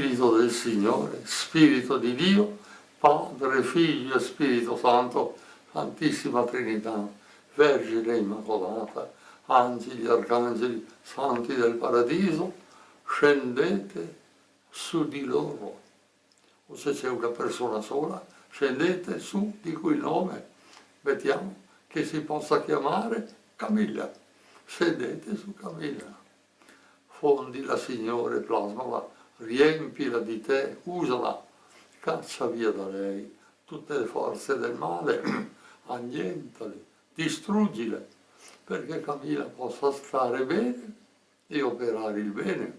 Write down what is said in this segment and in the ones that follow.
Spirito del Signore, Spirito di Dio, Padre, Figlio e Spirito Santo, Santissima Trinità, Vergine Immacolata, angeli, arcangeli, santi del paradiso, scendete su di loro. O se c'è una persona sola, scendete su di cui nome mettiamo che si possa chiamare Camilla. Scendete su Camilla. Fondila, Signore, plasmala, riempila di te, usala, caccia via da lei tutte le forze del male, annientali, distruggile, perché Camilla possa stare bene e operare il bene.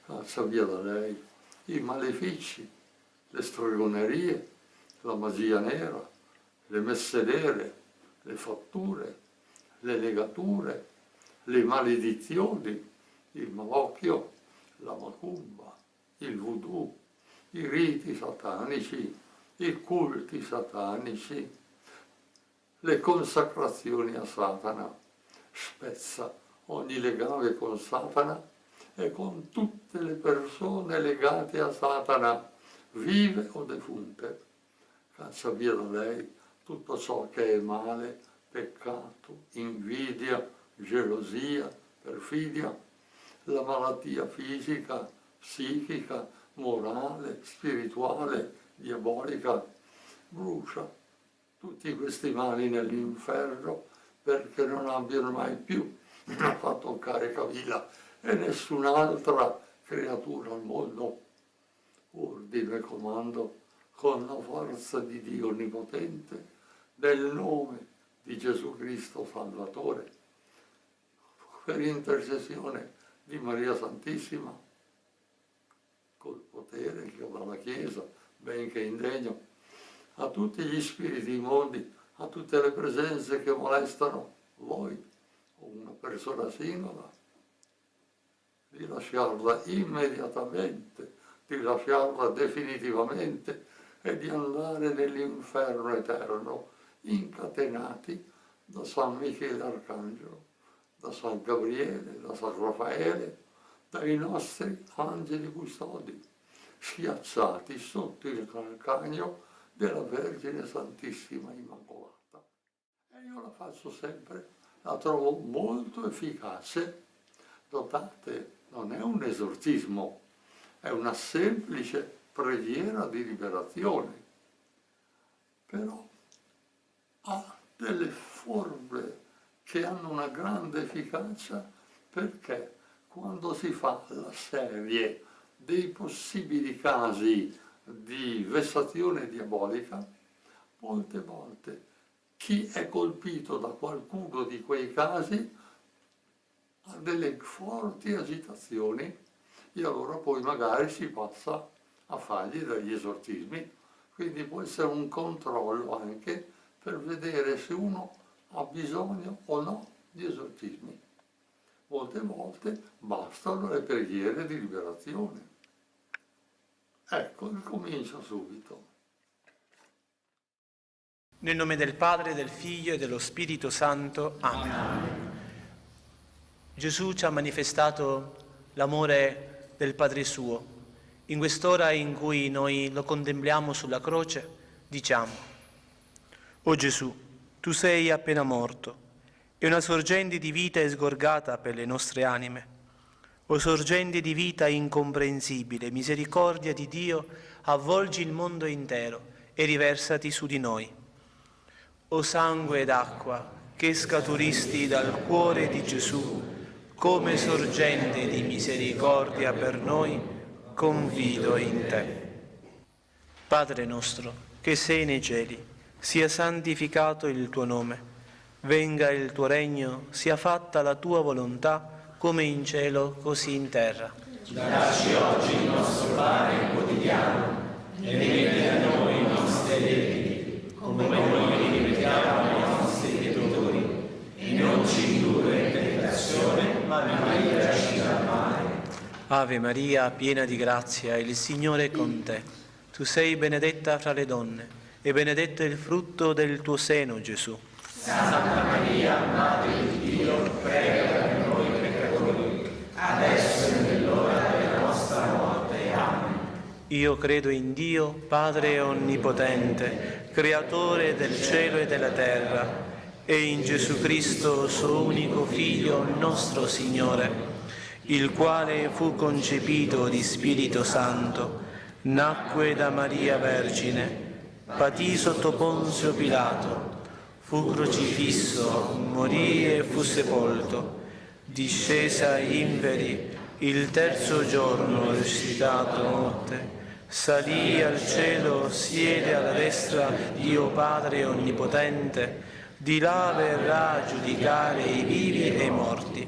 Caccia via da lei i malefici, le stregonerie, la magia nera, le messe nere, le fatture, le legature, le maledizioni, il malocchio, la macumba, il voodoo, i riti satanici, i culti satanici, le consacrazioni a Satana. Spezza ogni legame con Satana e con tutte le persone legate a Satana, vive o defunte. Caccia via da lei tutto ciò che è male, peccato, invidia, gelosia, perfidia, la malattia fisica, psichica, morale, spirituale, diabolica. Brucia tutti questi mali nell'inferno perché non abbiano mai più a toccare Camilla e nessun'altra creatura al mondo. Ordine e comando con la forza di Dio Onnipotente, nel nome di Gesù Cristo Salvatore, per intercessione di Maria Santissima, col potere che dà la Chiesa, benché indegno, a tutti gli spiriti immondi, a tutte le presenze che molestano voi o una persona singola, di lasciarla immediatamente, di lasciarla definitivamente e di andare nell'inferno eterno, incatenati da San Michele Arcangelo, da San Gabriele, da San Raffaele, dai nostri angeli custodi, schiacciati sotto il calcagno della Vergine Santissima Immacolata. E io la faccio sempre, la trovo molto efficace. Notate, non è un esorcismo, è una semplice preghiera di liberazione, però ha delle forme che hanno una grande efficacia perché quando si fa la serie dei possibili casi di vessazione diabolica, molte volte chi è colpito da qualcuno di quei casi ha delle forti agitazioni e allora poi magari si passa a fargli degli esorcismi, quindi può essere un controllo anche per vedere se uno ha bisogno o no di esorcismi. Molte volte bastano le preghiere di liberazione. Ecco, ricomincio subito. Nel nome del Padre, del Figlio e dello Spirito Santo. Amen. Gesù ci ha manifestato l'amore del Padre suo. In quest'ora in cui noi lo contempliamo sulla croce, diciamo: O Gesù, tu sei appena morto, e una sorgente di vita è sgorgata per le nostre anime. O sorgente di vita incomprensibile, misericordia di Dio, avvolgi il mondo intero e riversati su di noi. O sangue d'acqua che scaturisti dal cuore di Gesù, come sorgente di misericordia per noi, confido in te. Padre nostro, che sei nei cieli, sia santificato il tuo nome, venga il tuo regno, sia fatta la tua volontà, come in cielo, così in terra. Dacci oggi il nostro pane quotidiano e rimetti a noi i nostri debiti, come noi li rimettiamo ai nostri debitori, e non ci indurre in tentazione, ma liberaci dal male. Ave Maria, piena di grazia, il Signore è con te. Tu sei benedetta fra le donne, e benedetto è il frutto del tuo seno, Gesù. Santa Maria, Madre di Dio, prega per noi peccatori, adesso e nell'ora della nostra morte. Amen. Io credo in Dio, Padre Onnipotente, Creatore del cielo e della terra, e in Gesù Cristo, suo unico Figlio, nostro Signore, il quale fu concepito di Spirito Santo, nacque da Maria Vergine, patì sotto Ponzio Pilato, fu crocifisso, morì e fu sepolto, discese agli inferi, il terzo giorno risuscitato da morte, salì al cielo, siede alla destra di Dio Padre Onnipotente, di là verrà a giudicare i vivi e i morti.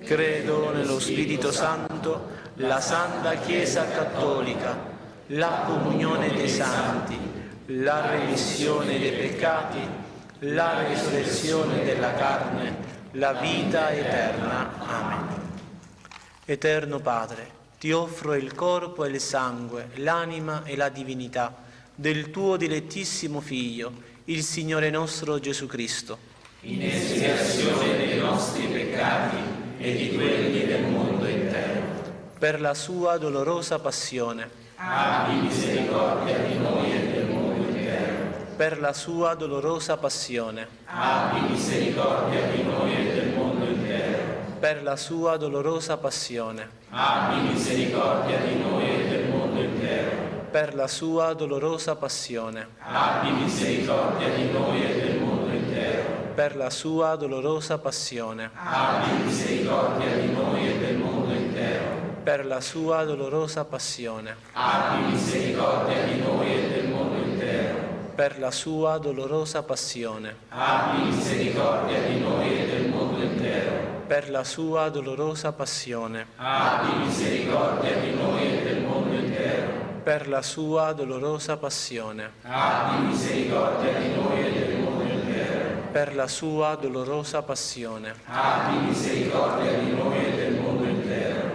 Credo nello Spirito Santo, la Santa Chiesa Cattolica, la comunione dei santi, la remissione dei peccati, la resurrezione della carne, la vita eterna. Amen. Eterno Padre, ti offro il corpo e il sangue, l'anima e la divinità del tuo dilettissimo Figlio, il Signore nostro Gesù Cristo, in espiazione dei nostri peccati e di quelli del mondo intero. Per la sua dolorosa passione, Abbi misericordia di noi e del mondo intero. Per la sua dolorosa passione, Abbi misericordia di noi e del mondo intero. Per la sua dolorosa passione, Abbi misericordia di noi e del mondo intero. Per la sua dolorosa passione, Abbi misericordia di noi e del mondo intero. Per la sua dolorosa passione, Abbi misericordia di noi e del mondo intero. Per la sua dolorosa passione, Abbi misericordia di noi e del mondo intero. Per la sua dolorosa passione, Abbi misericordia di noi e del mondo intero. Per la sua dolorosa passione, Abbi misericordia di noi e del mondo intero. Per la sua dolorosa passione, Abbi misericordia di noi e del mondo intero. Per la sua dolorosa passione. Abbi misericordia di noi e del mondo intero.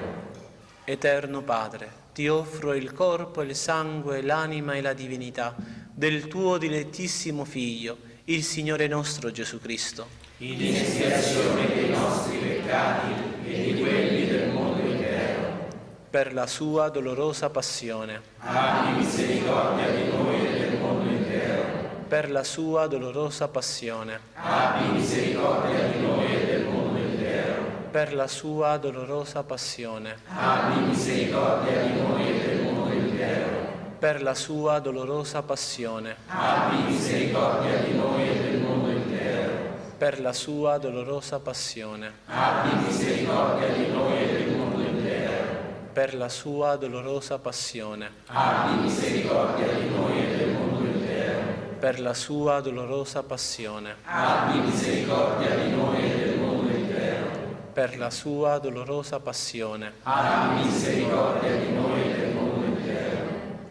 Eterno Padre, ti offro il corpo e il sangue, l'anima e la divinità del tuo dilettissimo Figlio, il Signore nostro Gesù Cristo, in espiazione dei nostri peccati e di quelli del mondo intero. Per la sua dolorosa passione, Abbi misericordia di noi e del mondo intero. Per la sua dolorosa passione, Abbi misericordia di noi e del mondo intero. Per la sua dolorosa passione, Abbi misericordia di noi e del mondo intero. Per la sua dolorosa passione, Abbi misericordia di noi e del mondo intero. Per la sua dolorosa passione, Abbi misericordia di noi e del mondo intero. Per la sua dolorosa passione, Abbi misericordia di noi e del mondo intero. Per la sua dolorosa passione, Abbi misericordia di noi e del mondo intero. Per la sua dolorosa passione, Abbi misericordia di noi e del mondo intero.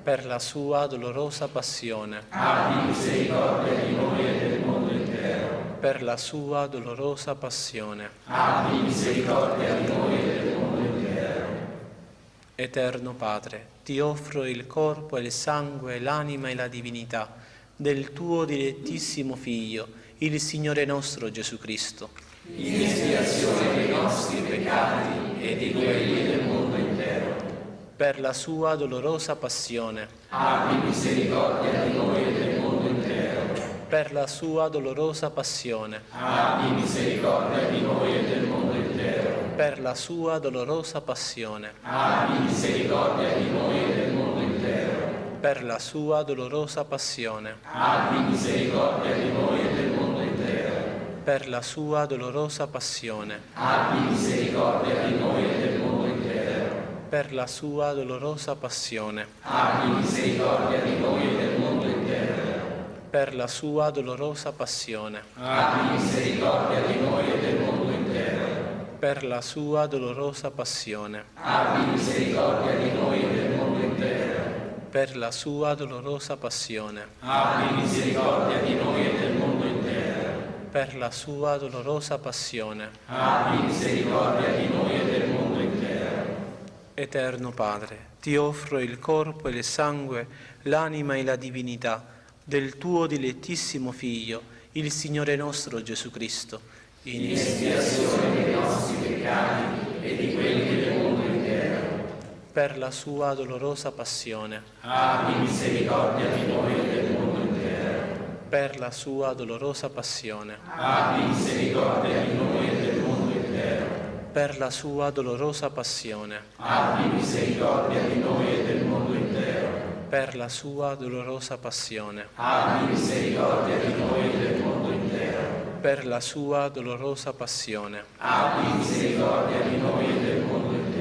Per la sua dolorosa passione, Abbi misericordia di noi e del mondo intero. Per la sua dolorosa passione. Abbi misericordia di noi e del mondo intero. Eterno Padre, ti offro il corpo e il sangue, l'anima e la divinità del tuo dilettissimo Figlio, il Signore nostro Gesù Cristo, in espiazione dei nostri peccati e di quelli del mondo intero. Per la sua dolorosa passione, Abbi misericordia di noi e del mondo intero. Per la sua dolorosa passione, Abbi misericordia di noi e del mondo intero. Per la sua dolorosa passione, Abbi misericordia di noi e del mondo intero. Per la sua dolorosa passione, Abbi misericordia di noi e del mondo intero. Per la sua dolorosa passione, Abbi misericordia di noi e del mondo intero. Per la sua dolorosa passione, Abbi misericordia di noi e del mondo intero. Per la sua dolorosa passione, Abbi misericordia di noi e del mondo intero. Per la sua dolorosa passione, Abbi misericordia di noi e del mondo intero. Per la sua dolorosa passione, Abbi misericordia di noi e del mondo intero. Per la sua dolorosa passione. Abbi misericordia di noi e del mondo intero. Eterno Padre, ti offro il corpo e il sangue, l'anima e la divinità del tuo dilettissimo Figlio, il Signore nostro Gesù Cristo, in espiazione dei nostri peccati e di quelli del mondo intero. per la sua dolorosa passione, abbi misericordia di noi e del mondo intero. per la sua dolorosa passione, Abbi misericordia di noi e del mondo intero. per la sua dolorosa passione, Abbi misericordia di noi e del mondo intero. per la sua dolorosa passione, Abbi misericordia di noi e del mondo intero. per la sua dolorosa passione, Abbi misericordia di noi e del mondo intero.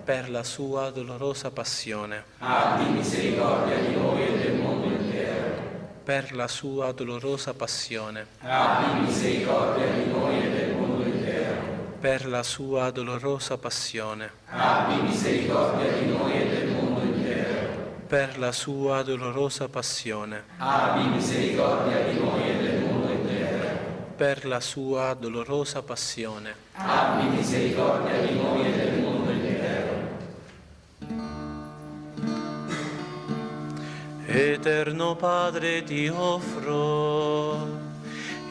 per la sua dolorosa passione, Abbi misericordia di noi e del mondo intero. per la sua dolorosa passione, Abbi misericordia di noi e del mondo intero. per la sua dolorosa passione, Abbi misericordia di noi e del mondo intero. per la sua dolorosa passione, Abbi misericordia di noi e del mondo intero. per la sua dolorosa passione, Abbi misericordia di noi e del mondo intero. Eterno Padre, ti offro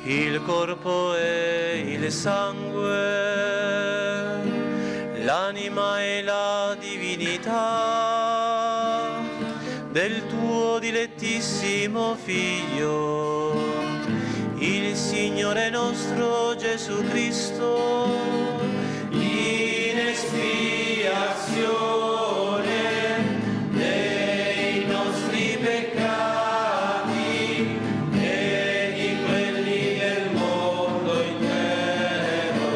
il corpo e il sangue, l'anima e la divinità del tuo dilettissimo Figlio, il Signore nostro Gesù Cristo, in espiazione dei nostri peccati e di quelli del mondo intero,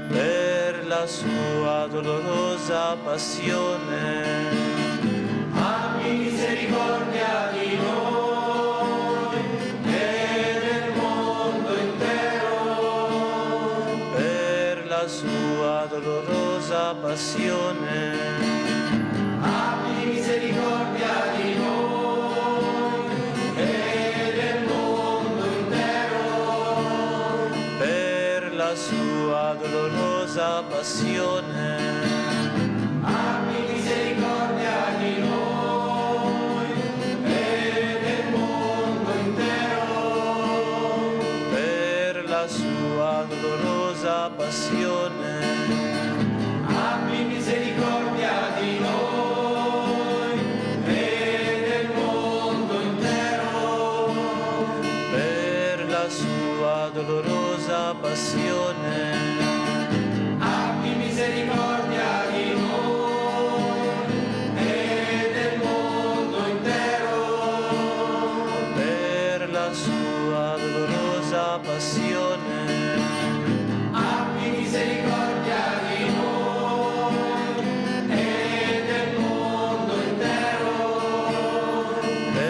per la sua dolorosa passione. Abbi misericordia di noi e del mondo intero. Per la sua dolorosa passione, Abbi misericordia di noi e del mondo intero. per la sua dolorosa passione, Abbi misericordia di noi e del mondo intero. per la sua dolorosa passione, Abbi misericordia di noi e del mondo intero. per la sua dolorosa passione, Abbi misericordia di noi e del mondo intero. per la sua dolorosa passione, Abbi misericordia di noi e del mondo intero.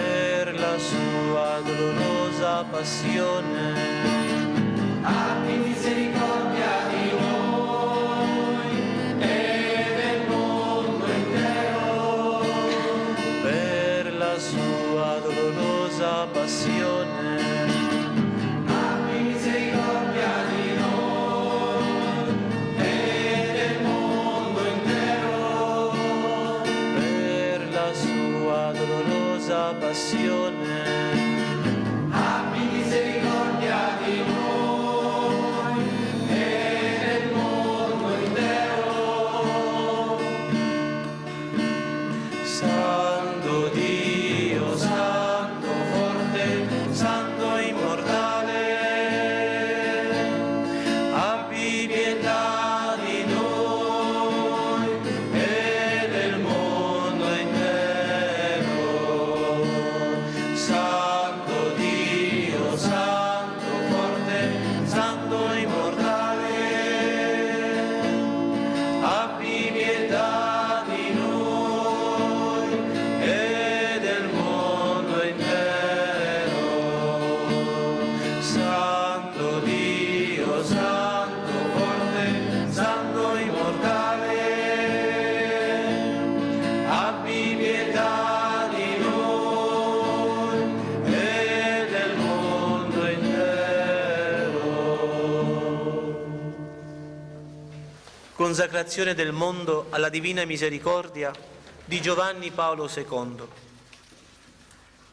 per la sua dolorosa passione, Abbi misericordia di noi e del mondo intero. per la sua dolorosa passione, Abbi misericordia di noi e del mondo intero. per la sua dolorosa passione, Abbi misericordia di noi e del mondo intero. Santo Dio, Santo forte, Santo immortale, abbi pietà di noi e del mondo intero. Santo Dio, Santo forte, Santo immortale, abbi pietà di noi e del mondo intero. Santo Dio, Santo forte, Santo immortale, abbi pietà di noi e del mondo intero. Consacrazione del mondo alla Divina Misericordia di Giovanni Paolo II.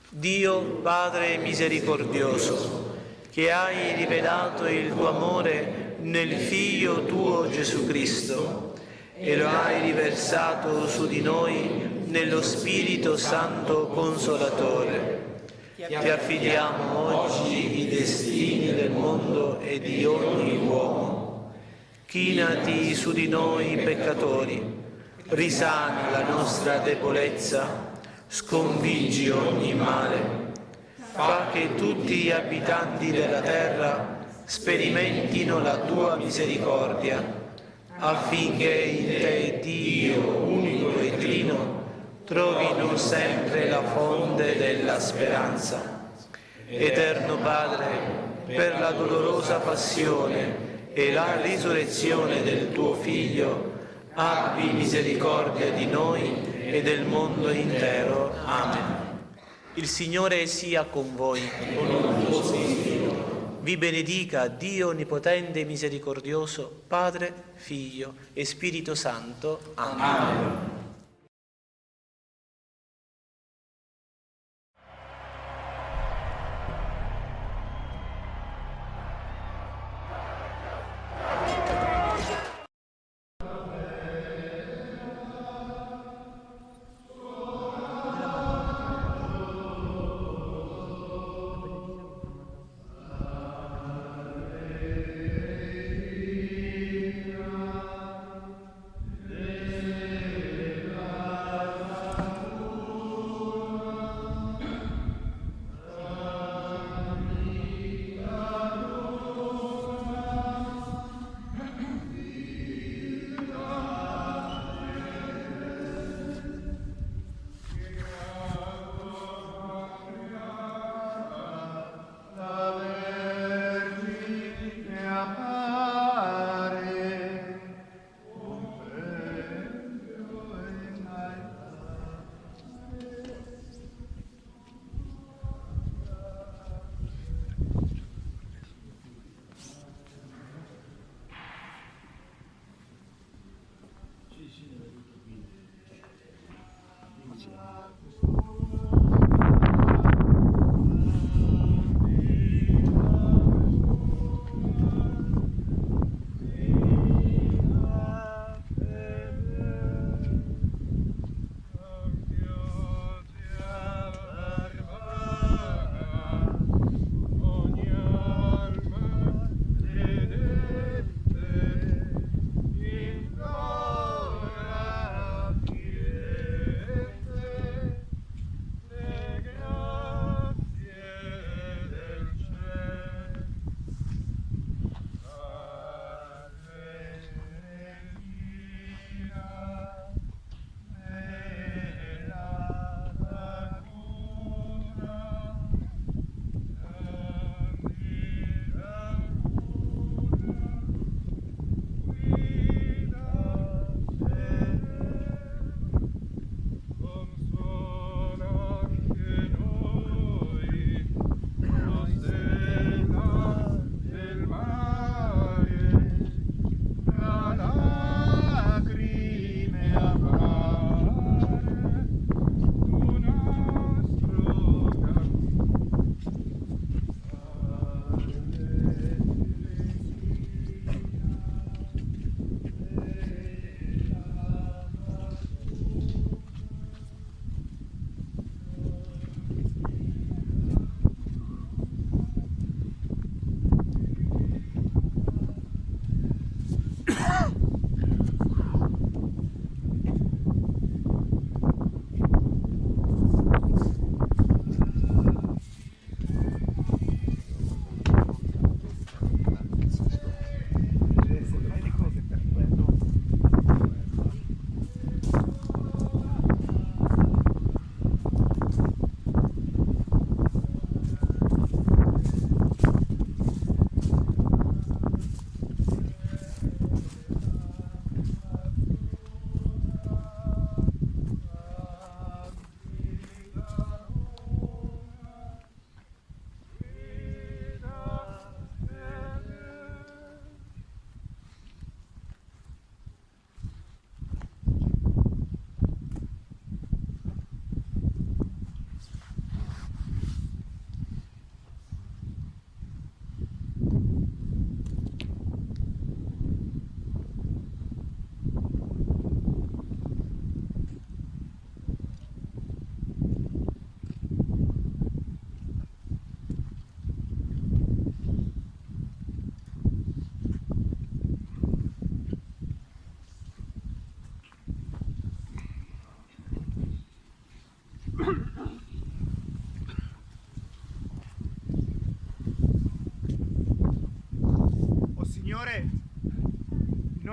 Dio Padre misericordioso, che hai rivelato il tuo amore nel Figlio tuo Gesù Cristo, e lo hai riversato su di noi nello Spirito Santo Consolatore. Ti affidiamo oggi i destini del mondo e di ogni uomo. Chinati su di noi peccatori, risana la nostra debolezza, sconfiggi ogni male. Fa che tutti gli abitanti della terra sperimentino la tua misericordia, affinché in te, Dio unico e trino, trovino sempre la fonte della speranza. Eterno Padre, per la dolorosa passione e la risurrezione del tuo Figlio, abbi misericordia di noi e del mondo intero. Amen. Il Signore sia con voi. Vi benedica Dio Onnipotente e Misericordioso, Padre, Figlio e Spirito Santo. Amen. Amen.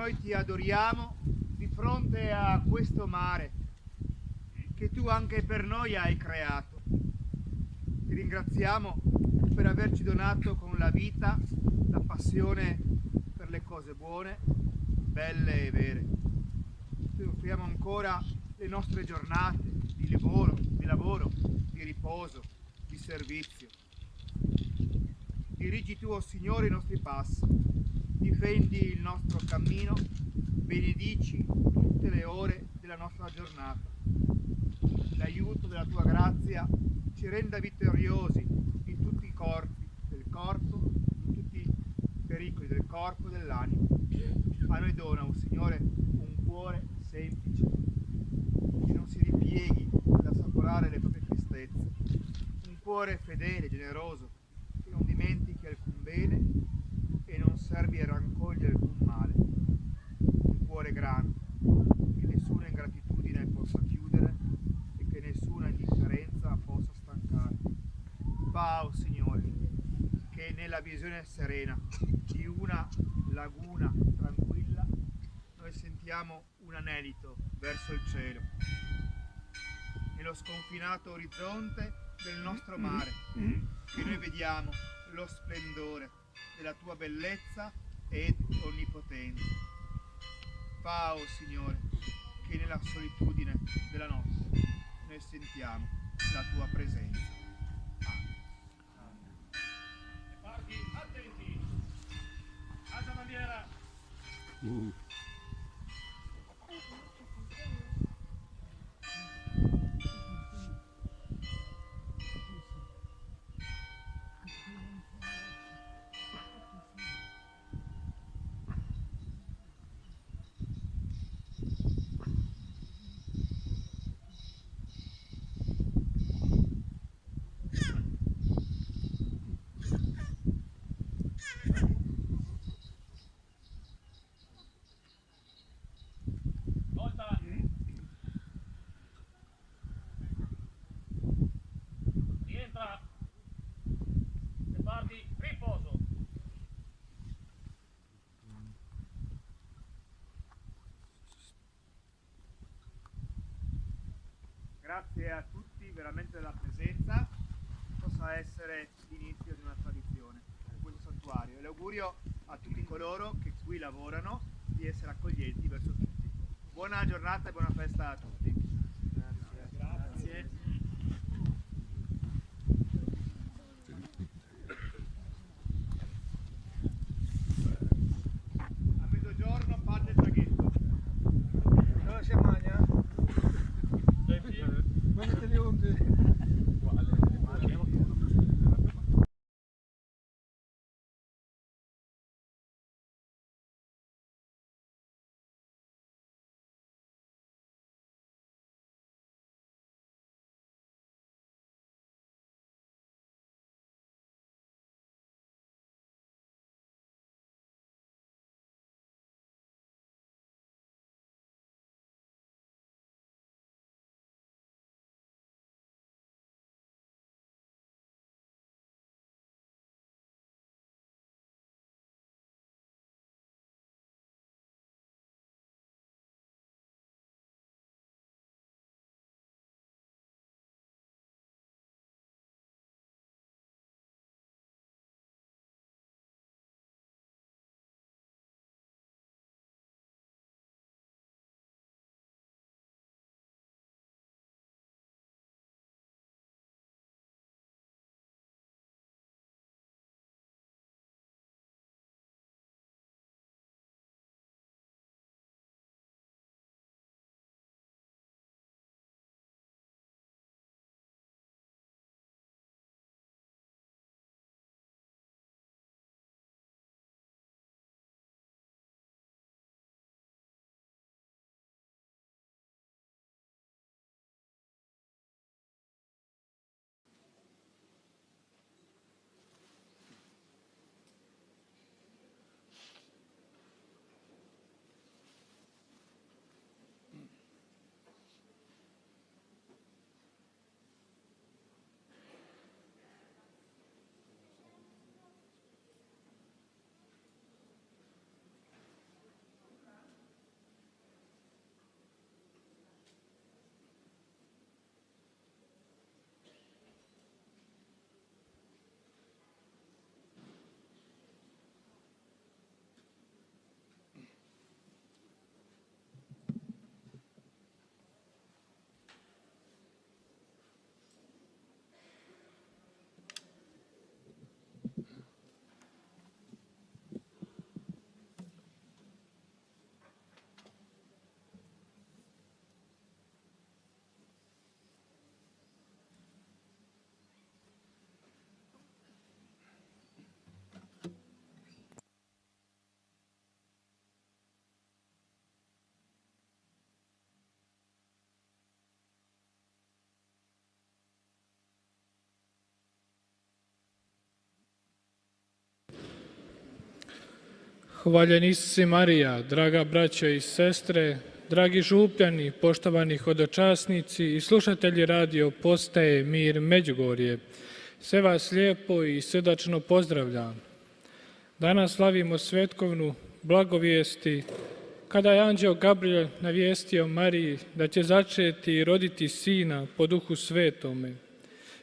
noi ti adoriamo di fronte a questo mare che tu anche per noi hai creato. Ti ringraziamo per averci donato con la vita la passione per le cose buone, belle e vere. Ti offriamo ancora le nostre giornate di lavoro, di riposo, di servizio. Dirigi tu, o Signore, i nostri passi, difendi il nostro cammino, benedici tutte le ore della nostra giornata. L'aiuto della tua grazia ci renda vittoriosi in tutti i corpi del corpo, in tutti i pericoli del corpo e dell'anima. A noi dona, o Signore, un cuore semplice, che non si ripieghi ad assaporare le proprie tristezze, un cuore fedele, generoso, che non dimentichi alcun bene e non servi a raccogliere alcun male, un cuore grande, che nessuna ingratitudine possa chiudere e che nessuna indifferenza possa stancare. Fa, o Signore, che nella visione serena di una laguna tranquilla noi sentiamo un anelito verso il cielo. Nello sconfinato orizzonte del nostro mare, che noi vediamo lo splendore della tua bellezza ed onnipotenza. Fa, o Signore, che nella solitudine della notte noi sentiamo la tua presenza. Amen. Parti attenti! Alza bandiera! Volta! Rientra! Le parti, riposo! Grazie a tutti veramente della presenza, possa essere l'inizio di una tradizione in questo santuario, e l'augurio a tutti coloro che qui lavorano di essere accoglienti verso tutti. Buona giornata e buona festa a tutti. Grazie. A mezzogiorno parte il traghetto. Dove si mangia? Mangiate le onde. Hvaljen Isuse Marija, draga braćo i sestre, dragi župljani, poštovani hodočasnici i slušatelji radio postaje Mir Međugorje. Sve vas lijepo i srdačno pozdravljam. Danas slavimo svetkovnu blagovijesti kada je anđeo Gabriel navijestio Mariji da će začeti i roditi sina po Duhu Svetome.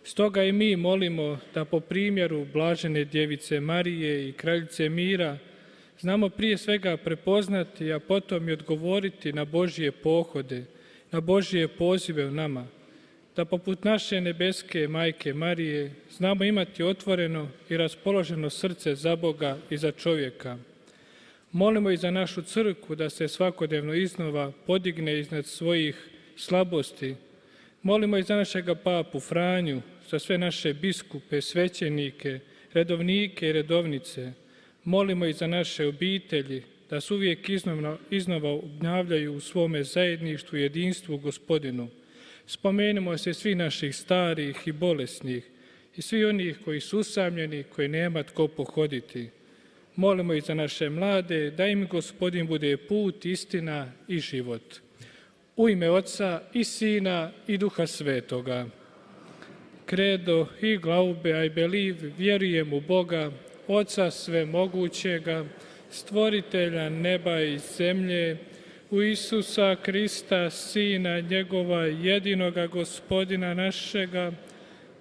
Stoga i mi molimo da po primjeru blažene djevice Marije i kraljice mira znamo prije svega prepoznati, a potom i odgovoriti na Božje pohode, na Božje pozive u nama, da poput naše nebeske majke Marije znamo imati otvoreno i raspoloženo srce za Boga i za čovjeka. Molimo i za našu crkvu da se svakodnevno iznova podigne iznad svojih slabosti. Molimo i za našega papu Franju, za sve naše biskupe, svećenike, redovnike i redovnice. Molimo i za naše obitelji, da se uvijek iznova obnavljaju u svome zajedništvu i jedinstvu u Gospodinu. Spomenimo se svih naših starih i bolesnih i svi onih koji su usamljeni, koji nema tko pohoditi. Molimo i za naše mlade, da im Gospodin bude put, istina i život. U ime Oca i Sina i Duha Svetoga. Credo i glaube, I believe, vjerujem u Boga, Oca svemogućega, stvoritelja neba i zemlje, u Isusa Krista, Sina njegova, jedinoga Gospodina našega,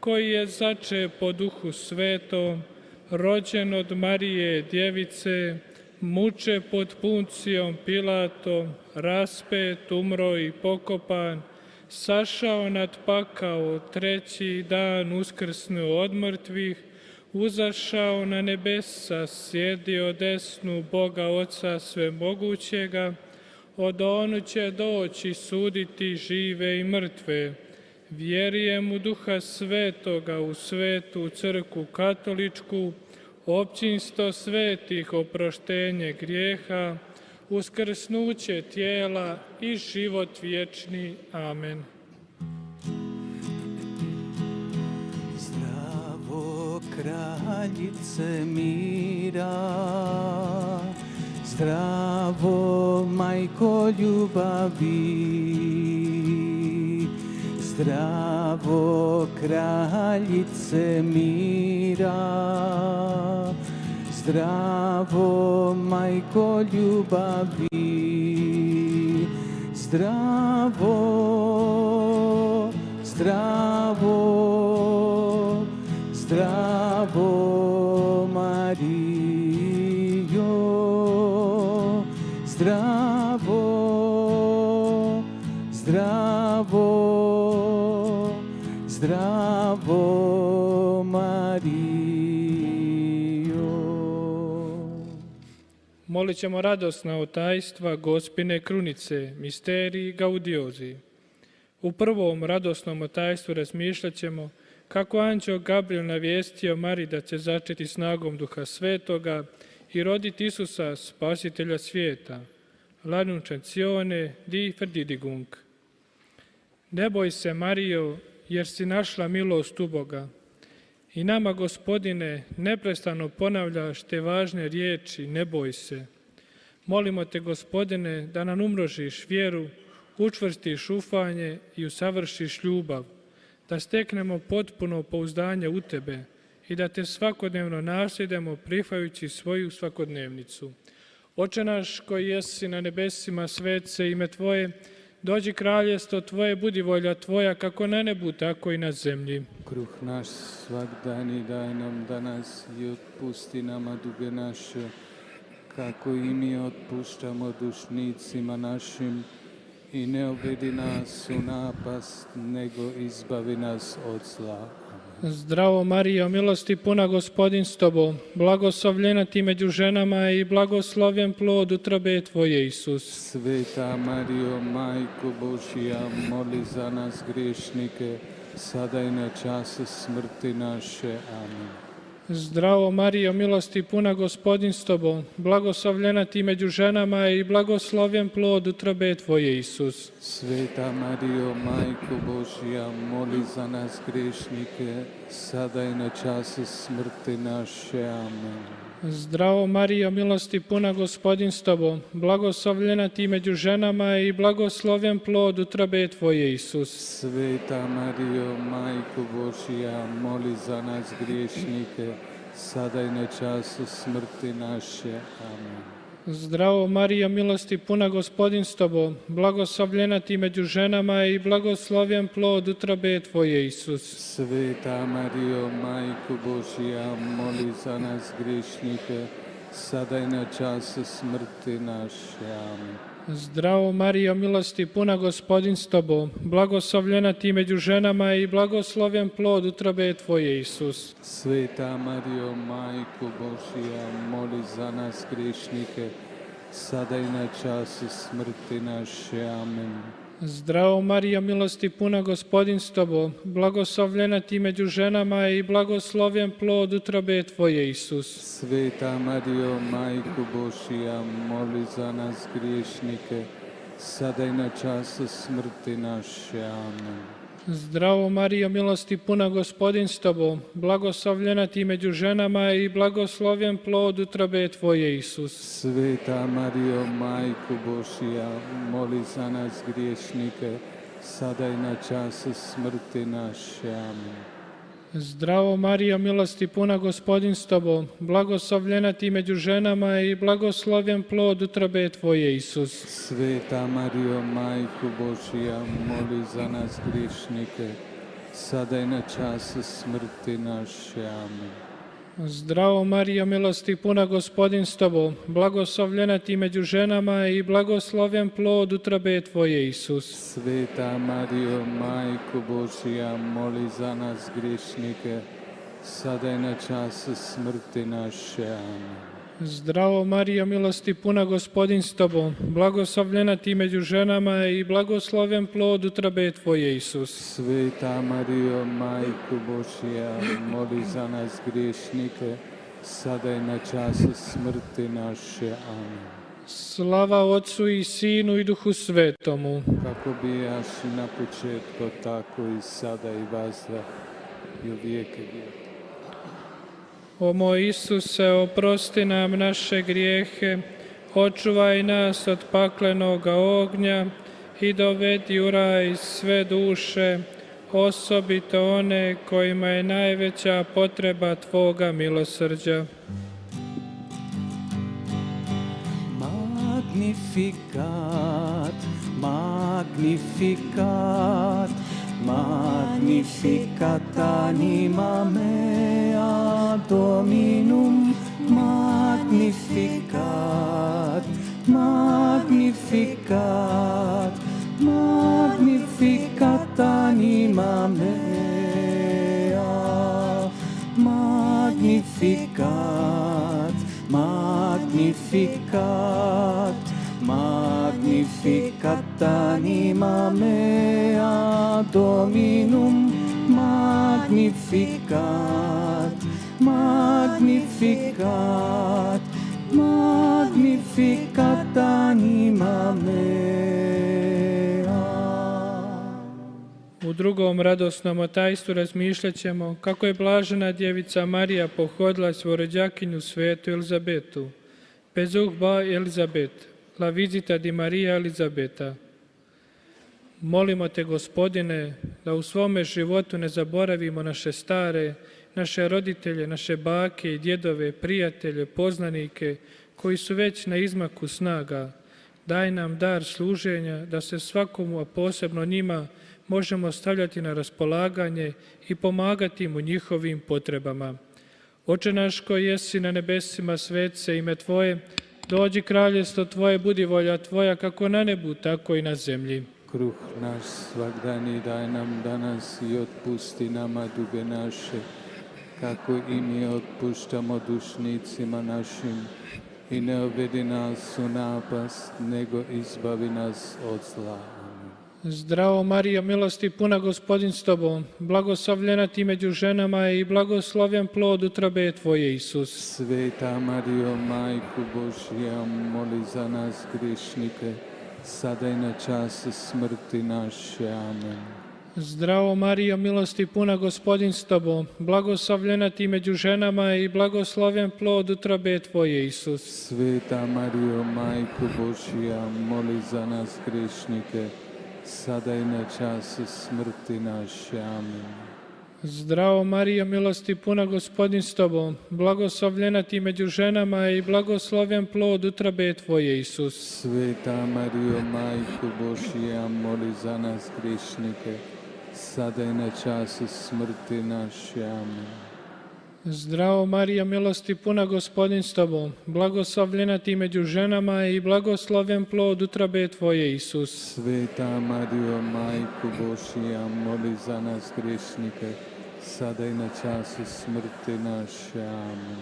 koji je zače po Duhu Svetom, rođen od Marije Djevice, muče pod Puncijom Pilatom, raspet, umro i pokopan, sašao nad pakao, treći dan uskrsnuo od mrtvih, uzašao na nebesa, sjedio desnu Boga Oca svemogućega, od onu će doći suditi žive i mrtve. Vjerujem u Duha Svetoga, u Svetu crkvu katoličku, općinstvo svetih, oproštenje grijeha, uskrsnuće tijela i život vječni. Amen. Zdravo, kraljice mira, zdravo, majko ljubavi, zdravo, kraljice mira, zdravo, majko ljubavi, zdravo, zdravo, zdravo, Marijo, zdravo, zdravo, zdravo, Marijo. Molit ćemo radosna otajstva Gospine krunice, misteriji gaudiozi. U prvom radosnom otajstvu razmišljat ćemo kako anđeo Gabriel navijestio Mariji da će začeti snagom Duha Svetoga i roditi Isusa, spasitelja svijeta. L'annunciazione di Verdidigung. Ne boj se, Marijo, jer si našla milost u Boga. I nama, Gospodine, neprestano ponavljaš te važne riječi, ne boj se. Molimo te, Gospodine, da nam umnožiš vjeru, učvrstiš ufanje i usavršiš ljubav, da steknemo potpuno pouzdanje u tebe i da te svakodnevno nasljedimo prifajući svoju svakodnevnicu. Oče naš koji jesi na nebesima, svet se ime Tvoje, dođi kraljestvo Tvoje, budi volja Tvoja, kako na nebu, tako i na zemlji. Kruh naš svakdani daj nam danas i otpusti nama duge naše, kako i mi otpuštamo dužnicima našim, i ne uvedi nas u napast, nego izbavi nas od zla. Zdravo Marijo, milosti puna, Gospodin s Tobom, blagoslovljena ti među ženama i blagoslovljen plod utrobe Tvoje, Isus. Sveta Marijo, Majko Božja, moli za nas griješnike, sada i na času smrti naše. Amen. Zdravo Marijo, milosti puna, Gospodin s Tobom, blagoslovljena ti među ženama i blagoslovljen plod utrobe Tvoje, Isus. Sveta Marijo, Majko Božja, moli za nas griješnike, sada i na času smrti naše. Amen. Zdravo Marijo, milosti puna, Gospodin s tobom, blagoslovljena ti među ženama i blagosloven plod utrobe tvoje, Isus. Sveta Marijo, Majko Božja, moli za nas griješnike, sada i na času smrti naše. Amen. Zdravo Marijo, milosti puna, Gospodin s tobom, blagoslovljena ti među ženama i blagosloven plod utrobe tvoje, Isus. Sveta Marijo, Majko Božja, moli za nas griješnike, sada i na času smrti naše. Amen. Zdravo Marijo, milosti puna, Gospodin s tobom, blagoslovljena ti među ženama i blagosloven plod utrobe tvoje, Isus. Sveta Marijo, Majko Božja, moli za nas griješnike, sada i na času smrti naše. Amen. Zdravo Marijo, milosti puna, Gospodin s tobom, blagoslovljena ti među ženama i blagosloven plod utrobe tvoje, Isus. Sveta Marijo, Majko Božja, moli za nas griješnike, sada i na času smrti naše. Amen. Zdravo Marijo, milosti puna, Gospodin s tobom, blagoslovljena ti među ženama i blagosloven plod utrobe tvoje, Isus. Sveta Marijo, Majko Božja, moli za nas griješnike, sada i na času smrti naše. Amen. Zdravo Marijo, milosti puna, Gospodin s tobom, blagoslovljena ti među ženama i blagosloven plod utrobe tvoje, Isus. Sveta Marijo, Majko Božja, moli za nas griješnike, sada i na času smrti naše. Amen. Zdravo Marijo, milosti puna, Gospodin s tobom, blagoslovljena ti među ženama i blagosloven plod utrobe tvoje, Isus. Sveta Marijo, Majko Božja, moli za nas griješnike, sada i na času smrti naše. Amen. Zdravo Marijo, milosti puna, Gospodin s tobom, blagoslovljena ti među ženama i blagosloven plod utrobe tvoje, Isus. Sveta Marijo, Majko Božja, moli za nas griješnike, sada i na času smrti naše. Amen. Slava Otcu i Sinu i Duhu Svetomu. Kako bijaš na početku, tako i sada i vazda i u vijeke vijeka. O moj Isuse, oprosti nam naše grijehe, očuvaj nas od paklenoga ognja i dovedi u raj sve duše, osobito one kojima je najveća potreba Tvoga milosrđa. Magnificat, magnificat, magnificat anima mea Dominum, magnificat, magnificat, magnificat anima mea, magnificat, magnificat, magnificat anima mea Dominum, magnificat, magnificat, magnificat anima mea. U drugom radosnom otajstvu razmišljat ćemo kako je blažena djevica Marija pohodila svorođakinju svetu Elizabetu. Bezuhba Elizabet, la visita di Maria Elizabeta. Molimo te, Gospodine, da u svome životu ne zaboravimo naše stare, naše roditelje, naše bake i djedove, prijatelje, poznanike, koji su već na izmaku snaga. Daj nam dar služenja, da se svakomu, a posebno njima, možemo stavljati na raspolaganje i pomagati im u njihovim potrebama. Oče naš koji jesi na nebesima, svet se ime Tvoje, dođi kraljevstvo Tvoje, budi volja Tvoja, kako na nebu, tako i na zemlji. Kruh naš svagdani daj nam danas i otpusti nama duge naše, kako i mi otpuštamo dušnicima našim. I ne uvedi nas u napast, nego izbavi nas od zla. Amen. Zdravo Marijo, milosti puna, Gospodin s tobom, blagoslovljena ti među ženama i blagosloven plod utrobe tvoje, Isus. Sveta Marijo, Majko Božja, moli za nas griješnike, sada i na čas smrti naše. Amen. Zdravo Marijo, milosti puna, Gospodin s tobom, blagoslovljena ti među ženama i blagosloven plod utrobe tvoje, Isus. Sveta Marijo, Majko Božja, moli za nas grešnike, sada i na času smrti naše. Amen. Zdravo Marijo, milosti puna, Gospodin s tobom, blagoslovljena ti među ženama i blagosloven plod utrobe tvoje, Isus. Sveta Marijo, Majko Božja, moli za nas grešnike, sada i na času smrti naše. Amen. Zdravo Marijo, milosti puna, Gospodin s tobom, blagoslovljena ti među ženama i blagosloven plod utrobe tvoje, Isus. Sveta Marijo, Majko Božja, moli za nas grešnike, sada i na času smrti naše. Amen.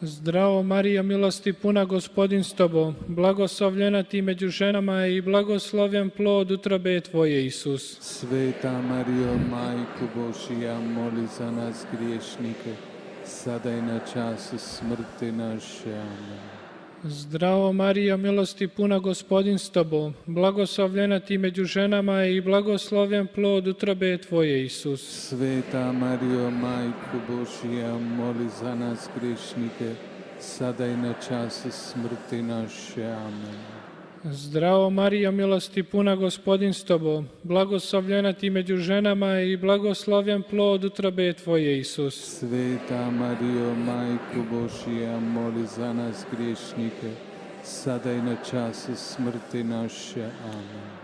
Zdravo Marijo, milosti puna, Gospodin s tobom, blagoslovljena ti među ženama i blagosloven plod utrobe tvoje, Isus. Sveta Marijo, Majko Božja, moli za nas griješnike, sada i na času smrti naše. Amen. Zdravo Marijo, milosti puna, Gospodin s tobom, blagoslovljena ti među ženama i blagosloven plod utrobe tvoje, Isus. Sveta Marijo, Majko Božja, moli za nas griješnike, sada i na času smrti naše. Amen. Zdravo Marijo, milosti puna, Gospodin s tobom, blagoslovljena ti među ženama i blagosloven plod utrobe tvoje, Isus. Sveta Marijo, Majko Božja, moli za nas griješnike, sada i na času smrti naše. Amen.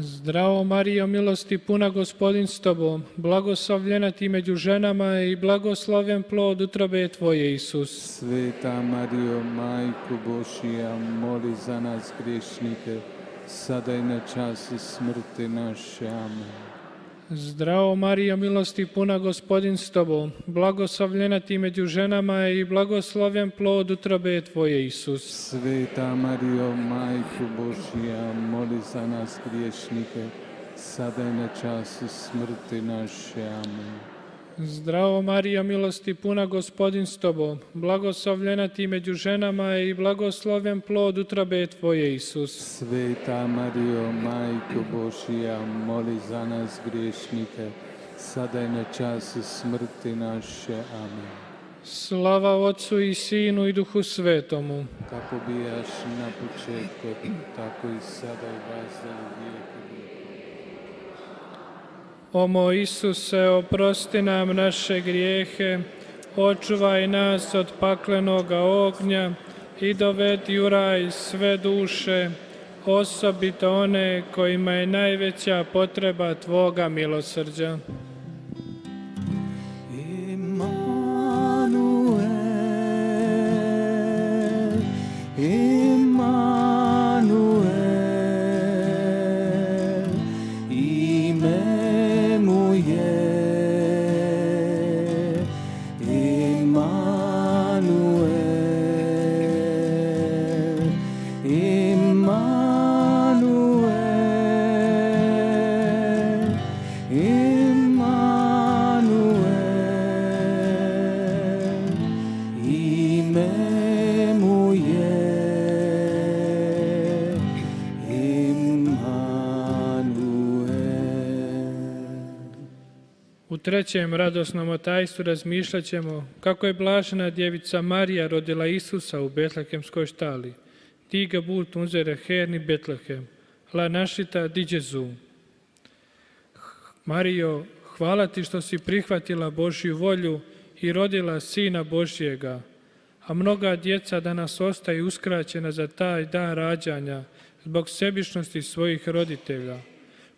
Zdravo Marijo, milosti puna, Gospodin s tobom, blagoslovljena ti među ženama i blagosloven plod utrobe tvoje, Isus. Sveta Marijo, Majko Božja, moli za nas griješnike, sada i na času smrti naše. Amen. Zdravo Marijo, milosti puna, Gospodin s tobom, blagoslovljena ti među ženama i blagosloven plod utrobe tvoje, Isus. Sveta Marijo, Majko Božja, moli za nas griješnike, sada i na času smrti naše. Amen. Zdravo Marijo, milosti puna, Gospodin s tobom, blagoslovljena ti među ženama i blagosloven plod utrobe tvoje, Isus. Sveta Marijo, Majko Božja, moli za nas griješnike, sada i na času smrti naše. Amen. Slava Otcu i Sinu i Duhu Svetomu. Kako bijaš na početku, tako i sada i vazda u vijeku. O moj Isuse, oprosti nam naše grijehe, očuvaj nas od paklenoga ognja i dovedi u raj sve duše, osobito one kojima je najveća potreba Tvoga milosrđa. U trećem radosnom tajstvu razmišljat ćemo kako je blažena djevica Marija rodila Isusa u Betlehemskoj štali. Diga bult unzere herni Betlehem, la našita di Gesù. Marijo, hvala ti što si prihvatila Božju volju i rodila Sina Božjega, a mnoga djeca danas ostaju uskraćena za taj dan rađanja zbog sebičnosti svojih roditelja.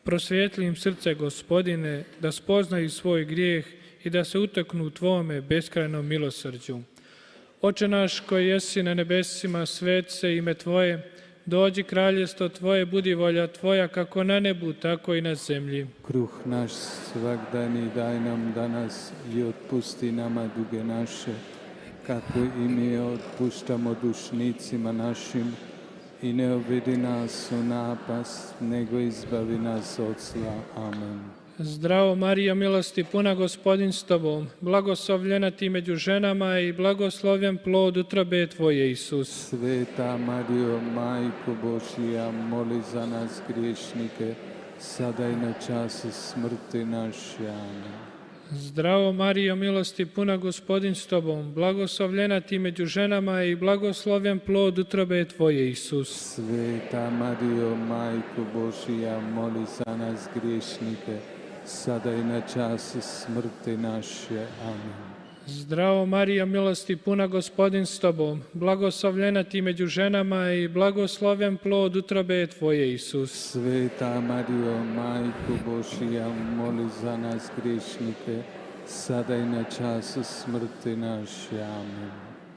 Prosvijetli im srce, Gospodine, da spoznaju svoj grijeh i da se uteknu u Tvome beskrajnom milosrđu. Oče naš koji jesi na nebesima, svet se ime Tvoje, dođi kraljestvo Tvoje, budi volja Tvoja kako na nebu, tako i na zemlji. Kruh naš svagdani daj nam danas i otpusti nama duge naše, kako i mi otpuštamo dušnicima našim, i ne uvedi nas u napast, nego izbavi nas od zla. Amen. Zdravo Marijo, milosti puna, Gospodin s Tobom, blagoslovljena ti među ženama i blagoslovljen plod utrobe Tvoje, Isus. Sveta Marijo, Majko Božja, moli za nas griješnike, sada i na čas smrti naše. Amen. Zdravo Marijo, milosti puna, Gospodin s tobom, blagoslovljena ti među ženama i blagoslovljen plod utrobe tvoje, Isus. Sveta Marijo, Majko Božija, moli za nas griješnike, sada i na čas smrti naše. Amen. Zdravo Marijo, milosti puna, Gospodin s tobom, blagoslovljena ti među ženama i blagoslovljen plod utrobe tvoje, Isus. Sveta Marijo, Majko Božija, moli za nas griješnike, sada i na čas smrti naše. Amen.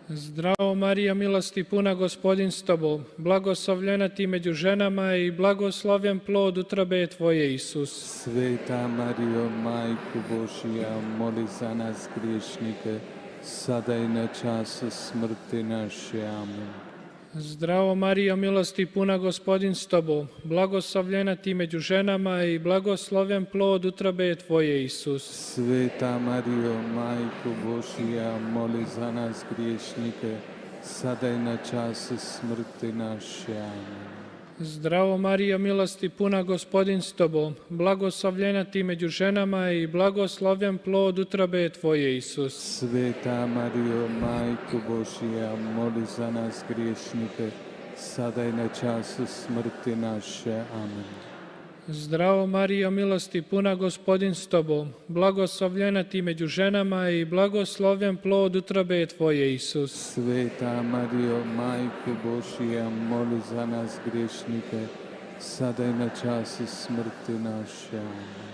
Zdravo Marija, milosti puna, Gospodin s tobom, blagoslovljena ti među ženama i blagoslovljen plod utrobe tvoje, Isus. Sveta Marijo, Majko Božija, moli za nas griješnike, sada i na čas smrti naše. Amen. Zdravo Marijo, milosti puna, Gospodin s tobom, blagoslovljena ti među ženama i blagoslovljen plod utrobe tvoje, Isus. Sveta Marijo, Majko Božija, moli za nas griješnike, sada i na čas smrti naše. Amen. Zdravo Marijo, milosti puna, Gospodin s tobom, blagoslovljena ti među ženama i blagoslovljen plod utrobe tvoje, Isus. Sveta Marijo, Majko Božija, moli za nas griješnike, sada i na čas smrti naše. Amen. Zdravo Marijo, milosti puna, Gospodin s tobom, blagoslovljena ti među ženama i blagoslovljen plod utrobe tvoje, Isus. Sveta Marijo, Majko Božija, moli za nas griješnike, sada i na čas smrti naše. Amen.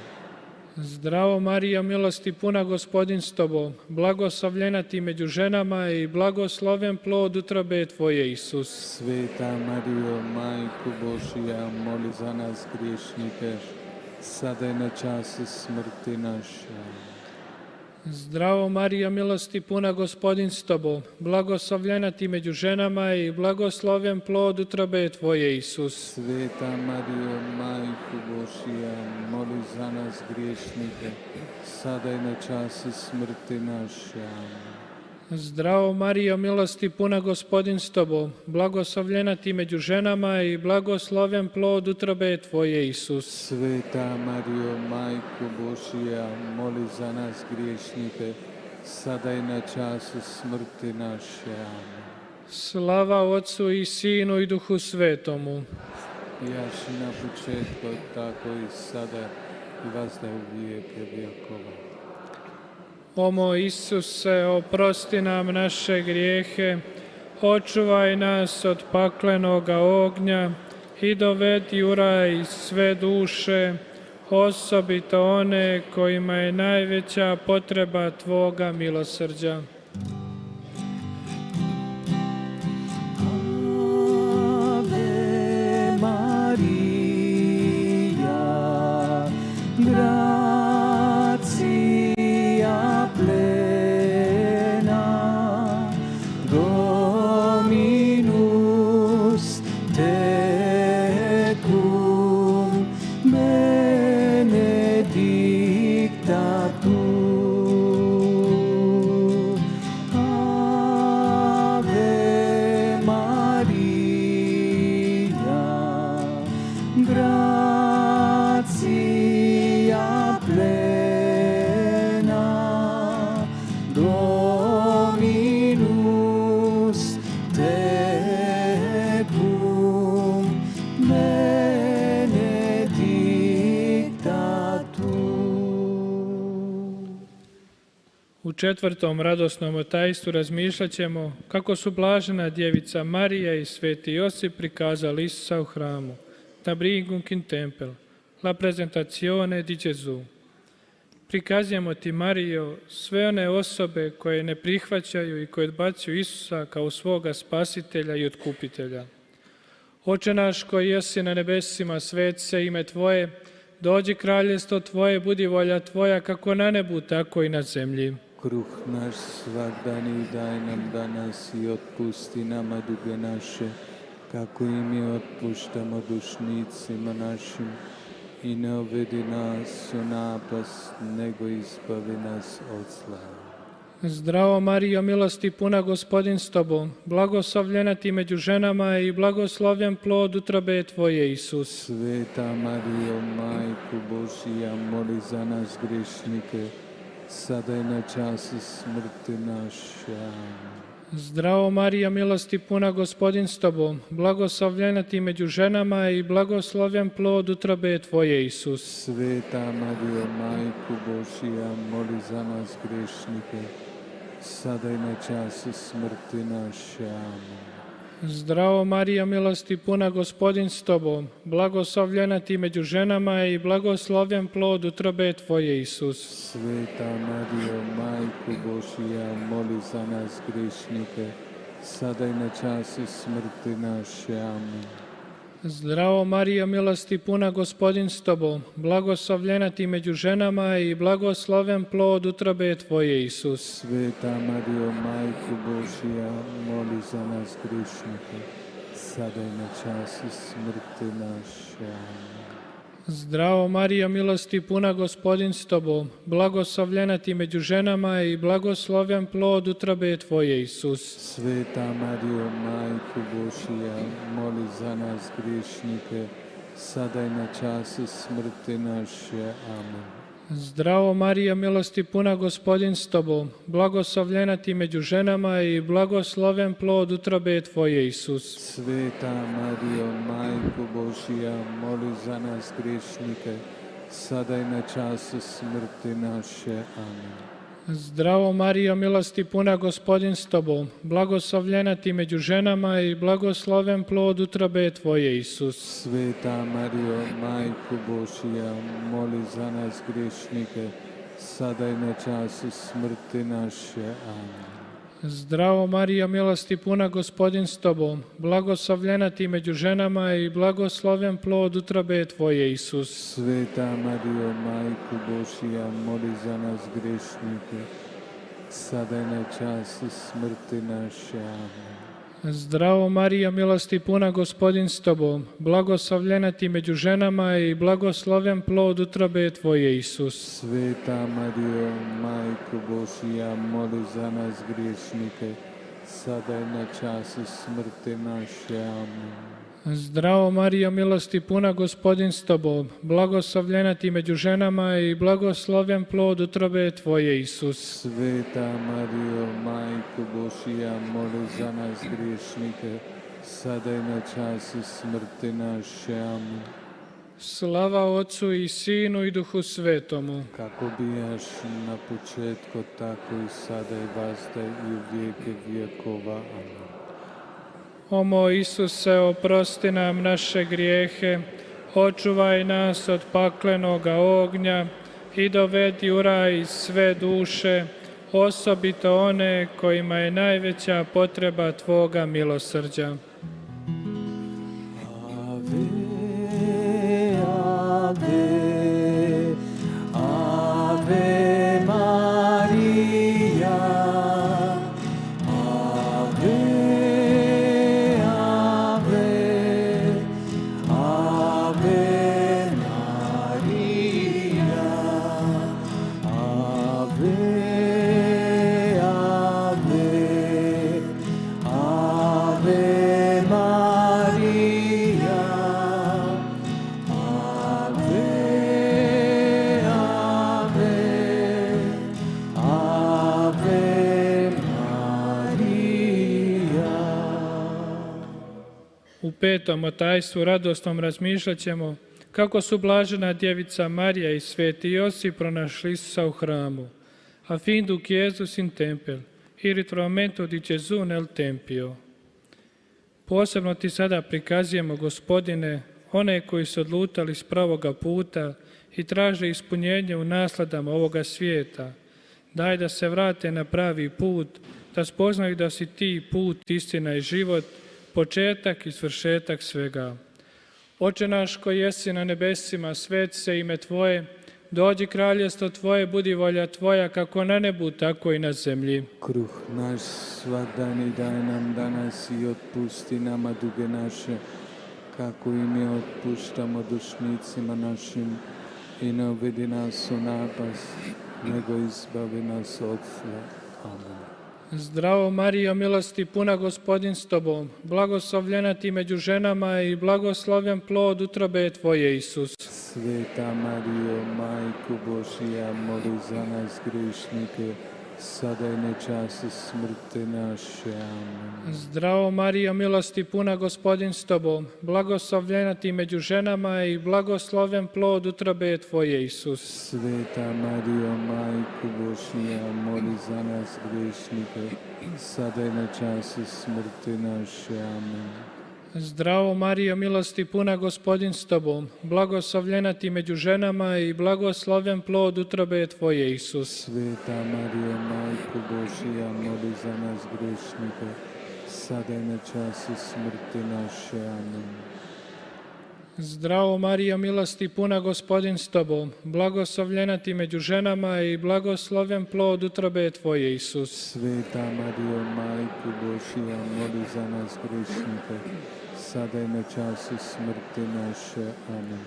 Zdravo Marijo, milosti puna, Gospodin s tobom, blagoslovljena ti među ženama i blagoslovljen plod utrobe tvoje, Isus. Sveta Marijo, Majko Božija, moli za nas griješnike, sada i na čas smrti naše. Zdravo Marijo, milosti puna, Gospodin s tobom, blagoslovljena ti među ženama i blagoslovljen plod utrobe tvoje, Isus. Sveta Marijo, Majko Božija, moli za nas griješnike, sada i na čas smrti naše. Amen. Zdravo Marijo, milosti puna, Gospodin s tobom, blagoslovljena ti među ženama i blagoslovljen plod utrobe tvoje, Isus. Sveta Marijo, Majko Božija, moli za nas griješnike, sada i na čas smrti naše. Amen. Slava Otcu i Sinu i Duhu Svetomu. Jaši na početku, tako i sada i vazda u vijeke vjekova. O moj Isuse, oprosti nam naše grijehe, očuvaj nas od paklenoga ognja i dovedi u raj sve duše, osobito one kojima je najveća potreba Tvoga milosrđa. Ave Maria, gratia plena, Dominus tecum, benedicta tu. Ave Maria, gratia plena, Dominus tecum, benedicta tu. U četvrtom radosnom tajstvu razmišljat ćemo kako su blažena djevica Marija i sveti Josip prikazali Isusa u hramu. Tabringum in tempel, la presentazione di Gesù. Prikazujemo ti, Marijo, sve one osobe koje ne prihvaćaju i koje odbacuju Isusa kao svoga spasitelja i otkupitelja. Oče naš koji jesi na nebesima, sveti se ime Tvoje, dođi kraljestvo Tvoje, budi volja Tvoja kako na nebu, tako i na zemlji. Kruh naš svagdani daj nam danas i otpusti nama duge naše, kako i mi otpuštamo dužnicima našim. I ne uvedi nas u napast, nego izbavi nas od zla. Zdravo Marijo, milosti puna, Gospodin s tobom, blagoslovljena ti među ženama i blagoslovljen plod utrobe tvoje, Isus. Sveta Marijo, Majko Božija, moli za nas grešnike, sada i na času smrti naše. Amen. Zdravo Marija, milosti puna, Gospodin s tobom, blagoslovljena ti među ženama i blagoslovljen plod utrobe tvoje, Isus. Sveta Marijo, Majko Božija, moli za nas grešnike, sada i na času smrti naše. Amen. Zdravo Marija, milosti puna, Gospodin s tobom, blagoslovljena ti među ženama i blagoslovljen plod utrobe tvoje, Isus. Sveta Marijo, Majko Božija, moli za nas grešnike, sada i na času smrti naše. Amen. Zdravo Marija, milosti puna, Gospodin s tobom, blagoslovljena ti među ženama i blagosloven plod utrobe tvoje, Isus. Sveta Marijo, Majko Božija, moli za nas grešnike, sada i na času smrti naše. Amen. Zdravo Marija, milosti puna, Gospodin s tobom, blagoslovljena ti među ženama i blagosloven plod utrobe tvoje, Isus. Sveta Marijo, Majko Božija, moli za nas grešnike, sada i na času smrti naše. Amen. Zdravo Marija, milosti puna, Gospodin s tobom, blagoslovljena ti među ženama i blagosloven plod utrobe tvoje, Isus. Sveta Marijo, Majko Božija, moli za nas grešnike, sada i na času smrti naše. Amen. Zdravo Marija, milosti puna, Gospodin s tobom, blagoslovljena ti među ženama i blagosloven plod utrobe tvoje, Isus. Sveta Marijo, Majko Božija, moli za nas grešnike, sada i na času smrti naše. Amen. Zdravo Marija, milosti puna, Gospodin s tobom, blagoslovljena ti među ženama i blagosloven plod utrobe tvoje, Isus. Sveta Marijo, Majko Božija, moli za nas grešnike, sada i na času smrti naše. Amen. Zdravo Marija, milosti puna, Gospodin s tobom, blagoslovljena ti među ženama i blagosloven plod utrobe tvoje, Isus. Sveta Marijo, Majko Božija, moli za nas grešnike, sada i na času smrti naše. Amen. Zdravo Marija, milosti puna, Gospodin s tobom, blagoslovljena ti među ženama i blagosloven plod utrobe tvoje, Isus. Sveta Marijo, Majko Božija, moli za nas grešnike, sada i na času smrti naše. Amen. Slava Otcu i Sinu i Duhu Svetomu. Kako bijaš na početku, tako i sada i vazda i u vijeke vjekova. Amen. O moj Isuse, oprosti nam naše grijehe, očuvaj nas od paklenoga ognja i dovedi u raj sve duše, osobito one kojima je najveća potreba Tvoga milosrđa. Ave, ave, ave Maria, ave, ave, ave Maria, ave, ave, ave Maria, ave, ave, ave Maria. U petom otajstvu radosnom razmišljat ćemo kako su blažena djevica Marija i sveti Josip pronašli Isusa u hramu. A finduc Jesus in tempel, il ritrovamento di Gesù nel tempio. Posebno ti sada prikazujemo, Gospodine, one koji su odlutali s pravoga puta i traže ispunjenje u nasladama ovoga svijeta. Daj da se vrate na pravi put, da spoznaju da si ti put, istina i život, početak i svršetak svega. Oče naš koji jesi na nebesima, sveti se ime Tvoje, dođi kraljestvo Tvoje, budi volja Tvoja, kako na nebu, tako i na zemlji. Kruh naš svakdani daj nam danas i otpusti nama duge naše, kako i mi otpuštamo dušnicima našim, i ne uvedi nas u napast, nego izbavi nas od zla. Amen. Zdravo Marijo, milosti puna, Gospodin s tobom, blagoslovljena ti među ženama i blagoslovljen plod utrobe tvoje, Isus. Sveta Marijo, Majko Božija, moli za nas grešnike, sada i na času smrti naše. Amen. Zdravo Marijo, milosti puna, Gospodin s tobom, blagoslovljena ti među ženama i blagoslovljen plod utrobe tvoje, Isus. Sveta Marijo, Majko Božija, moli za nas grešnike, sada i na času smrti naše. Amen. Zdravo Marijo, milosti puna, Gospodin s tobom, blagoslovljena ti među ženama i blagoslovljen plod utrobe tvoje, Isus. Sveta Marijo, Majko Božija, moli za nas grešnike, sada i na času smrti naše. Amen. Zdravo Marijo, milosti puna, Gospodin s tobom, blagoslovljena ti među ženama i blagoslovljen plod utrobe tvoje, Isus. Sveta Marijo, Majko Božija, moli za nas grešnike, sada i na času smrti naše. Amen.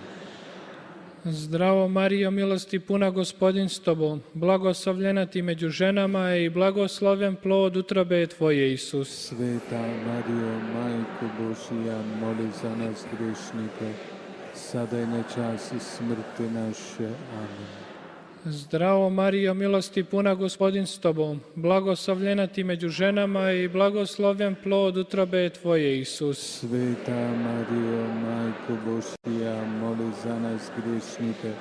Zdravo Marijo, milosti puna, Gospodin s tobom, blagoslovljena ti među ženama i blagoslovljen plod utrobe tvoje, Isus. Sveta Marijo, Majko Božija, moli za nas grešnike, sada i na času smrti naše. Amen. Zdravo Marijo, milosti puna, Gospodin s tobom, blagoslovljena ti među ženama i blagoslovljen plod utrobe tvoje, Isus. Sveta Marijo, Majko Božija, moli za nas grešnike,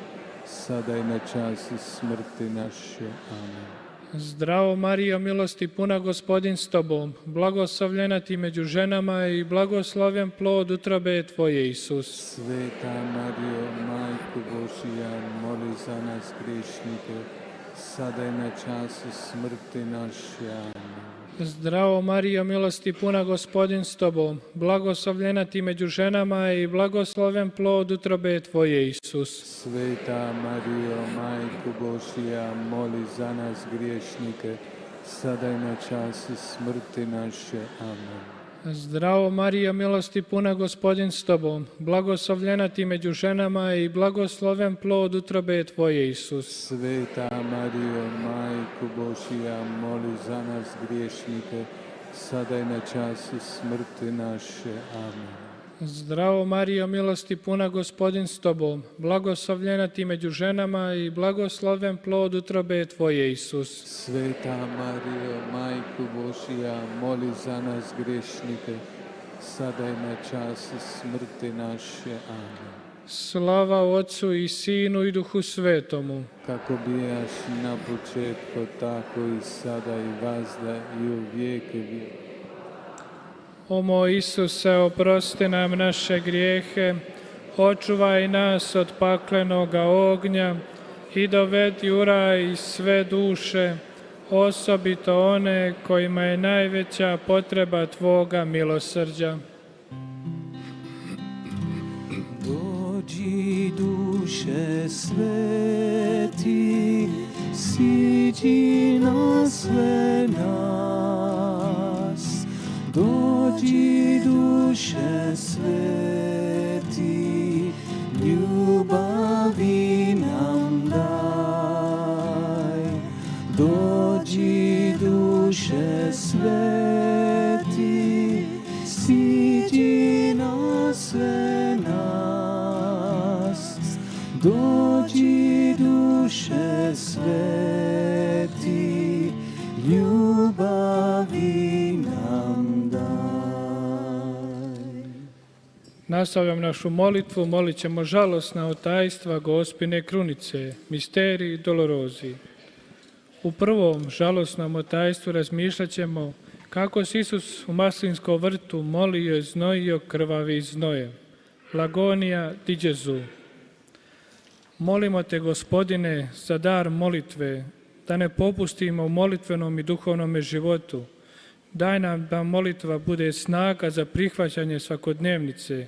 sada i na času smrti naše. Amen. Zdravo Marijo, milosti puna, Gospodin s tobom, blagoslovljena ti među ženama i blagoslovljen plod utrobe tvoje, Isus. Sveta Marijo, Majko Božija, moli za nas grešnike, sada i na času smrti naše. Amen. Zdravo Marijo, milosti puna, Gospodin s tobom, blagoslovljena ti među ženama i blagoslovljen plod utrobe tvoje, Isus. Sveta Marijo, Majko Božija, moli za nas griješnike, sada i na času smrti naše. Amen. Zdravo Marijo, milosti puna, Gospodin s tobom, blagoslovljena ti među ženama i blagosloven plod utrobe tvoje, Isus. Sveta Marijo, Majko Božija, moli za nas griješnike, sada i na času smrti naše. Amen. Zdravo Marijo, milosti puna, Gospodin s tobom, blagoslovljena ti među ženama i blagosloven plod utrobe tvoje, Isus. Sveta Marijo, Majko Božija, moli za nas griješnike, sada i na času smrti naše. Amen. Slava Otcu i Sinu i Duhu Svetomu. Kako bijaš na početku, tako i sada i vazda i u vijeke vijeka. O moj Isuse, oprosti nam naše grijehe, očuvaj nas od paklenoga ognja i dovedi u raj sve duše, osobito one kojima je najveća potreba Tvoga milosrđa. Dođi duše sveti, siđi na sve nas. Dođi duše sveti, ljubavi nam daj. Dođi duše sveti, siđi na sve nas. Dođi duše sveti, ljubavi nam daj. Nastavljam našu molitvu, molit ćemo žalosna otajstva Gospine krunice, misterij dolorozi. U prvom žalosnom otajstvu razmišljat ćemo kako se Isus u Maslinskom vrtu molio i znojio krvavi znojem. L'agonia di Gesù. Molimo te, Gospodine, za dar molitve, da ne popustimo u molitvenom i duhovnom životu. Daj nam da molitva bude snaga za prihvaćanje svakodnevnice.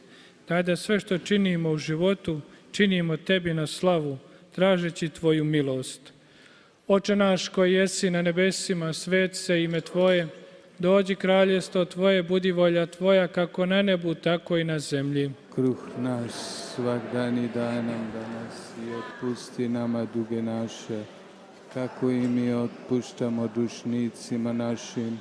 Daj da sve što činimo u životu, činimo Tebi na slavu, tražeći Tvoju milost. Oče naš koji jesi na nebesima, svet se ime Tvoje, dođi kraljestvo Tvoje, budi volja Tvoja, kako na nebu, tako i na zemlji. Kruh naš svak dan i daj nam danas i otpusti nama duge naše, kako i mi otpuštamo dužnicima našim.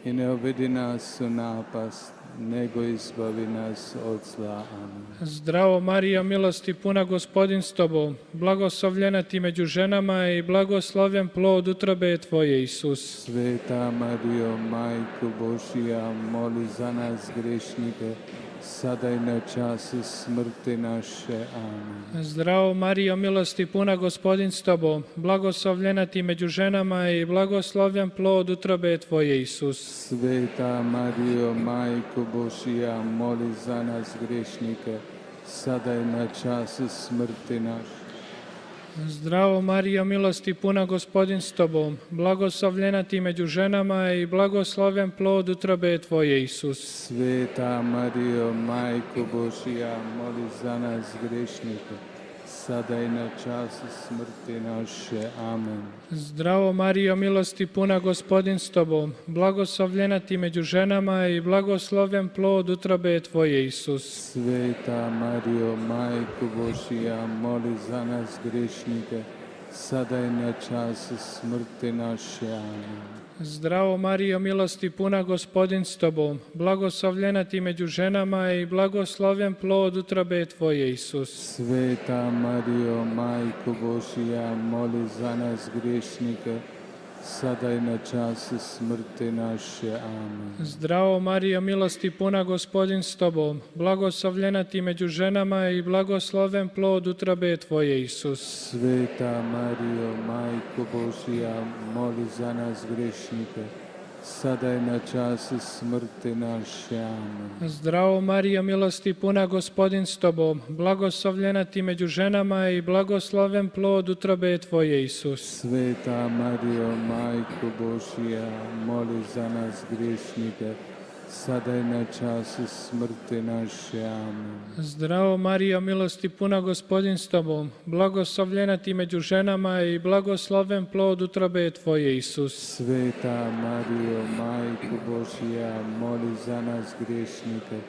I ne uvedi nas u napast, nego izbavi nas od zla. Amen. Zdravo Marija, milosti puna, Gospodin s tobom, blagoslovljena ti među ženama i blagoslovljen plod utrobe tvoje, Isus. Sveta Marijo, Majko Božija, moli za nas grešnike, sada i na času smrti naše. Amen. Zdravo Marijo, milosti puna, Gospodin s tobom, blagoslovljena ti među ženama i blagoslovljen plod utrobe tvoje, Isus. Sveta Marijo, Majko Božija, moli za nas grešnike, sada i na času smrti naše. Zdravo Marijo, milosti puna, Gospodin s tobom, blagoslovljena ti među ženama i blagoslovljen plod utrobe tvoje, Isus. Sveta Marijo, Majko Božija, moli za nas grešnike, sada i na času smrti naše. Amen. Zdravo Marijo, milosti puna, Gospodin s tobom, blagoslovljena ti među ženama i blagoslovljen plod utrobe tvoje, Isus. Sveta Marijo, Majko Božija, moli za nas grešnike, sada i na času smrti naše. Amen. Zdravo Marijo, milosti puna, Gospodin s tobom, blagoslovljena ti među ženama i blagoslovljen plod utrobe tvoje, Isus. Sveta Marijo, Majko Božija, moli za nas grešnike, sada i na času smrti naše. Amen. Zdravo Marijo, milosti puna, Gospodin s tobom, blagoslovljena ti među ženama i blagosloven plod utrobe tvoje, Isus. Sveta Marijo, Majko Božija, moli za nas grešnike, sada i na času smrti naše. Amen. Zdravo Marijo, milosti puna, Gospodin s tobom, blagoslovljena ti među ženama i blagosloven plod utrobe tvoje, Isus. Sveta Marijo, Majko Božija, moli za nas grešnike, sada i na času smrti naše. Amen. Zdravo Marijo, milosti puna, Gospodin s tobom, blagoslovljena ti među ženama i blagosloven plod utrobe tvoje, Isus. Sveta Marijo, Majko Božija, moli za nas grešnike,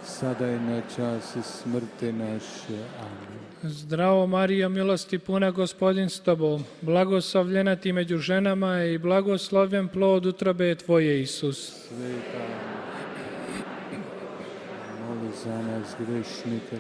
sada i na času smrti naše. Amen. Zdravo Marijo, milosti puna, Gospodin s tobom, blagoslovljena ti među ženama i blagosloven plod utrobe tvoje, Isus. Sveta moli za nas grešnike,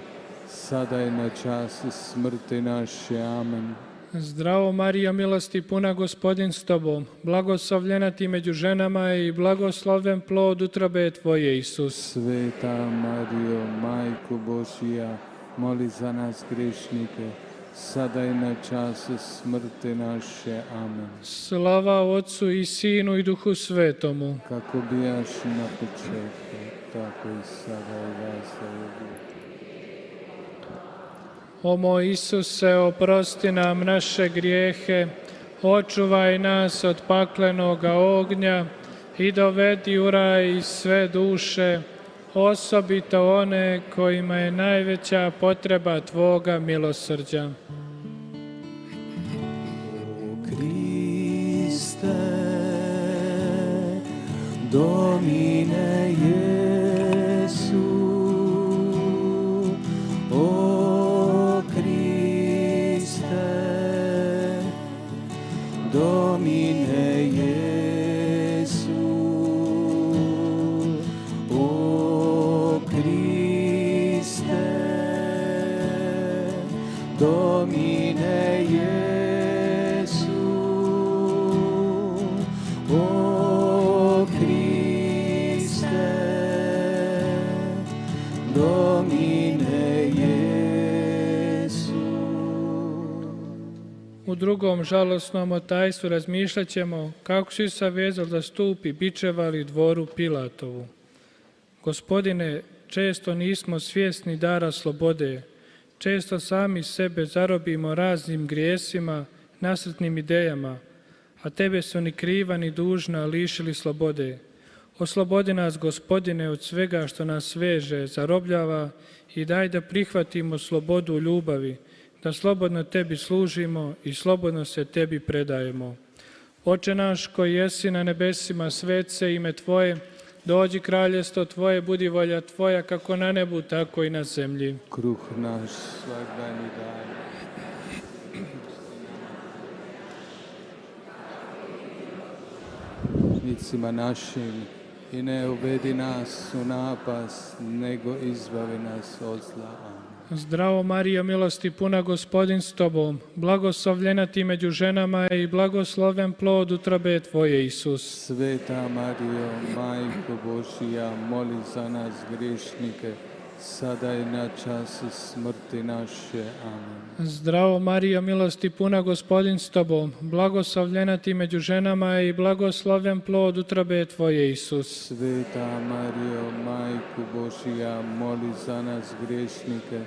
sada i na času smrti naše. Amen. Zdravo Marijo, milosti puna, Gospodin s tobom, blagoslovljena ti među ženama i blagosloven plod utrobe tvoje, Isus. Sveta Marijo, Majko Božija, moli za nas grešnike, sada i na času smrti naše. Amen. Slava Otcu i Sinu i Duhu Svetomu. Kako bijaš na početku, tako i sada i vasa. O moj Isuse, oprosti nam naše grijehe, očuvaj nas od paklenoga ognja i dovedi u raj sve duše, osobito one kojima je najveća potreba Tvoga milosrđa. O Kriste, Domine Jesu, o Kriste, Domine Jesu, o Kriste, Domine Jesu, o Kriste, Domine Jesu. U drugom žalosnom otajstvu razmišljat ćemo kako su Isusa vezali za stup i bičevali dvoru Pilatovu. Gospodine, često nismo svjesni dara slobode, često sami sebe zarobimo raznim grijesima, nasretnim idejama, a Tebe su ni kriva ni dužna lišili slobode. Oslobodi nas, Gospodine, od svega što nas veže, zarobljava i daj da prihvatimo slobodu u ljubavi, da slobodno Tebi služimo i slobodno se Tebi predajemo. Oče naš koji jesi na nebesima, svet se ime Tvoje, dođi kraljestvo Tvoje, budi volja Tvoja kako na nebu, tako i na zemlji. Kruh naš svagdani daj. griješnicima našim i ne uvedi nas u napast, nego izbavi nas od zla. Amen. Zdravo Marijo, milosti puna, Gospodin s tobom, blagoslovljena ti među ženama i blagosloven plod utrobe tvoje, Isus. Sveta Marijo, Majko Božija, moli za nas griješnike, sada i na čas smrti naše. Amen. Zdravo Marijo, milosti puna, Gospodin s tobom, blagoslovljena ti među ženama i blagosloven plod utrobe tvoje, Isus. Sveta Marijo, Majko Božija, moli za nas griješnike,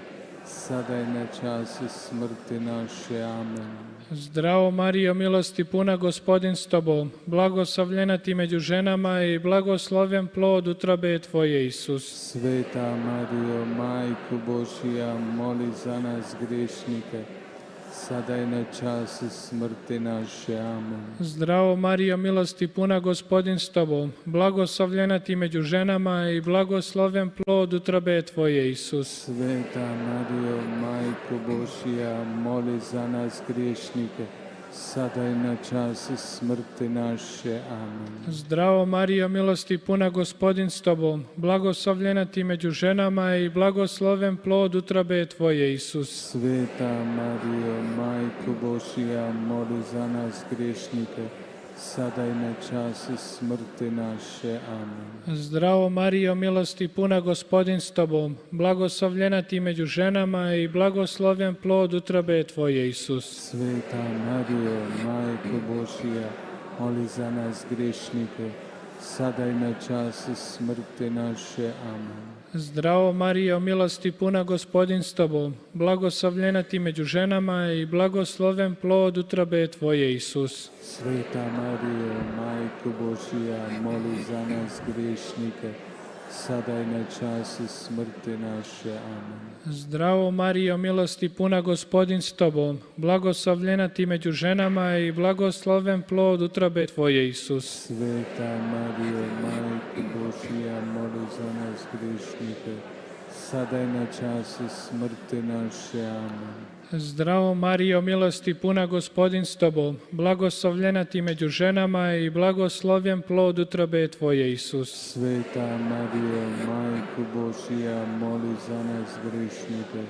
sada i na čas smrti naše. Amen. Zdravo Marijo, milosti puna, Gospodin s tobom, blagoslovljena ti među ženama i blagosloven plod utrobe tvoje, Isus. Sveta Marijo, Majko Božija, moli za nas griješnike, sada i na čas smrti naše. Amen. Zdravo Marijo, milosti puna, Gospodin s tobom, blagoslovljena ti među ženama i blagosloven plod utrobe tvoje, Isus. Sveta Marijo, Majko Božija, moli za nas griješnike, sada i na čas smrti naše. Amen. Zdravo Marijo, milosti puna, Gospodin s tobom, blagoslovljena ti među ženama i blagosloven plod utrobe tvoje, Isus. Sveta Marijo, Majko Božija, moli za nas griješnike, sada i na čas smrti naše. Amen. Zdravo Marijo, milosti puna, Gospodin s tobom, blagoslovljena ti među ženama i blagosloven plod utrobe tvoje, Isus. Sveta Marijo, Majko Božija, moli za nas griješnike, sada i na čas smrti naše. Amen. Zdravo Marijo, milosti puna, Gospodin s tobom, blagoslovljena ti među ženama i blagosloven plod utrobe tvoje, Isus. Sveta Marijo, Majko Božija, moli za nas griješnike, sada i na čas smrti naše. Amen. Zdravo Marijo, milosti puna, Gospodin s tobom, blagoslovljena ti među ženama i blagosloven plod utrobe tvoje, Isus. Sveta Marijo, Majko Božija, moli za nas griješnike, sada i na čas smrti naše. Amen. Zdravo Marijo, milosti puna, Gospodin s tobom, blagoslovljena ti među ženama i blagosloven plod utrobe tvoje, Isus. Sveta Marijo, Majko Božija, moli za nas griješnike,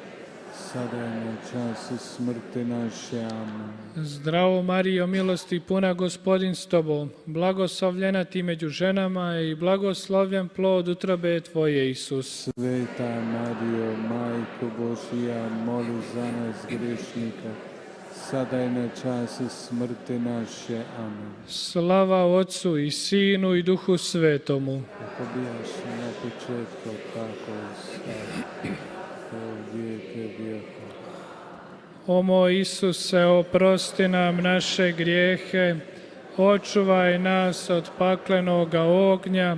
sada i na čas smrti naše. Amen. Zdravo Marijo, milosti puna, Gospodin s tobom, blagoslovljena ti među ženama i blagosloven plod utrobe tvoje, Isus. Sveta Marijo, Majko Božija, moli za nas griješnike, sada i na čas smrti naše. Amen. Slava Otcu i Sinu i Duhu Svetomu. Kako bijaš na početku, tako i sad, u vijeke vijeka. O moj Isuse, oprosti nam naše grijehe, očuvaj nas od paklenoga ognja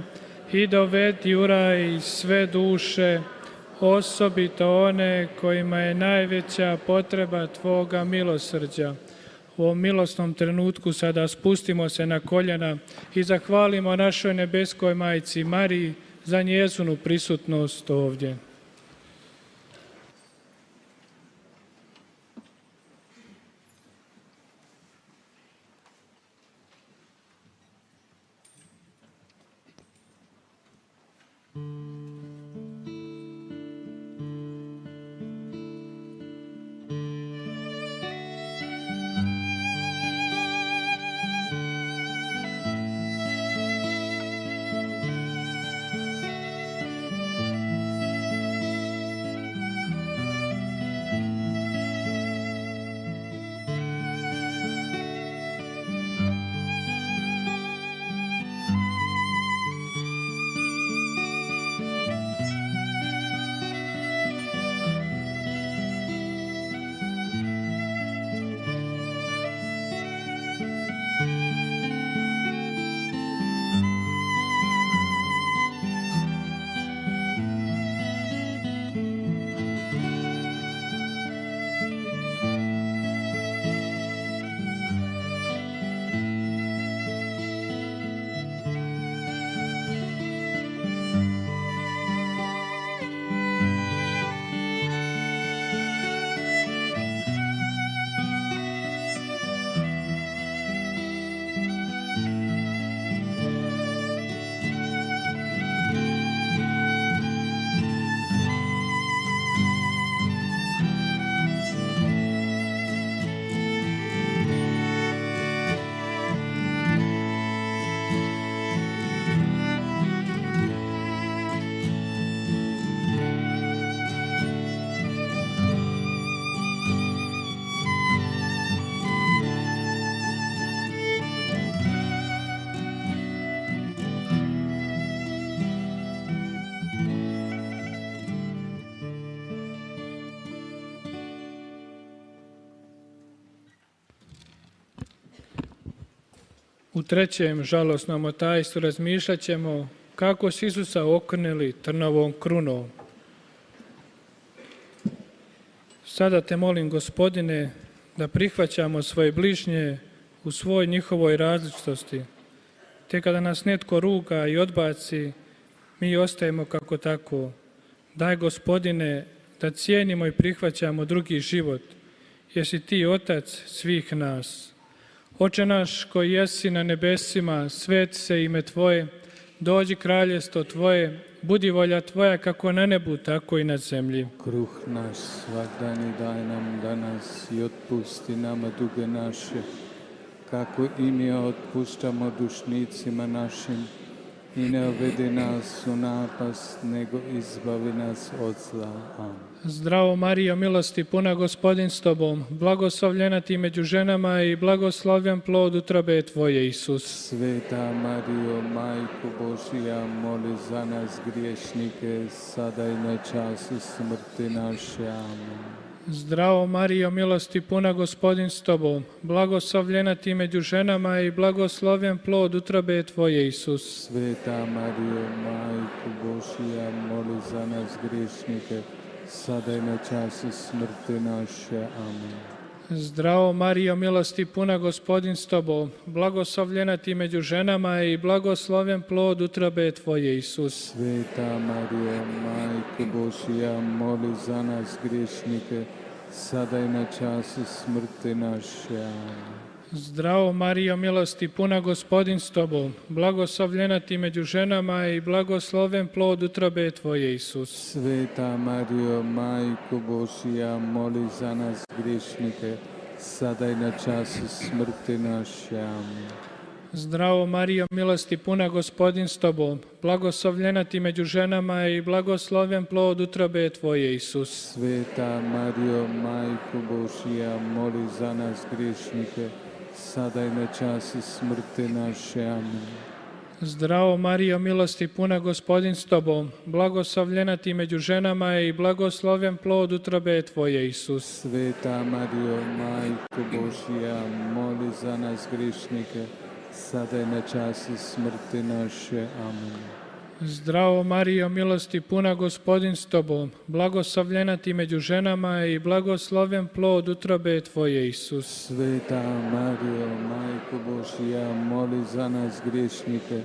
i dovedi u raj sve duše, osobito one kojima je najveća potreba Tvoga milosrđa. U ovom milosnom trenutku sada spustimo se na koljena i zahvalimo našoj nebeskoj Majci Mariji za njezinu prisutnost ovdje. U trećem žalosnom otajstvu razmišljat ćemo kako su Isusa okrnili trnovom krunom. Sada te molim, Gospodine, da prihvaćamo svoje bližnje u svoj njihovoj različitosti, te kada nas netko ruga i odbaci, mi ostajemo kako tako. Daj, Gospodine, da cijenimo i prihvaćamo drugi život, jer si ti Otac svih nas. Oče naš koji jesi na nebesima, sveti se ime Tvoje, dođi kraljestvo Tvoje, budi volja Tvoja kako na nebu, tako i na zemlji. Kruh naš svakdani daj nam danas i otpusti nama duge naše, kako i mi otpuštamo dužnicima našim. I ne uvedi nas u napast, nego izbavi nas od zla. Amen. Zdravo Marijo, milosti puna, Gospodin s Tobom, blagoslovljena ti među ženama i blagoslovljen plod utrobe Tvoje, Isus. Sveta Marijo, Majko Božija, moli za nas griješnike, sada i na času smrti naše. Amen. Zdravo Marijo, milosti puna, Gospodin s Tobom, blagoslovljena ti među ženama i blagoslovljen plod utrobe Tvoje, Isus. Sveta Marijo, Majko Božija, moli za nas griješnike, sada i na času smrti naše. Amen. Zdravo Marijo, milosti puna, Gospodin s Tobom, blagoslovljena ti među ženama i blagoslovljen plod utrobe Tvoje, Isus. Sveta Marijo, Majko Božija, moli za nas griješnike, sada i na času smrti naše. Amen. Zdravo Marijo, milosti puna, Gospodin s Tobom, blagoslovljena ti među ženama i blagosloven plod utrobe Tvoje, Isus. Sveta Marijo, Majko Božija, moli za nas griješnike, sada i na času smrti naše. Amen. Zdravo Marijo, milosti puna, Gospodin s Tobom, blagoslovljena ti među ženama i blagosloven plod utrobe Tvoje, Isus. Sveta Marijo, Majko Božija, moli za nas griješnike, sada i na času smrti naše. Amen. Zdravo Marijo, milosti puna, Gospodin s Tobom, blagoslovljena ti među ženama i blagosloven plod utrobe Tvoje, Isus. Sveta Marijo, Majko Božija, moli za nas griješnike, sada i na času smrti naše. Amen. Zdravo Marijo, milosti puna, Gospodin s Tobom, blagoslovljena ti među ženama i blagosloven plod utrobe Tvoje, Isus. Sveta Marijo, Majko Božija, moli za nas griješnike,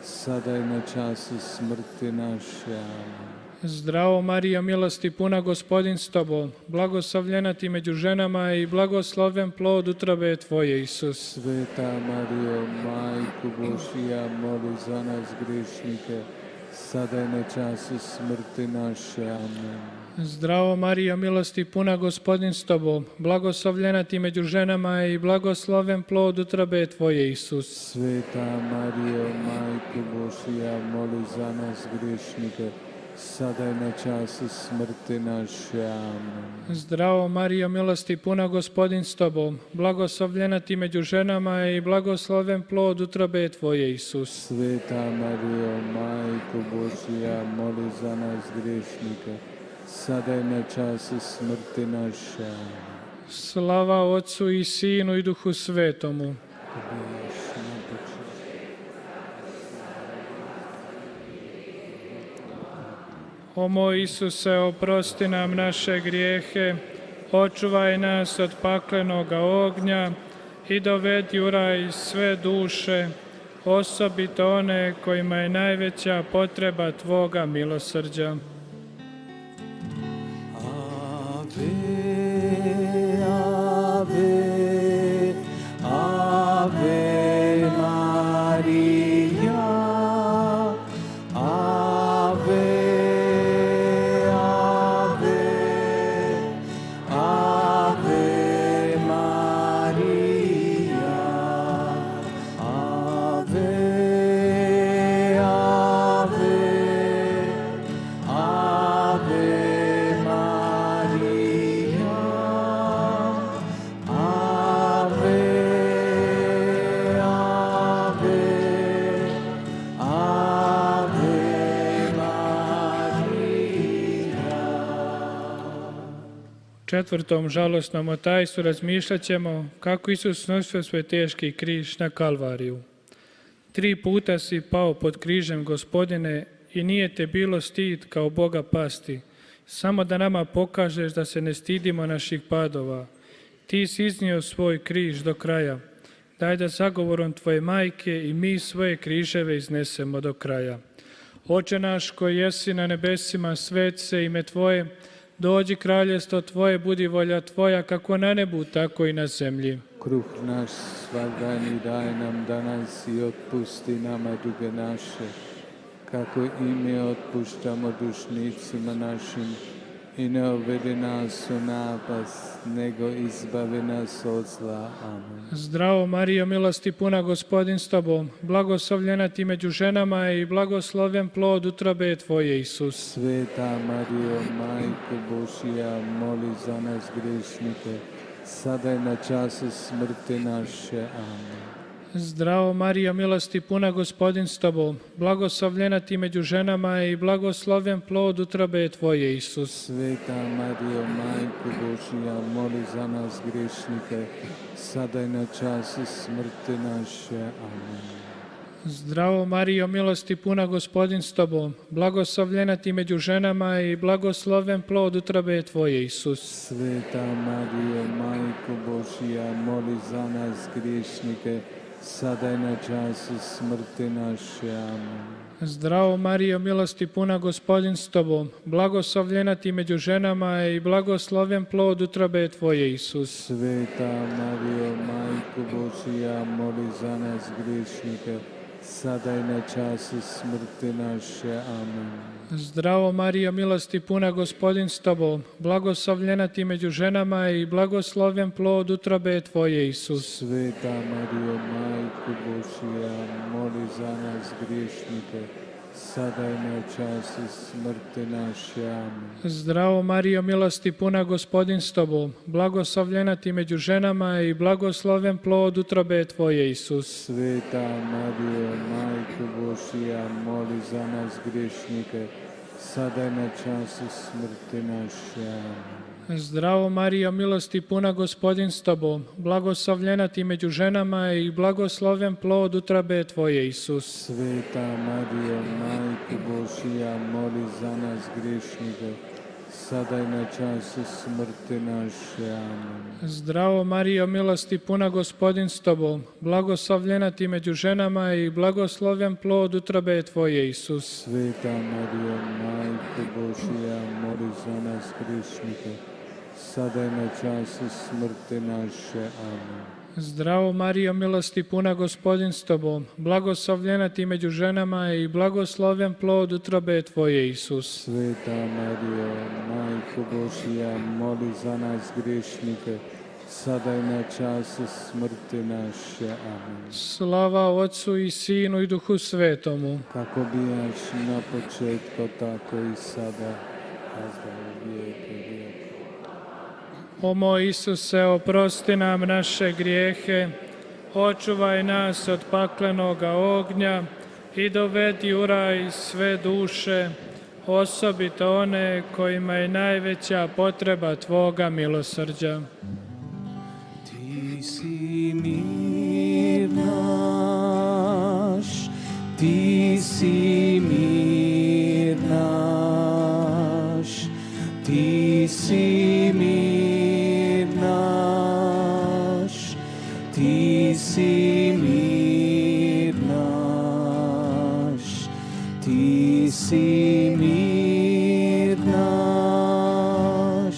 sada i na času smrti naše. Amen. Zdravo Marijo, milosti puna, Gospodin s Tobom, blagoslovljena ti među ženama i blagosloven plod utrobe Tvoje, Isus. Sveta Marijo, Majko Božija, moli za nas griješnike, sada i na času smrti naše. Amen. Zdravo Marijo, milosti puna, Gospodin s Tobom, blagoslovljena ti među ženama i blagosloven plod utrobe Tvoje, Isus. Sveta Marijo, Majko Božija, moli za nas griješnike, sada i na času smrti naše. Amen. Zdravo Marijo, milosti puna, Gospodin s Tobom, blagoslovljena ti među ženama i blagosloven plod utrobe Tvoje, Isus. Sveta Marijo, Majko Božija, moli za nas griješnike, sada i na času smrti naše. Amen. Slava Otcu i Sinu i Duhu Svetomu. O moj Isuse, oprosti nam naše grijehe, očuvaj nas od paklenoga ognja i dovedi u raj sve duše, osobito one kojima je najveća potreba Tvoga milosrđa. Ave, ave, ave Maria, ave, ave, ave Maria, ave, ave, ave Maria, ave, ave, ave Maria. U četvrtom žalosnom otajstvu razmišljat ćemo kako Isus nosio svoj teški križ na Kalvariju. 3 puta si pao pod križem, Gospodine, i nije te bilo stid kao Boga pasti. Samo da nama pokažeš da se ne stidimo naših padova. Ti si iznio svoj križ do kraja. Daj da zagovorom Tvoje majke i mi svoje križeve iznesemo do kraja. Oče naš koji jesi na nebesima, svet se ime Tvoje, dođi kraljestvo Tvoje, budi volja Tvoja, kako na nebu, tako i na zemlji. Kruh naš svagdani daj nam danas i otpusti nama duge naše, kako i mi otpuštamo dužnicima našim. I ne uvedi nas u napast, nego izbavi nas od zla. Amen. Zdravo Marijo, milosti puna, Gospodin s Tobom, blagoslovljena ti među ženama i blagosloven plod utrobe Tvoje, Isus. Sveta Marijo, Majko Božja, moli za nas grešnike, sada i na času smrti naše. Amen. Zdravo Marijo, milosti puna, Gospodin s Tobom, blagoslovljena ti među ženama i blagosloven plod utrobe Tvoje, Isus. Sveta Marijo, Majko Božja, moli za nas grešnike, sada i na času smrti naše. Amen. Zdravo Marijo, milosti puna, Gospodin s Tobom, blagoslovljena ti među ženama i blagosloven plod utrobe Tvoje, Isus. Sveta Marijo, Majko Božja, moli za nas grešnike, sada i na času smrti naše. Amen. Zdravo Marijo, milosti puna, Gospodin s Tobom, blagoslovljena ti među ženama i blagosloven plod utrobe Tvoje, Isus. Sveta Marijo, Majko Božja, moli za nas grešnike, sada i na času smrti naše. Amen. Zdravo Marijo, milosti puna, Gospodin s Tobom, blagoslovljena ti među ženama i blagosloven plod utrobe Tvoje, Isus. Sveta Marijo, Majko Božja, moli za nas grešnike, sada i na času smrti naše. Amen. Zdravo Marijo, milosti puna, Gospodin s Tobom, blagoslovljena ti među ženama i blagosloven plod utrobe Tvoje, Isus. Sveta Marijo, Majko Božja, moli za nas grešnike, sada i na času smrti naše. Amen. Zdravo Marijo, milosti puna, Gospodin s Tobom, blagoslovljena ti među ženama i blagosloven plod utrobe Tvoje, Isus. Sveta Marijo, Majko Božja, moli za nas grešnike, sada i na času smrti naše. Amen. Zdravo Marijo, milosti puna, Gospodin s Tobom, blagoslovljena ti među ženama i blagosloven plod utrobe Tvoje, Isus. Sveta Marijo, Majko Božja, moli za nas grešnike, sada i na času smrti naše. Amen. Zdravo Marijo, milosti puna, Gospodin s Tobom, blagoslovljena ti među ženama i blagosloven plod utrobe Tvoje, Isus. Sveta Marijo, Majko Božja, moli za nas grešnike, sada i na času smrti naše. Amen. Slava Otcu i Sinu i Duhu Svetomu. Kako bijaš na početku, tako i sada, a u vijeke vijeka. O moj Isuse, oprosti nam naše grijehe, očuvaj nas od paklenoga ognja i dovedi u raj sve duše, osobito one kojima je najveća potreba Tvoga milosrđa. Ti si mir naš, ti si mir naš, ti si mir naš, ti si mir naš, ti si mir naš,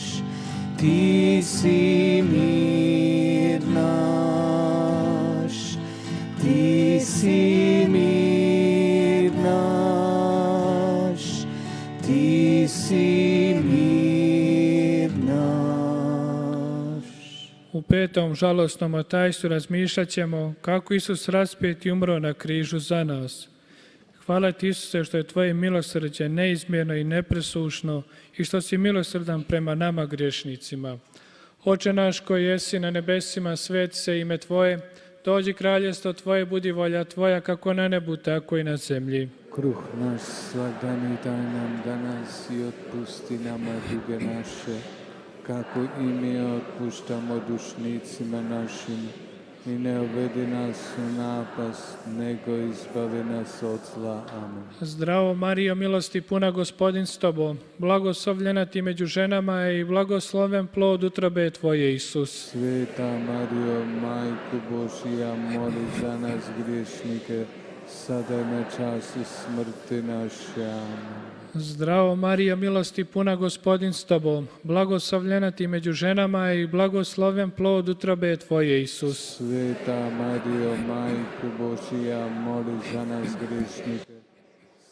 ti si mir naš, ti si mir naš, ti si mir naš. U petom žalosnom tajstvu razmišljat ćemo kako Isus raspet i umro na križu za nas. Hvala ti, Isuse, što je Tvoje milosrđe neizmjerno i nepresušno i što si milosrdan prema nama griješnicima. Oče naš koji jesi na nebesima, sveti se ime Tvoje, dođi kraljestvo Tvoje, budi volja Tvoja kako na nebu, tako i na zemlji. Kruh naš svagdani daj nam danas i otpusti nama duge naše, kako i mi otpuštamo dužnicima našim. i ne uvedi nas u napast, nego izbavi nas od zla. Amen. Zdravo Marijo, milosti puna, Gospodin s tobom, blagoslovljena ti među ženama i blagosloven plod utrobe tvoje, Isus. Sveta Marijo, Majko Božija, moli za nas griješnike, sada i na času smrti naše. Amen. Zdravo Marijo, milosti puna, Gospodin s tobom, blagoslovljena ti među ženama i blagosloven plod utrobe tvoje, Isus. Sveta Marijo, Majko Božija, moli za nas griješnike,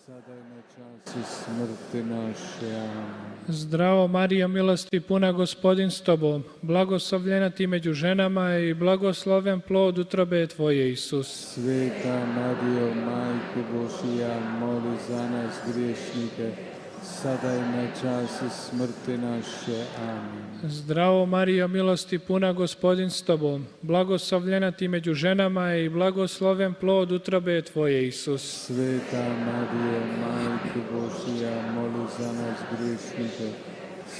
sada i na času smrti naše. Amen. Zdravo Marijo, milosti puna, Gospodin s tobom, blagoslovljena ti među ženama i blagosloven plod utrobe tvoje, Isus. Sveta Marijo, Majko Božija, moli za nas griješnike, sada i na času smrti naše. Amen. Zdravo Marijo, milosti puna, Gospodin s tobom, blagoslovljena ti među ženama i blagosloven plod utrobe tvoje, Isus. Sveta Marijo, Majko Božija, moli za nas griješnike,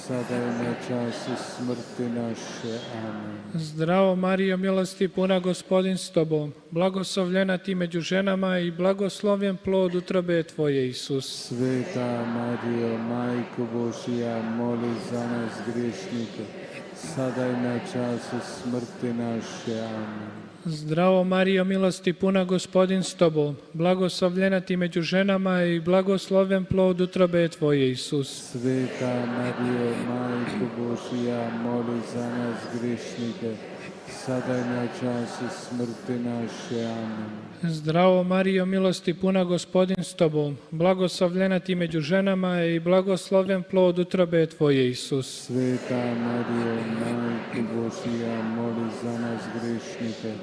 sada i na času smrti naše. Amen. Zdravo Marijo, milosti puna, Gospodin s tobom, blagoslovljena ti među ženama i blagosloven plod utrobe tvoje, Isus. Sveta Marijo, Majko Božija, moli za nas griješnike, sada i na času smrti naše. Amen. Zdravo Marijo, milosti puna, Gospodin s tobom, blagoslovljena ti među ženama i blagosloven plod utrobe tvoje, Isus. Sveta Marijo, Majko Božija, moli za nas griješnike, sada i na času smrti naše. Amen. Zdravo Marijo, milosti puna, Gospodin s tobom, blagoslovljena ti među ženama i blagosloven plod utrobe tvoje, Isus. Sveta Marijo, Majko Božija, moli za nas griješnike,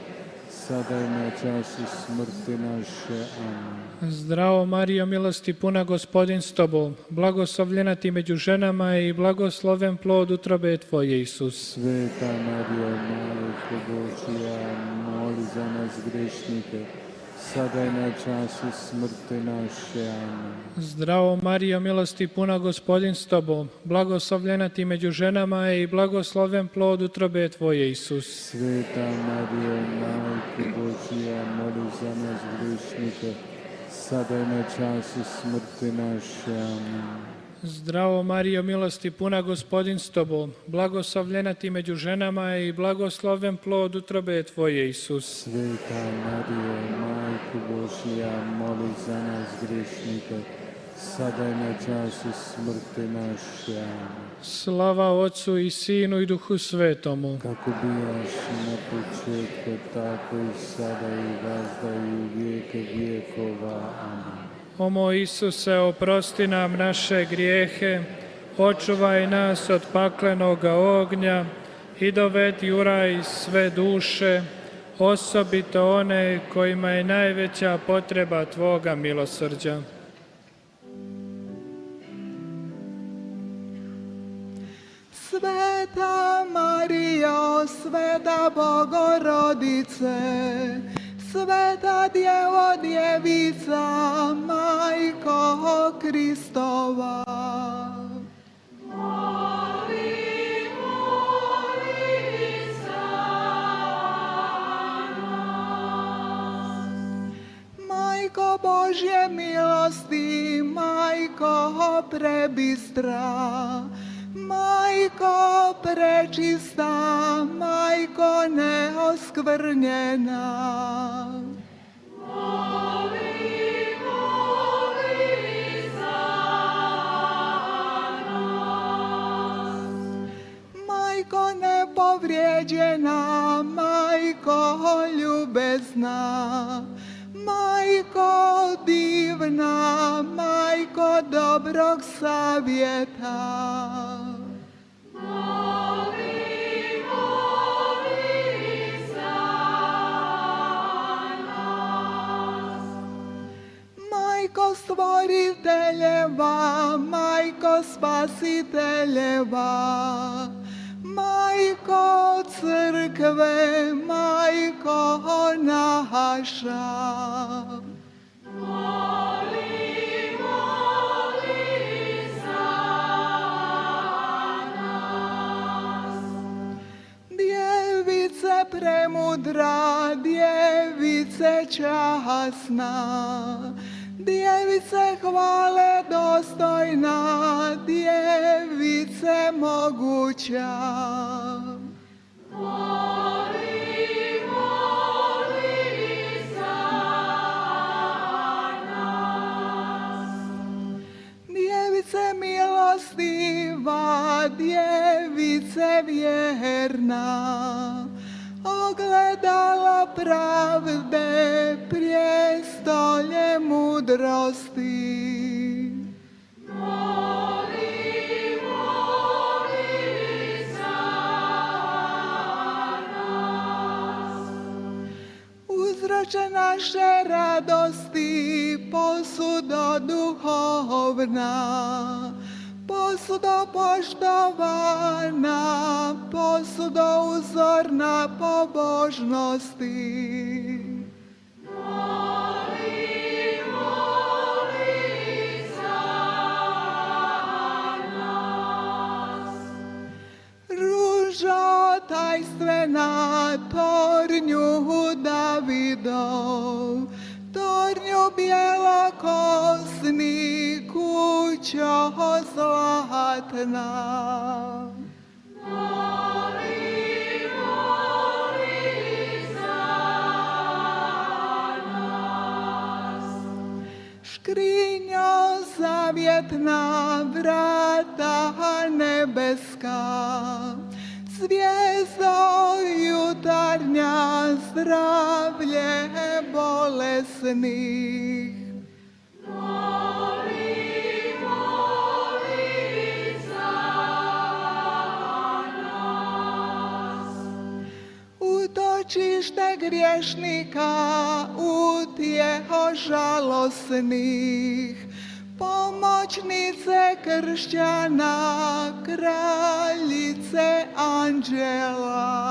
sada i na času smrti naše. Amen. Zdravo Marijo, milosti puna, Gospodin s tobom, blagoslovljena ti među ženama i blagosloven plod utrobe tvoje, Isus. Sveta Marijo, Majko Božija, moli za nas griješnike, sada i na času smrti naše. Amen. Zdravo Marijo, milosti puna, Gospodin s tobom, blagoslovljena ti među ženama i blagosloven plod utrobe tvoje, Isus. Sveta Marijo, Majko Božija, moli za nas griješnike, sada i na času smrti naše. Amen. Zdravo Marijo, milosti puna, Gospodin s tobom, blagoslovljena ti među ženama i blagosloven plod utrobe tvoje, Isus. Sveta Marijo, Majko Božija, moli za nas griješnike, sada i na času smrti naše. Amen. Slava Otcu i Sinu i Duhu Svetomu. Kako bijaš na početku, tako i sada i vazda i u vijeke vijekova. Amen. O moj Isuse, oprosti nam naše grijehe, očuvaj nas od paklenoga ognja i dovedi u raj sve duše, osobito one kojima je najveća potreba Tvoga milosrđa. Sveta Marijo, sveta Bogorodice, sveta Djevo Djevica, Majko Kristova. Majko Božje milosti, Majko prebistra, Majko prečista, Majko neoskvrnjena. Majko nepovrijeđena, Majko ljubezna, Majko divna, Majko dobrog savjeta. Majko stvoriteljeva, Majko spasiteljeva, Majko crkve, Majko naša. Djevice premudra, djevice časna, djevice hvale dostojna, djevice moguća. Djevice milostiva, djevice vjerna, ogledala pravde, prijestolje mudrosti. Uzroče naše radosti, posudo duhovna, posudo poštovana, posudo uzorna pobožnosti. Ružo tajstvena, tornju Davidov, tornju bjelokosni, kućo zlatna. Škrinjo zavjetna, vrata nebeska, zvijezdo jutarnja, zdravlje bolesnih. Utočište griješnika, utjeho žalosnih, pomoćnice kršćana, kraljice anđela.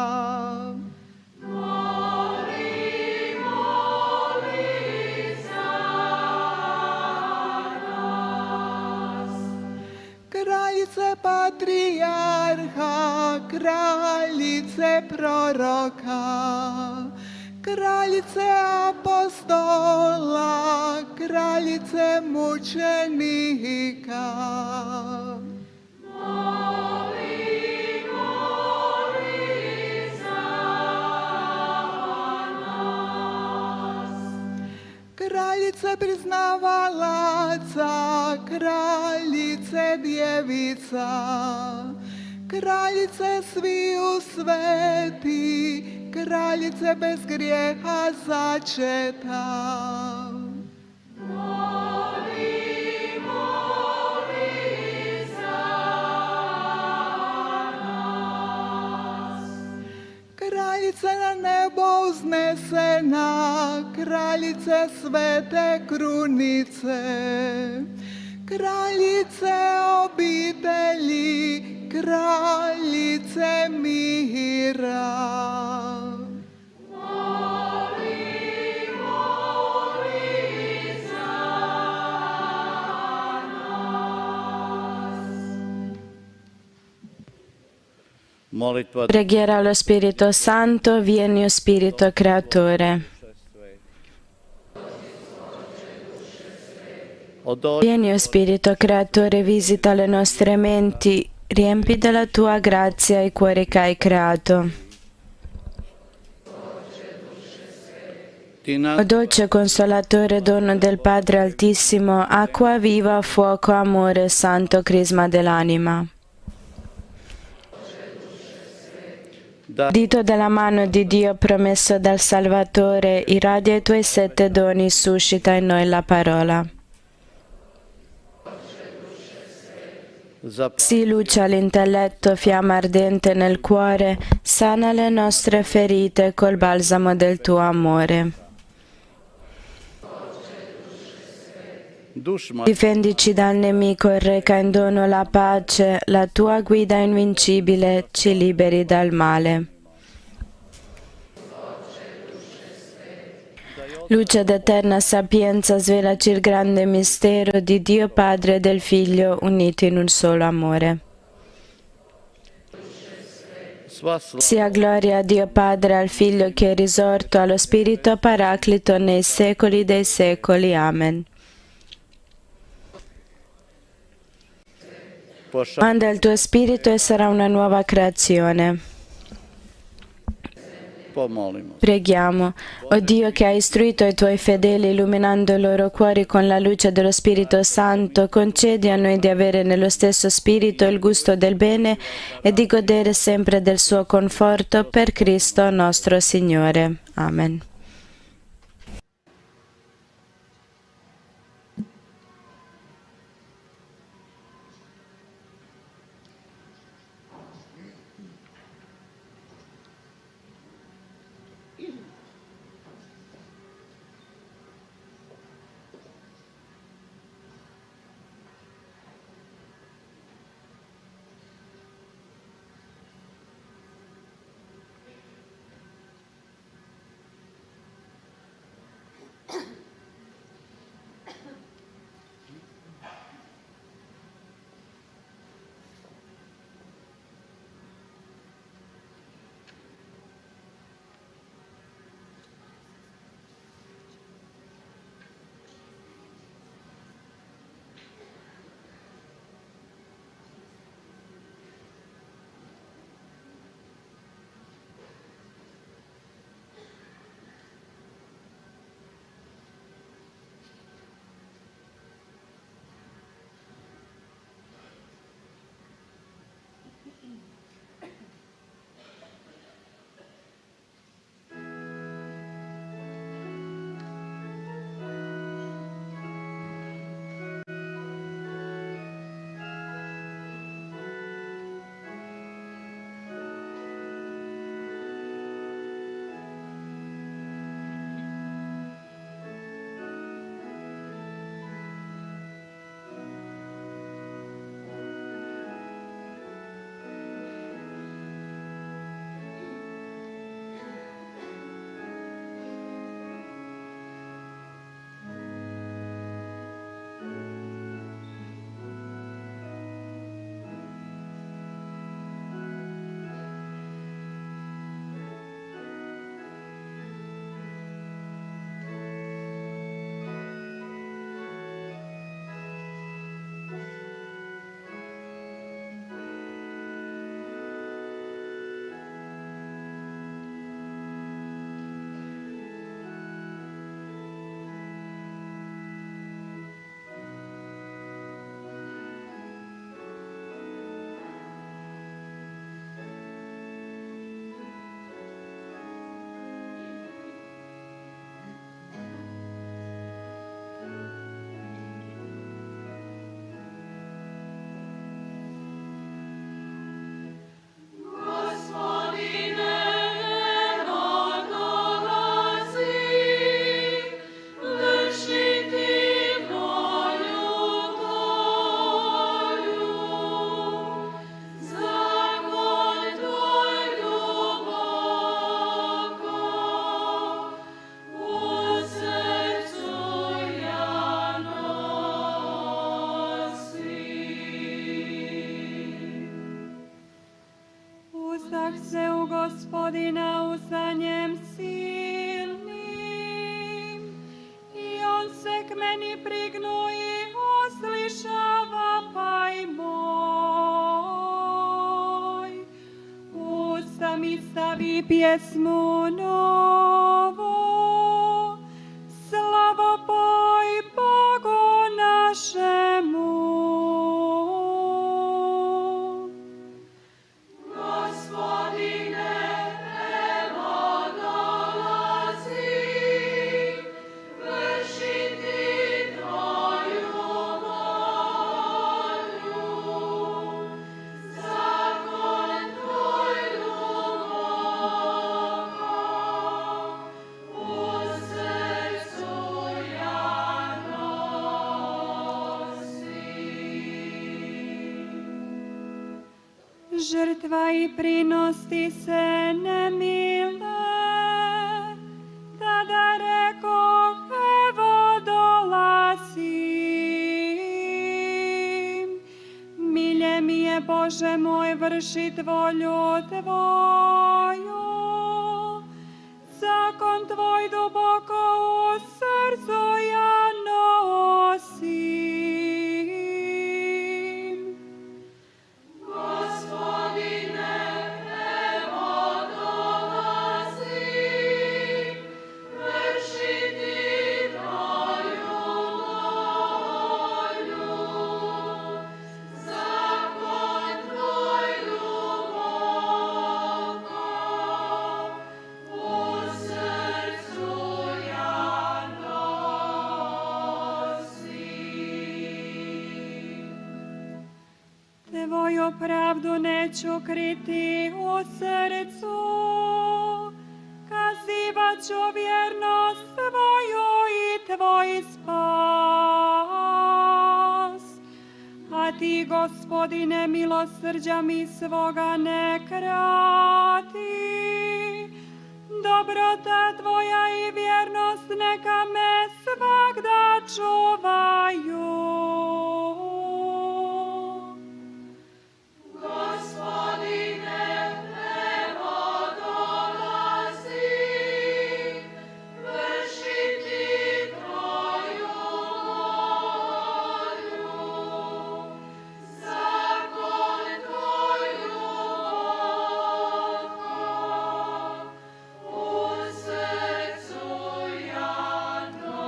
Kraljice patrijarha, kraljice proroka, kraljice apostola, kraljice mučenika. Kraljice priznavalaca, kraljice djevica, kraljice sviju sveti, kraljice bez grijeha začeta. Kraljice na nebo uznesena, kraljice svete krunice, kraljice obitelji, kraljice mira. Molitva Preghiera allo Spirito Santo, vieni o Spirito Creatore. Vieni o Spirito Creatore, visita le nostre menti, riempi della tua grazia i cuori che hai creato. O dolce Consolatore, dono del Padre Altissimo, acqua viva, fuoco, amore, santo crisma dell'anima. Dito della mano di Dio promesso dal Salvatore, irradia i tuoi 7 doni, suscita in noi la parola. Sii luce all'intelletto, fiamma ardente nel cuore, sana le nostre ferite col balsamo del tuo amore. Difendici dal nemico e reca in dono la pace, la tua guida invincibile ci liberi dal male. Luce d'eterna sapienza, svelaci il grande mistero di Dio Padre e del Figlio uniti in un solo amore. Sia gloria a Dio Padre, al Figlio che è risorto, allo Spirito Paraclito nei secoli dei secoli. Amen. Manda il tuo Spirito e sarà una nuova creazione. Preghiamo. O Dio che hai istruito i tuoi fedeli illuminando i loro cuori con la luce dello Spirito Santo, concedi a noi di avere nello stesso Spirito il gusto del bene e di godere sempre del suo conforto per Cristo nostro Signore. Amen. Pjesmu novo, slavo poj Bogu našemu. Gospodine, evo dolazi, vršiti tvoju volju, zakon tvoj žrtva i prinosti se ne mile, tada rekoh evo dolazim. Milje mi je Bože Bože moj, vršit volju Tvoju. Zakon Tvoj duboko u srcu ja nosim. Gospodine, evo dolazim, vršiti Tvoju volju. Zakon Tvoj duboko u srcu ja nosim. Tvoju pravdu neću kriti u srcu, kazivat ću vjernost Tvoju i Tvoj spas. A Ti, Gospodine, milosrđa mi svoga ne krati. Dobrota Tvoja i vjernost neka me svagda čuvaju. Gospodine, evo dolazim, vršiti Tvoju volju. Zakon Tvoj duboko u srcu ja nosim.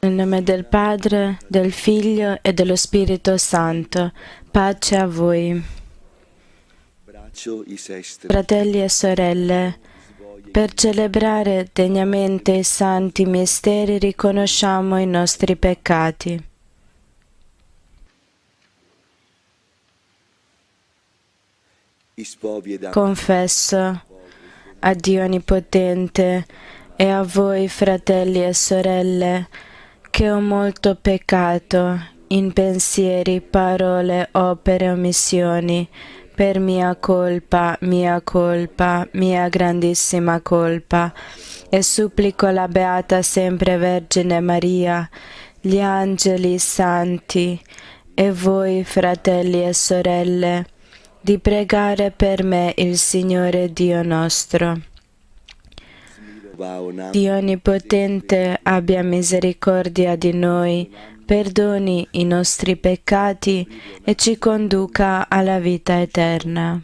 Nel nome del Padre, del Figlio e dello Spirito Santo, pace a voi. Fratelli e sorelle, per celebrare degnamente i santi misteri riconosciamo i nostri peccati. Confesso a Dio Onnipotente e a voi, fratelli e sorelle, che ho molto peccato in pensieri, parole, opere, omissioni, per mia colpa, mia grandissima colpa, e supplico la Beata sempre Vergine Maria, gli angeli, i santi, e voi, fratelli e sorelle, di pregare per me il Signore Dio nostro. Dio Onnipotente abbia misericordia di noi, perdoni i nostri peccati e ci conduca alla vita eterna.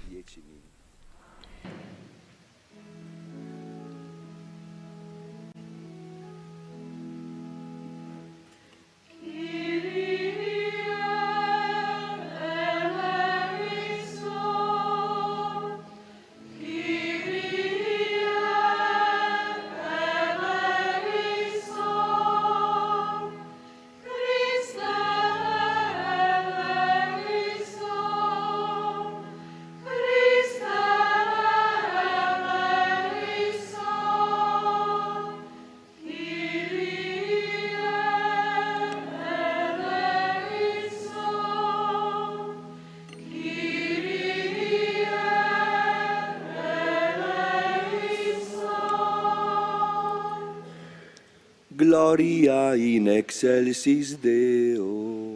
Gloria in excelsis Deo.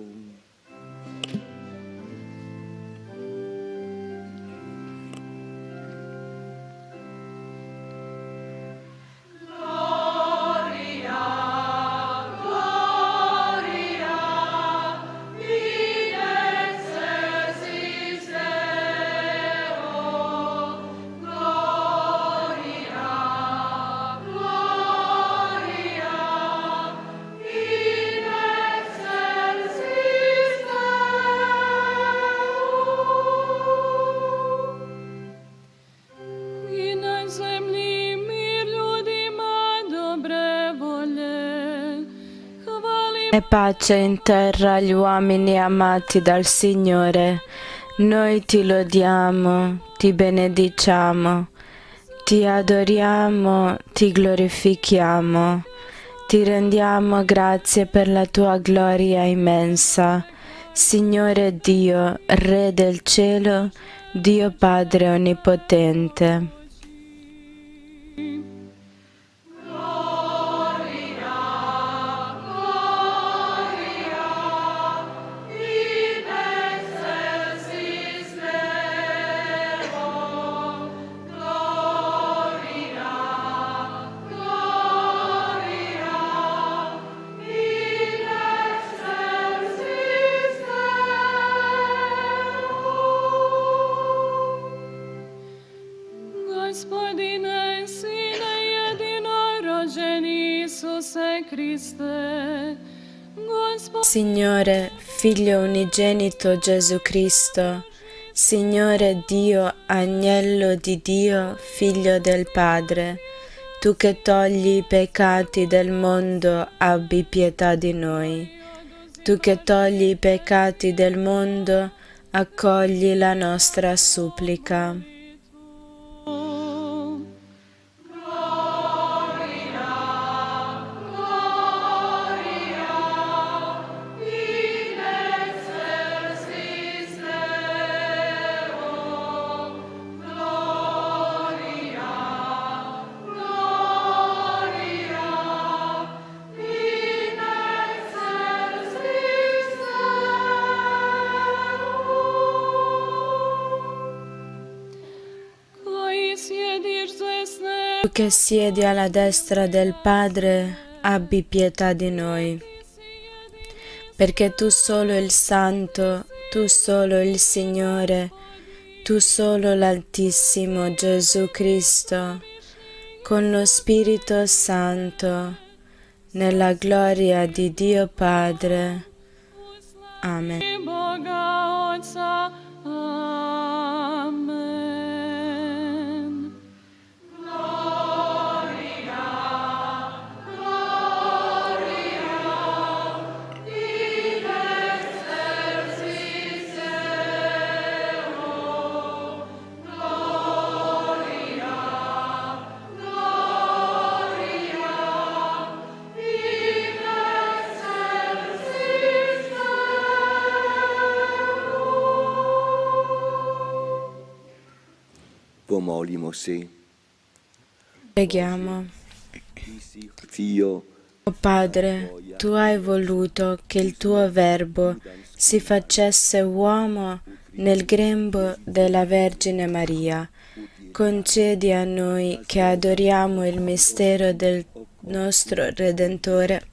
E pace in terra agli uomini amati dal Signore. Noi ti lodiamo, ti benediciamo, ti adoriamo, ti glorifichiamo, ti rendiamo grazie per la tua gloria immensa. Signore Dio, Re del cielo Dio Padre Onnipotente. Gospodine, Sine jedinorođeni Isuse Kriste, Signore, Figlio unigenito Gesù Cristo, Signore Dio, Agnello di Dio, Figlio del Padre, Tu che togli i peccati del mondo, abbi pietà di noi. Tu che togli i peccati del mondo, accogli la nostra supplica. Tu che siedi alla destra del Padre, abbi pietà di noi. Perché tu solo il Santo, tu solo il Signore, tu solo l'Altissimo Gesù Cristo, con lo Spirito Santo, nella gloria di Dio Padre. Amen. Boga Otca. Amen. Pomolimo se. Preghiamo. Figlio, O Padre, Tu hai voluto che il Tuo Verbo si facesse uomo nel grembo della Vergine Maria. Concedi a noi che adoriamo il mistero del nostro Redentore,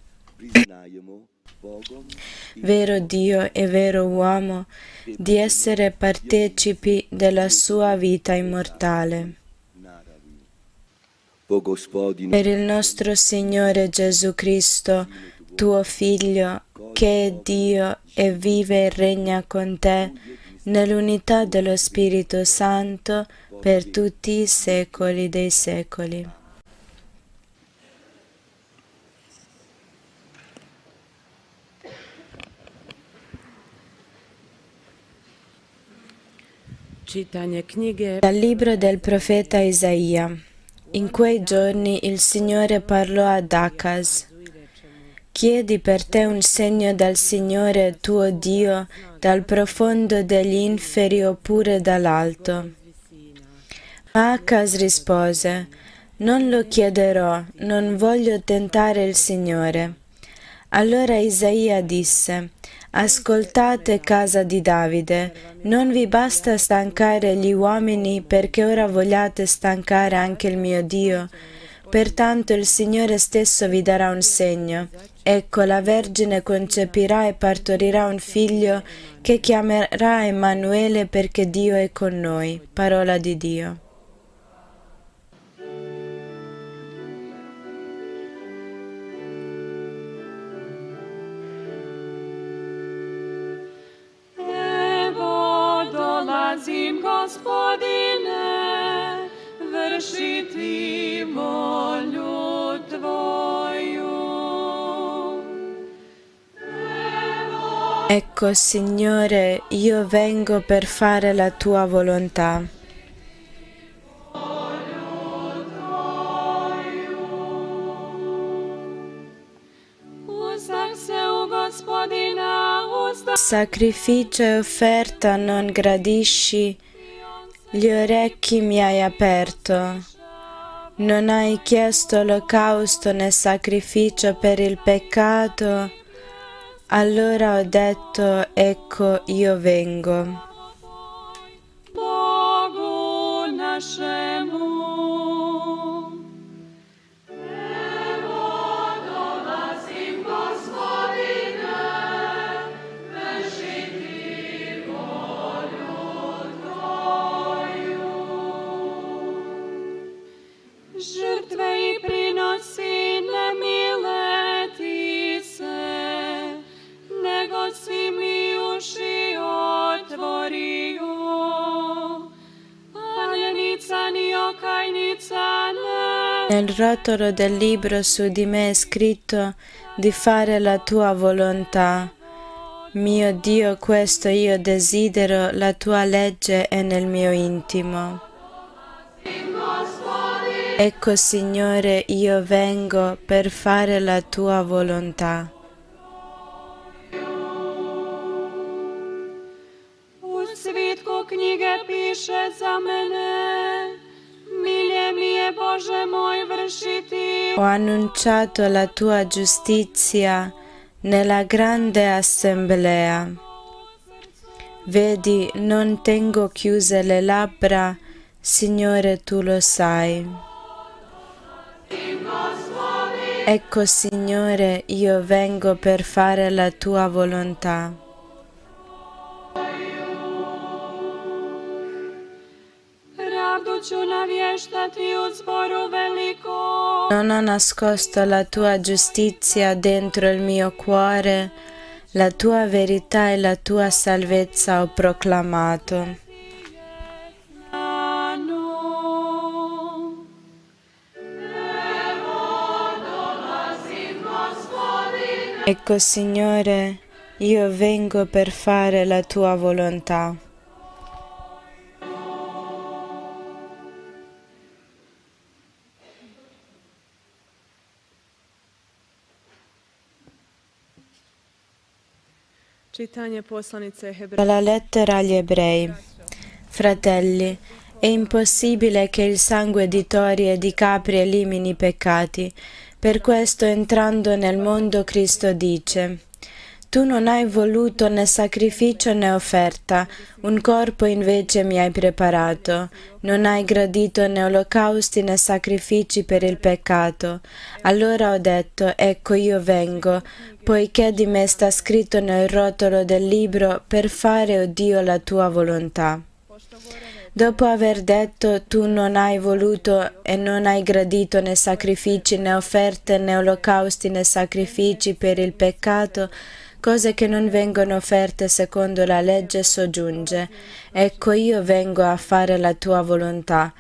vero Dio e vero uomo, di essere partecipi della sua vita immortale. Per il nostro Signore Gesù Cristo, Tuo Figlio, che è Dio e vive e regna con Te, nell'unità dello Spirito Santo, per tutti i secoli dei secoli. Dal libro del profeta Isaia. In quei giorni il Signore parlò ad Acaz. Chiedi per te un segno dal Signore tuo Dio, dal profondo degli inferi oppure dall'alto. Ma Acaz rispose: Non lo chiederò, non voglio tentare il Signore. Allora Isaia disse: Ascoltate, casa di Davide, non vi basta stancare gli uomini perché ora vogliate stancare anche il mio Dio? Pertanto il Signore stesso vi darà un segno. Ecco, la Vergine concepirà e partorirà un figlio che chiamerà Emanuele perché Dio è con noi. Parola di Dio. Dolazim, Gospodine, vršiti volju Tvoju. Ecco, Signore, io vengo per fare la Tua volontà. Gospodina, Sacrificio e offerta non gradisci, Gli orecchi mi hai aperto. Non hai chiesto olocausto né sacrificio per il peccato. Allora ho detto, ecco, io vengo. Bogu našemu. Žrtve i prinosi ne mile ti se, nego si mi uši otvorio. Paljenica ni okajnica ne. Nel rotolo del libro su di me è scritto di fare la tua volontà. Mio Dio, questo io desidero, la tua legge è nel mio intimo. Ecco, Signore, io vengo per fare la tua volontà. U svitku knjige piše za mene, milje mi je Bože moj vršiti. Ho annunciato la tua giustizia nella grande assemblea. Vedi, non tengo chiuse le labbra, Signore, tu lo sai. Ecco, Signore, io vengo per fare la tua volontà. Pravdu ću navještati u zboru velikom. Non ho nascosto la tua giustizia dentro il mio cuore, la tua verità e la tua salvezza ho proclamato. Ecco, Signore, io vengo per fare la tua volontà. Čitanje poslanice Hebrejima. Dalla lettera agli Ebrei. Fratelli, è impossibile che il sangue di tori e di capri elimini i peccati. Per questo, entrando nel mondo, Cristo dice: Tu non hai voluto né sacrificio né offerta, un corpo invece mi hai preparato. Non hai gradito né olocausti né sacrifici per il peccato. Allora ho detto, ecco io vengo, poiché di me sta scritto nel rotolo del libro, per fare, o Dio, la tua volontà. Dopo aver detto, tu non hai voluto e non hai gradito né sacrifici né offerte né olocausti né sacrifici per il peccato, cose che non vengono offerte secondo la legge, soggiunge, ecco io vengo a fare la tua volontà.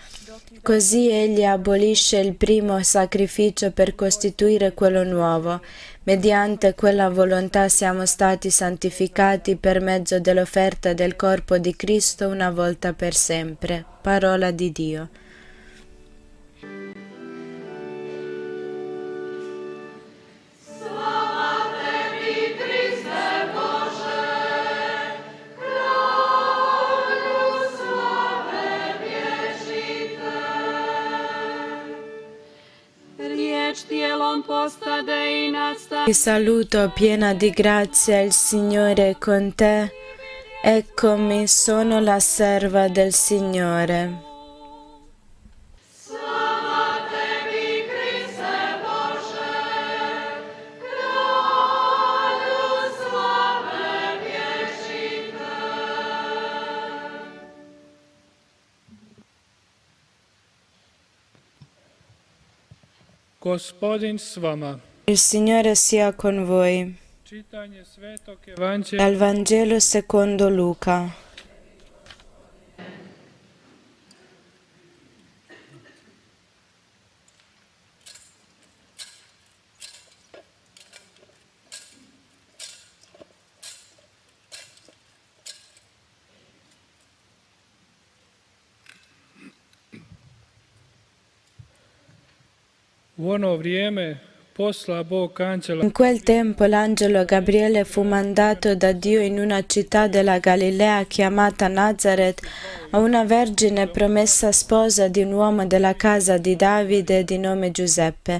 Così egli abolisce il primo sacrificio per costituire quello nuovo. Mediante quella volontà siamo stati santificati per mezzo dell'offerta del corpo di Cristo una volta per sempre. Parola di Dio. Ti saluto piena di grazia, il Signore è con te. Eccomi, sono la serva del Signore. Gospodin s vama. Il Signore sia con voi. Čitanje Svetog Evanđelja Dal Vangelo secondo Luca. U ono vrijeme posla Bog anđela In quel tempo l'angelo Gabriele fu mandato da Dio in una città della Galilea chiamata Nazaret a una vergine promessa sposa di un uomo della casa di Davide di nome Giuseppe.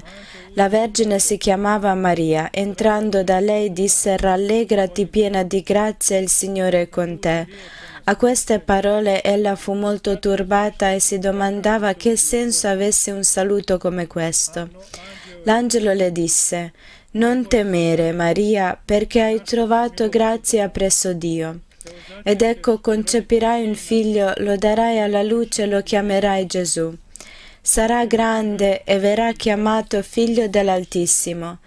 La vergine si chiamava Maria. Entrando da lei disse: «Rallegrati piena di grazia, il Signore è con te». A queste parole ella fu molto turbata e si domandava che senso avesse un saluto come questo. L'angelo le disse: «Non temere, Maria, perché hai trovato grazia presso Dio. Ed ecco, concepirai un figlio, lo darai alla luce e lo chiamerai Gesù. Sarà grande e verrà chiamato Figlio dell'Altissimo.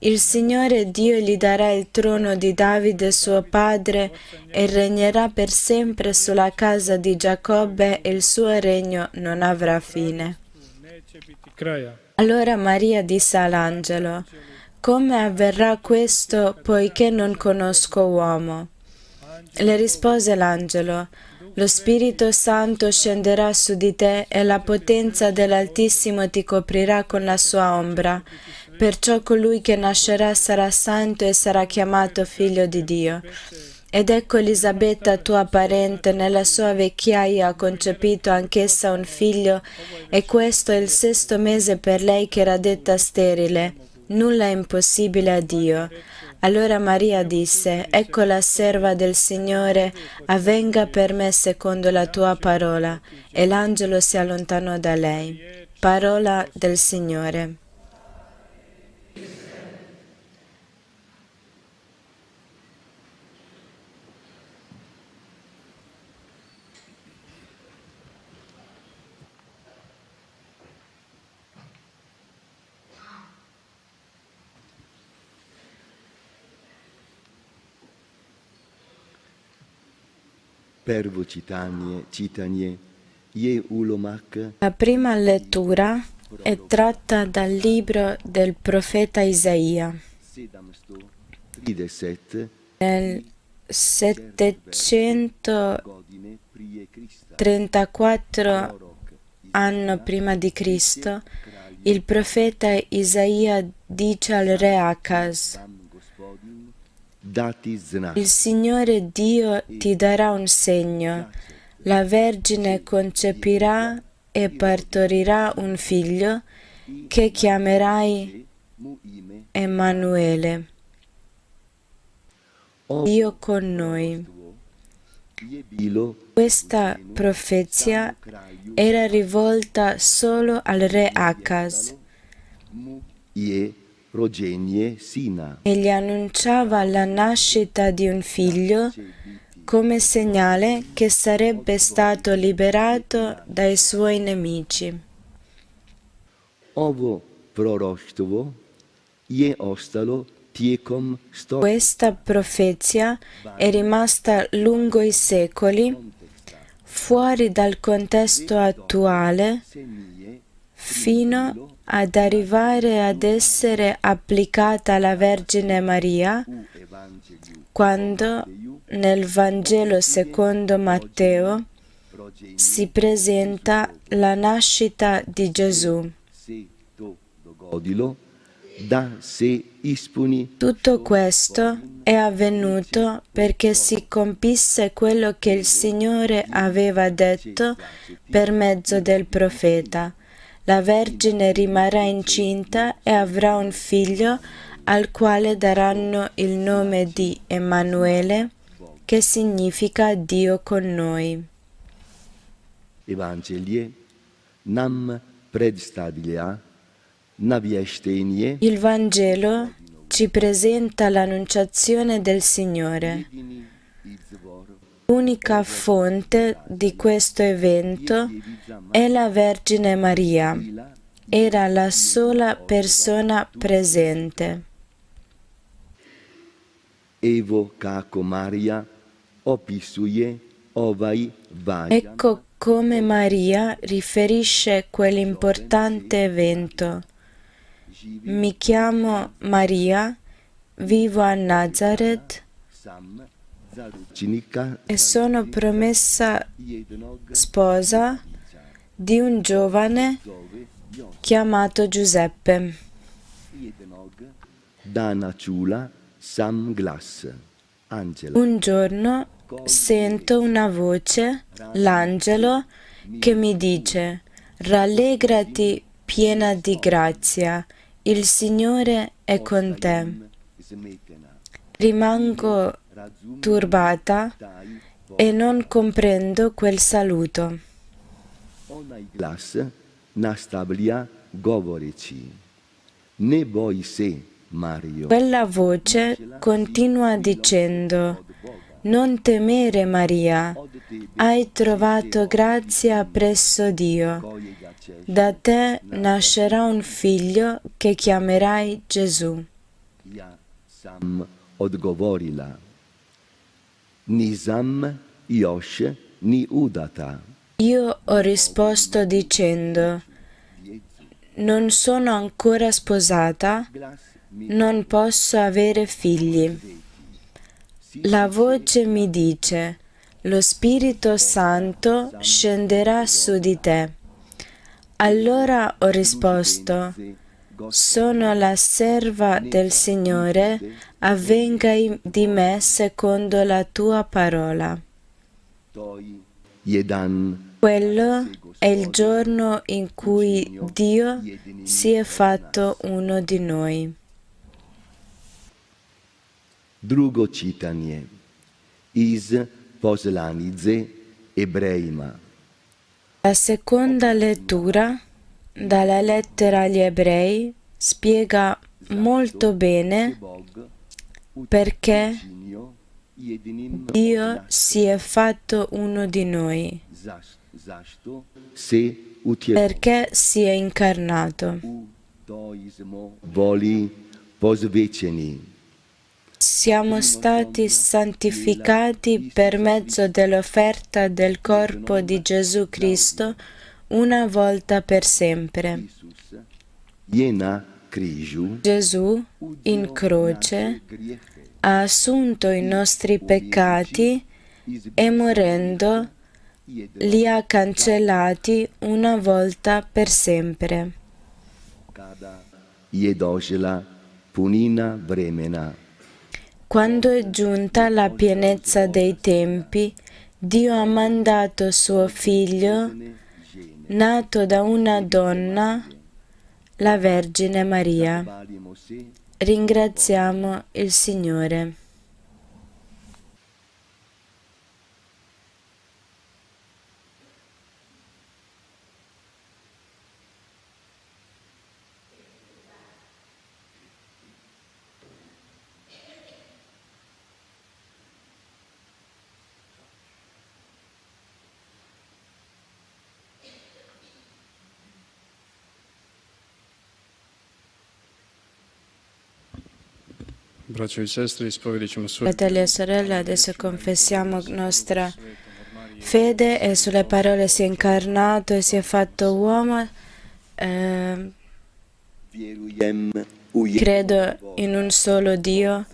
Il Signore Dio gli darà il trono di Davide suo padre e regnerà per sempre sulla casa di Giacobbe e il suo regno non avrà fine». neće biti kraja. Allora Maria disse all'angelo: «Come avverrà questo, poiché non conosco uomo?» Le rispose l'angelo: «Lo Spirito Santo scenderà su di te e la potenza dell'Altissimo ti coprirà con la sua ombra. Perciò colui che nascerà sarà santo e sarà chiamato Figlio di Dio. Ed ecco Elisabetta, tua parente, nella sua vecchiaia ha concepito anch'essa un figlio, e questo è il 6° mese per lei che era detta sterile. Nulla è impossibile a Dio». Allora Maria disse: «Ecco la serva del Signore, avvenga per me secondo la tua parola». E l'angelo si allontanò da lei. Parola del Signore. Prvo čitanje je ulomak La prima lettura è tratta dal libro del profeta Isaia. 730 Nel 734 anno prima di Cristo, il profeta Isaia dice al re Acaz: dati znak. «Il Signore Dio ti darà un segno, la Vergine concepirà e partorirà un figlio che chiamerai Emanuele, Dio con noi». Questa profezia era rivolta solo al re Acaz Je rođenje sina. e gli annunciava la nascita di un figlio come segnale che sarebbe stato liberato dai suoi nemici. Ovo proroštvo je ostalo tijekom Questa profezia è rimasta lungo i secoli, fuori dal contesto attuale, fino ad arrivare ad essere applicata alla Vergine Maria, quando nel Vangelo secondo Matteo si presenta la nascita di Gesù. da se ispuni. Tutto questo è avvenuto perché si compisse quello che il Signore aveva detto per mezzo del profeta. La Vergine rimarrà incinta e avrà un figlio al quale daranno il nome di Emanuele, che significa Dio con noi. Evangelije nam predstavlja navještenje Il Vangelo ci presenta l'annunciazione del Signore. L'unica fonte di questo evento è la Vergine Maria. Era la sola persona presente. Evo kako Marija opisuje ovaj važan Ecco come Maria riferisce quell'importante evento. Mi chiamo Maria, vivo a Nazaret sam zaručnika e sono promessa jednog sposa di un giovane zove Josip. chiamato Giuseppe. Dana Ciula Sam Glass. Angela. Un giorno sento una voce, l'angelo, che mi dice: rallegrati piena di grazia, il Signore è con te. Rimango turbata e non comprendo quel saluto. Onaj glas nastavlja govoreći: ne boj se, Mario. Quella voce continua dicendo: non temere, Maria, hai trovato grazia presso Dio. Da te nascerà un figlio che chiamerai Gesù. Ja sam odgovorila: nisam još ni udata. Io ho risposto dicendo: non sono ancora sposata, non posso avere figli. La voce mi dice: lo Spirito Santo scenderà su di te. Allora ho risposto: sono la serva del Signore, avvenga di me secondo la tua parola. Quello è il giorno in cui Dio si è fatto uno di noi. Drugo čitanje iz poslanice Ebrejima. La seconda lettura dalla lettera agli Ebrei spiega molto bene perché Dio si è fatto uno di noi, perché si è incarnato. Siamo stati santificati per mezzo dell'offerta del corpo di Gesù Cristo una volta per sempre. Gesù, in croce, ha assunto i nostri peccati e morendo li ha cancellati una volta per sempre. Quando è giunta la pienezza dei tempi, Dio ha mandato suo Figlio, nato da una donna, la Vergine Maria. Ringraziamo il Signore. Fratelli e sorelle, adesso confessiamo nostra fede e sulle parole si è incarnato e si è fatto uomo. Credo in un solo Dio,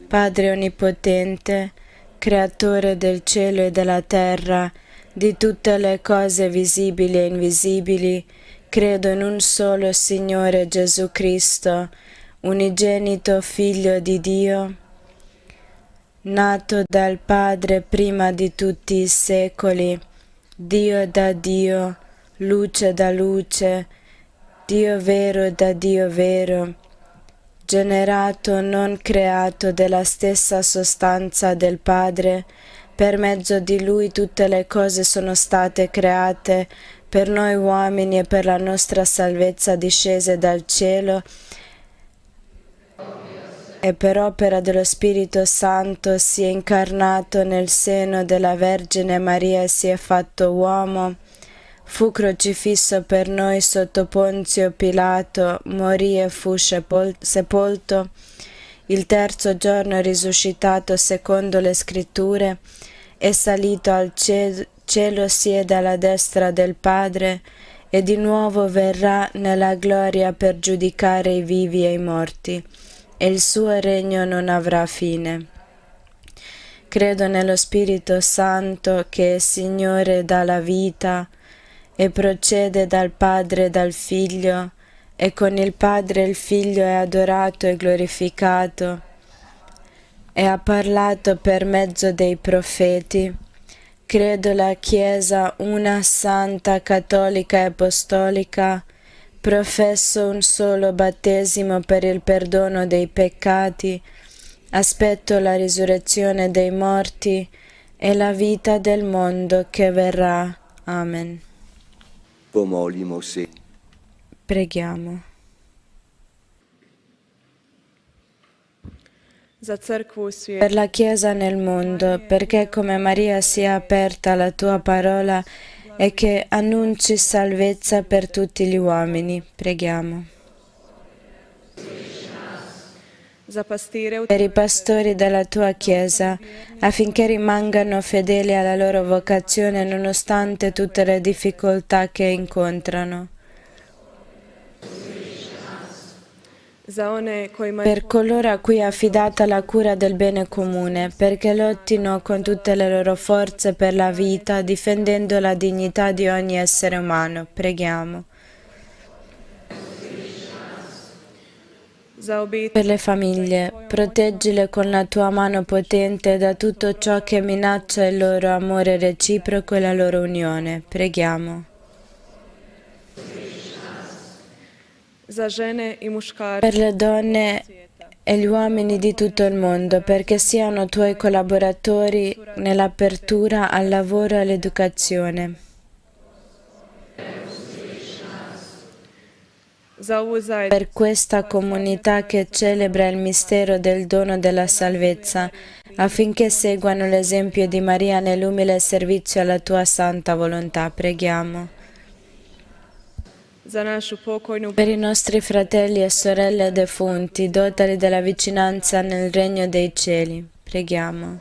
Padre Onnipotente, Creatore del cielo e della terra, di tutte le cose visibili e invisibili. Credo in un solo Signore Gesù Cristo, unigenito Figlio di Dio, nato dal Padre prima di tutti i secoli, Dio da Dio, luce da luce, Dio vero da Dio vero, generato, non creato, della stessa sostanza del Padre. Per mezzo di Lui tutte le cose sono state create, per noi uomini e per la nostra salvezza discese dal cielo, e per opera dello Spirito Santo si è incarnato nel seno della Vergine Maria e si è fatto uomo. Fu crocifisso per noi sotto Ponzio Pilato, morì e fu sepolto. Il terzo giorno è risuscitato secondo le Scritture, è salito al cielo, siede alla destra del Padre e di nuovo verrà nella gloria per giudicare i vivi e i morti, e il suo regno non avrà fine. Credo nello Spirito Santo che è Signore dalla vita e procede dal Padre e dal Figlio, e con il Padre il Figlio è adorato e glorificato e ha parlato per mezzo dei profeti. Credo la Chiesa una santa, cattolica e apostolica, professo un solo battesimo per il perdono dei peccati, aspetto la risurrezione dei morti e la vita del mondo che verrà. Amen. Pomolimo se. Preghiamo. Za crkvu u svijetu. Per la Chiesa nel mondo, perché come Maria sia aperta alla tua parola e che annunci salvezza per tutti gli uomini. Preghiamo. Za pastire u Per i pastori della tua Chiesa, affinché rimangano fedeli alla loro vocazione nonostante tutte le difficoltà che incontrano. za one kojima je Per coloro a cui è affidata la cura del bene comune, perché lottino con tutte le loro forze per la vita, difendendo la dignità di ogni essere umano. Preghiamo. za obitelj Per le famiglie, proteggile con la tua mano potente da tutto ciò che minaccia il loro amore reciproco e la loro unione. Preghiamo. za žene i muškarce Per le donne e gli uomini di tutto il mondo, perché siano tuoi collaboratori nell'apertura al lavoro e all'educazione. za ovu zajednicu Per questa comunità che celebra il mistero del dono della salvezza, affinché seguano l'esempio di Maria nell'umile servizio alla tua santa volontà. Preghiamo. za našu pokojnu Per i nostri fratelli e sorelle defunti, dotali della vicinanza nel regno dei cieli. Preghiamo.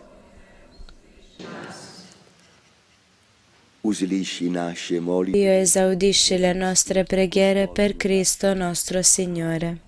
Uslisci naše molitve. Dio esaudisce le nostre preghiere per Cristo nostro Signore.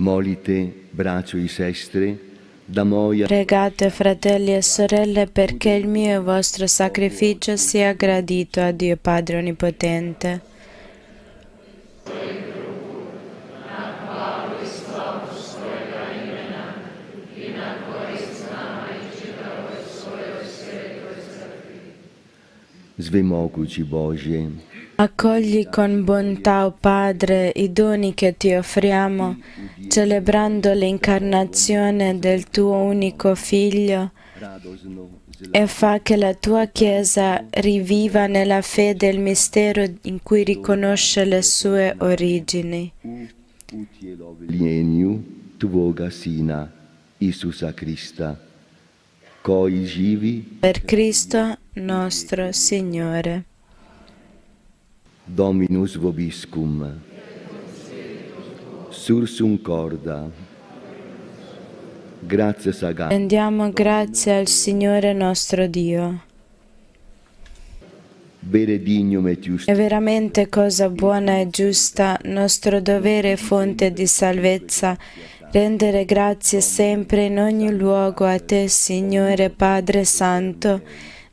Molite, braccio e sestre, da moia Pregate, fratelli e sorelle, perché il mio e vostro sacrificio sia gradito a Dio Padre Onnipotente. Svemogući Božje, Accogli con bontà, o Padre, i doni che ti offriamo, celebrando l'incarnazione del tuo unico Figlio, radosno e fa che la tua Chiesa riviva nella fede il mistero in cui riconosce le sue origini. Lieniu Tvoga Sina, Isusa Christa, coi živi Per Cristo nostro Signore. Dominus vobiscum, sursum corda, grazie saga, Rendiamo grazie al Signore nostro Dio. bere dignum et just, È veramente cosa buona e giusta, nostro dovere e fonte di salvezza, rendere grazie sempre in ogni luogo a te, Signore Padre Santo,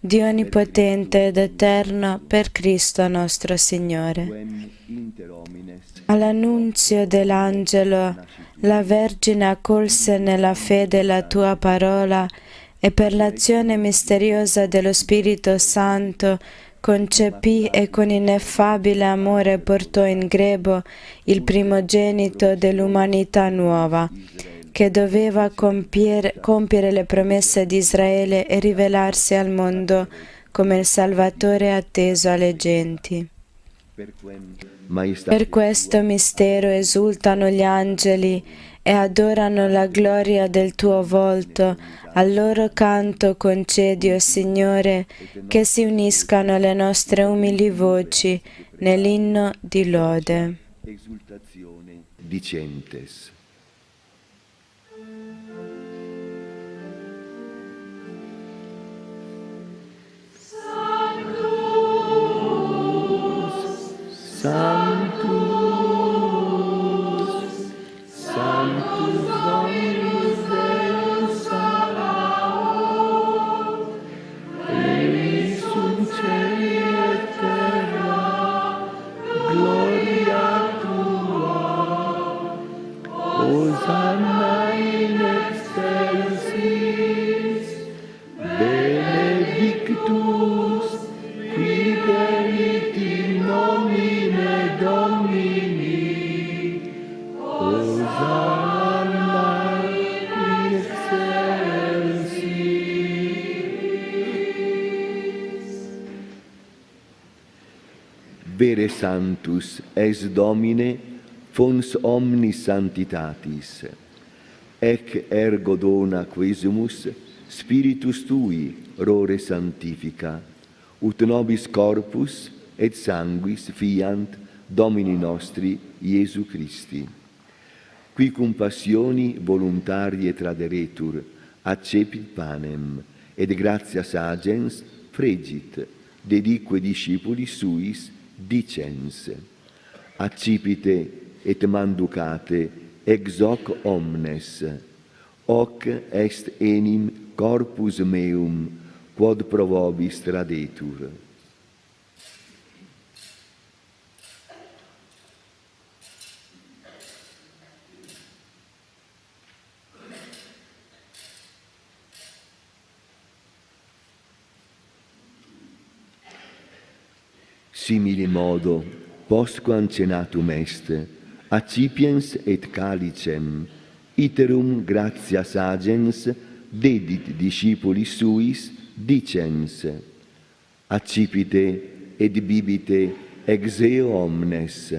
Dio Onnipotente ed Eterno, per Cristo nostro Signore. quem inter homines All'annunzio dell'angelo, la Vergine accolse nella fede la tua parola e per l'azione misteriosa dello Spirito Santo concepì e con ineffabile amore portò in grembo il primogenito dell'umanità nuova, che doveva compiere le promesse di Israele e rivelarsi al mondo come il Salvatore atteso alle genti. per quem maestà Per questo mistero esultano gli angeli e adorano la gloria del tuo volto. Al loro canto concedi, o Signore, che si uniscano le nostre umili voci nell'inno di lode. exultazione dicentes. Sanctus, Sanctus Dominus Deus Sabaoth, plenius in caeli et terra, gloria tua. Hosanna in excelsis, benedictus qui venit in nomine Domini, Hosanna in excelsis. Vere Sanctus es Domine, fons omnis sanctitatis, ec ergo dona quesumus Spiritus Tui rore sanctifica, ut nobis corpus et sanguis fiant Domini nostri Iesu Christi, qui cum passioni voluntarie traderetur, accepit panem, et gratias agens fregit, dedique discipulis suis dicens, accipite et manducate ex hoc omnes, hoc est enim corpus meum, quod pro vobis tradetur. Simili modo, postquam cenatum est, accipiens et calicem, iterum gratias agens dedit discipulis suis, dicens, accipite et bibite ex eo omnes,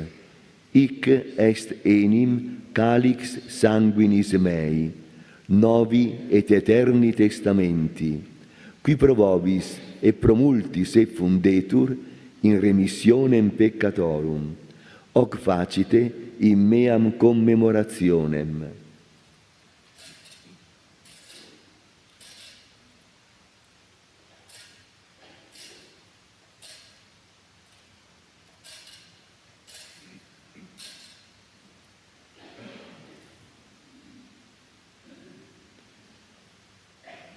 hic est enim calix sanguinis mei, novi et eterni testamenti, qui pro vobis et pro multis effundetur in remissionem peccatorum, hoc facite in meam commemorationem.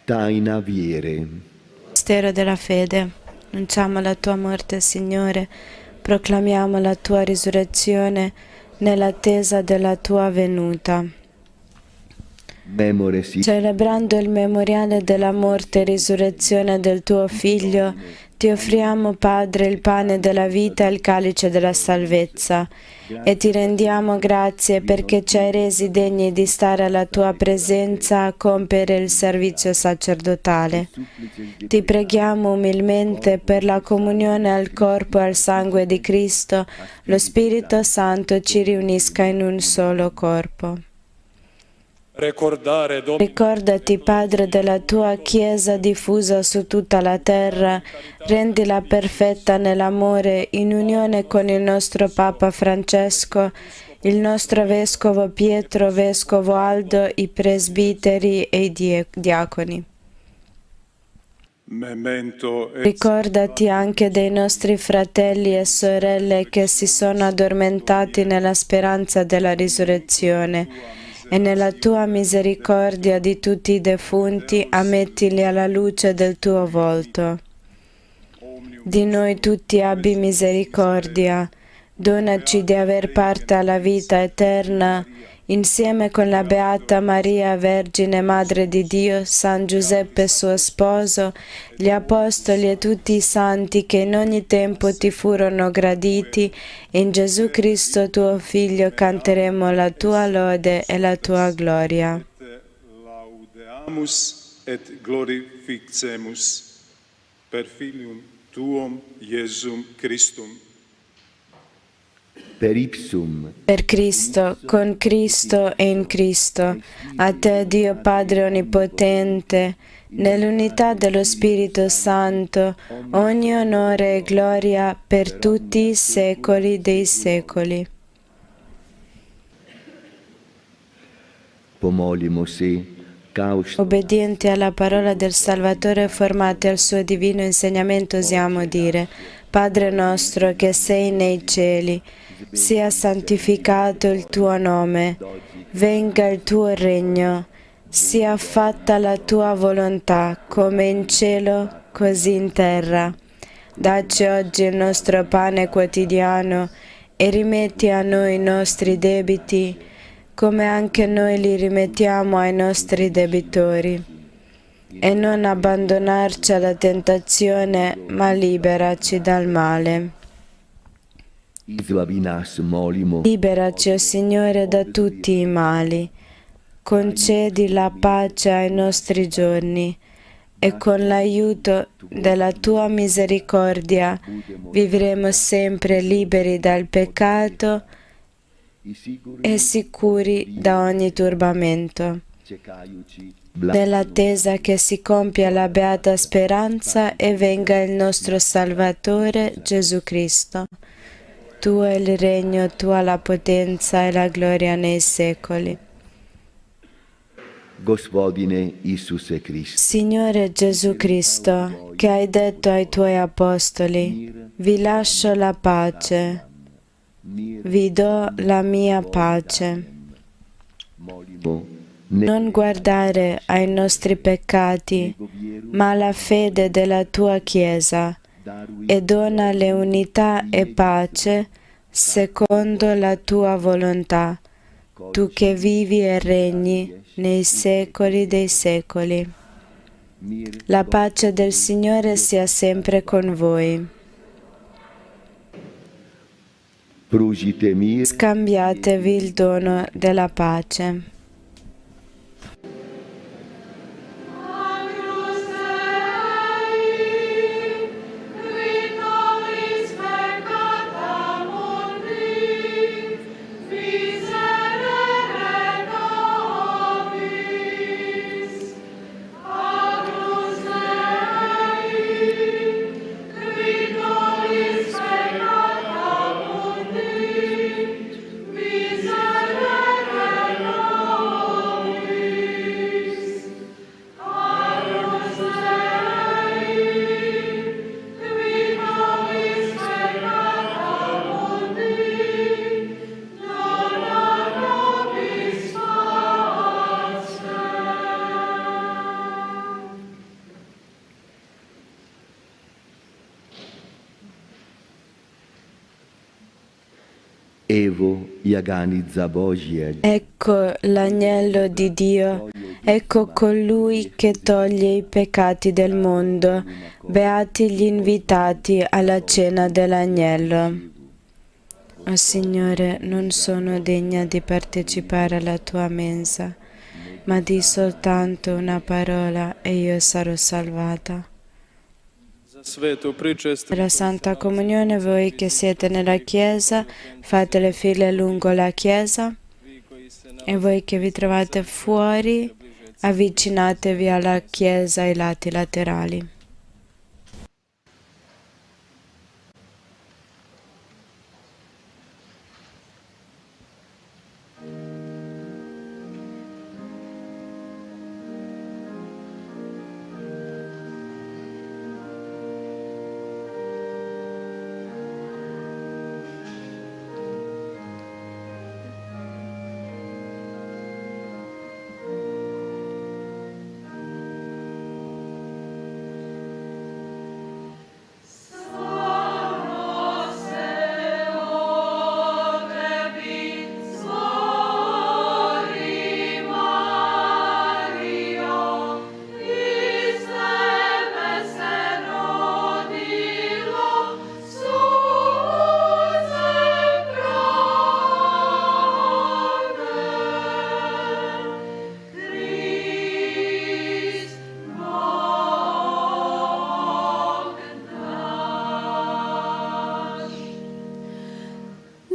taina viere. Mistero della fede. Annunciamo la tua morte, Signore, proclamiamo la tua risurrezione nell'attesa della tua venuta. Memore si Celebrando il memoriale della morte e risurrezione del tuo Figlio, ti offriamo, Padre, il pane della vita e il calice della salvezza, e ti rendiamo grazie perché ci hai resi degni di stare alla tua presenza a compiere il servizio sacerdotale. Ti preghiamo umilmente per la comunione al corpo e al sangue di Cristo, lo Spirito Santo ci riunisca in un solo corpo. Ricordati, Padre, della tua Chiesa diffusa su tutta la terra, rendila perfetta nell'amore, in unione con il nostro Papa Francesco, il nostro Vescovo Pietro, Vescovo Aldo, i presbiteri e i diaconi. Ricordati anche dei nostri fratelli e sorelle che si sono addormentati nella speranza della risurrezione, e nella tua misericordia di tutti i defunti ammettili alla luce del tuo volto. Di noi tutti abbi misericordia, donaci di aver parte alla vita eterna, insieme con la Beata Maria, Vergine Madre di Dio, San Giuseppe suo sposo, gli Apostoli e tutti i santi che in ogni tempo ti furono graditi, e in Gesù Cristo tuo Figlio canteremo la tua lode e la tua gloria. Laudeamus et glorificemus per Filium Tuum Iesum Christum. per ipsum, Per Cristo, con Cristo e in Cristo, a te Dio Padre Onnipotente, nell'unità dello Spirito Santo, ogni onore e gloria per tutti i secoli dei secoli. pomolimosi, caus Obbedienti alla parola del Salvatore, formati al suo divino insegnamento, osiamo dire: Padre nostro che sei nei cieli, sia santificato il tuo nome, venga il tuo regno, sia fatta la tua volontà, come in cielo, così in terra. Dacci oggi il nostro pane quotidiano e rimetti a noi i nostri debiti, come anche noi li rimettiamo ai nostri debitori. E non abbandonarci alla tentazione, ma liberaci dal male. Isvavinas molimo, Liberaci, o Signore, da tutti i mali. Concedi la pace ai nostri giorni e con l'aiuto della tua misericordia vivremo sempre liberi dal peccato e sicuri da ogni turbamento, nell'attesa che si compia la beata speranza e venga il nostro Salvatore Gesù Cristo. Tuo è il regno, tua la potenza e la gloria nei secoli. Gospodine Isuse Christ, Signore Gesù Cristo, che hai detto ai tuoi apostoli: vi lascio la pace, vi do la mia pace. Non guardare ai nostri peccati, ma alla fede della tua Chiesa, e donale unità e pace secondo la tua volontà, tu che vivi e regni nei secoli dei secoli. La pace del Signore sia sempre con voi. prugite mir, Scambiatevi il dono della pace. Evo Jagani Zabožje. Ecco l'agnello di Dio, ecco colui che toglie i peccati del mondo. Beati gli invitati alla cena dell'agnello. O Signore, non sono degna di partecipare alla tua mensa, ma di soltanto una parola e io sarò salvata. Per la Santa Comunione, voi che siete nella Chiesa, fate le file lungo la Chiesa, e voi che vi trovate fuori, avvicinatevi alla Chiesa ai lati laterali.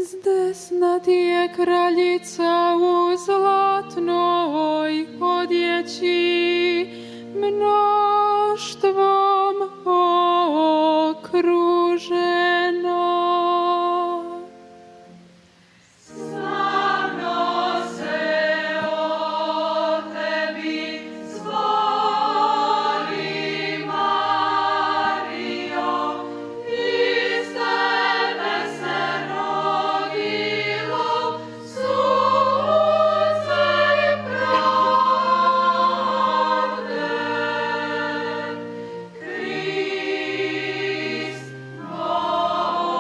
Zdesna ti je kraljica u zlatnoj odjeći, mnoštvom okružena. Slavno se o tebi zvori, Marijo, iz tebe se rodilo sunce pravde. Krist, Bog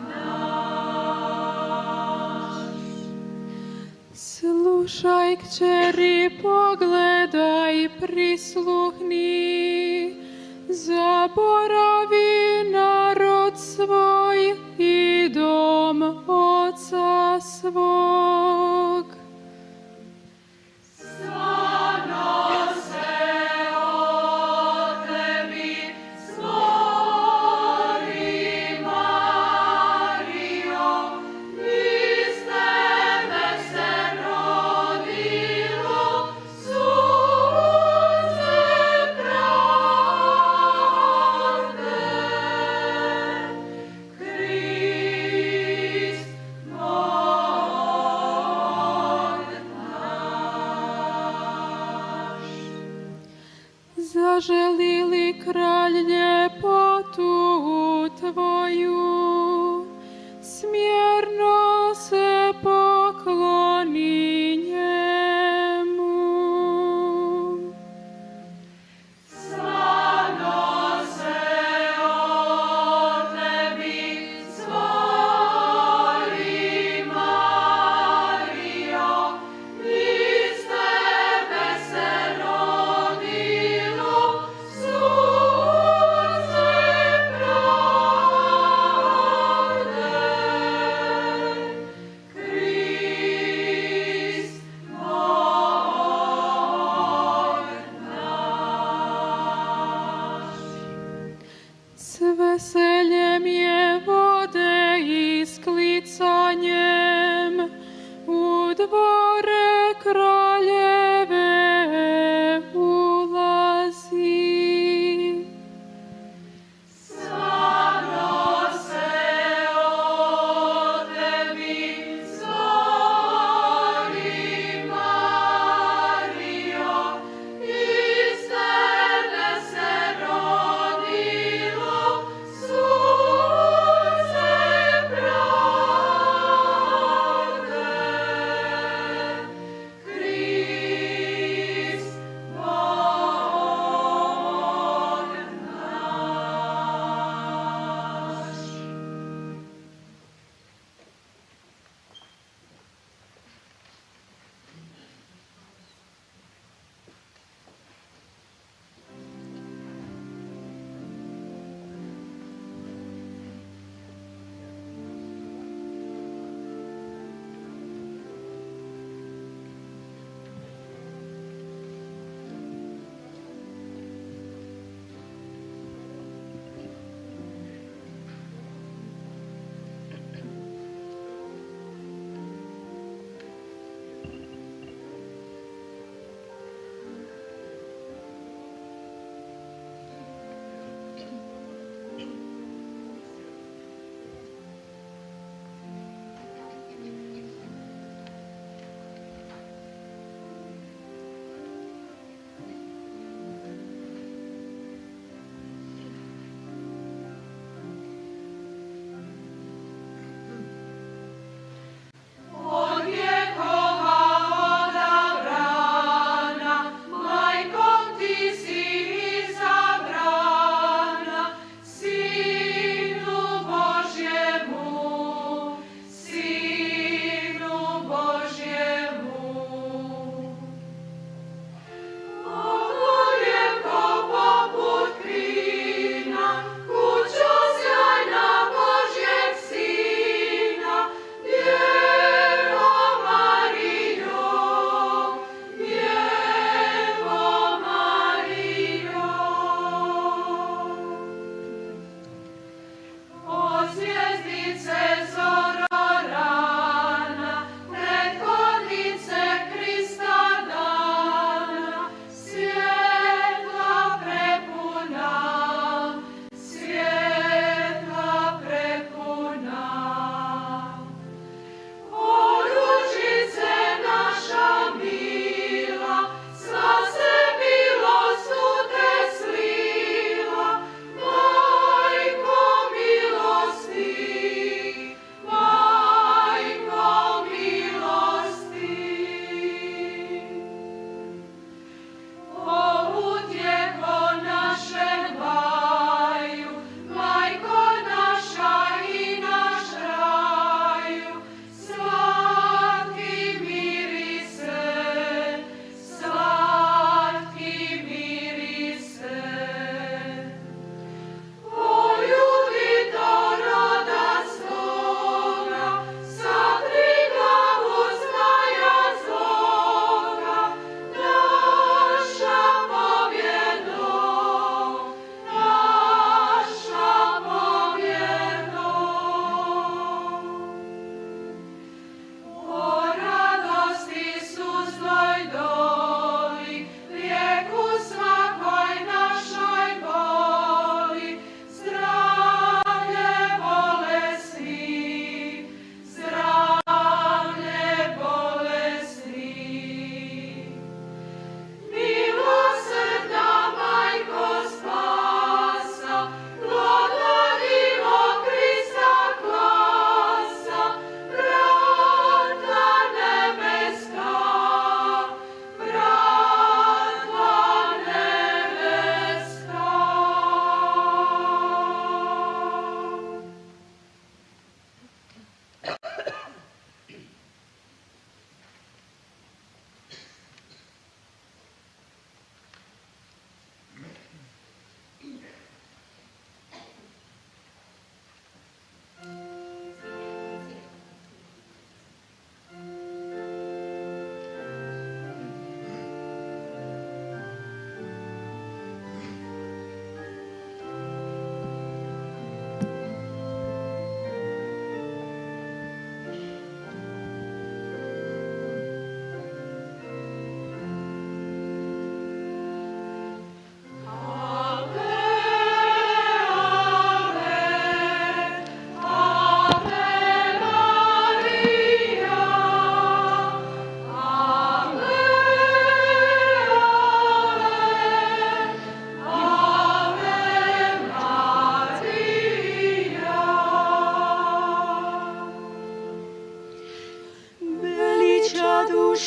naš. Slušaj, kćeri, pogledaj, prisluhni, zaboravi narod svoj i dom oca svog. Slavno se o tebi zvori, Marijo, iz tebe se rodilo sunce pravde.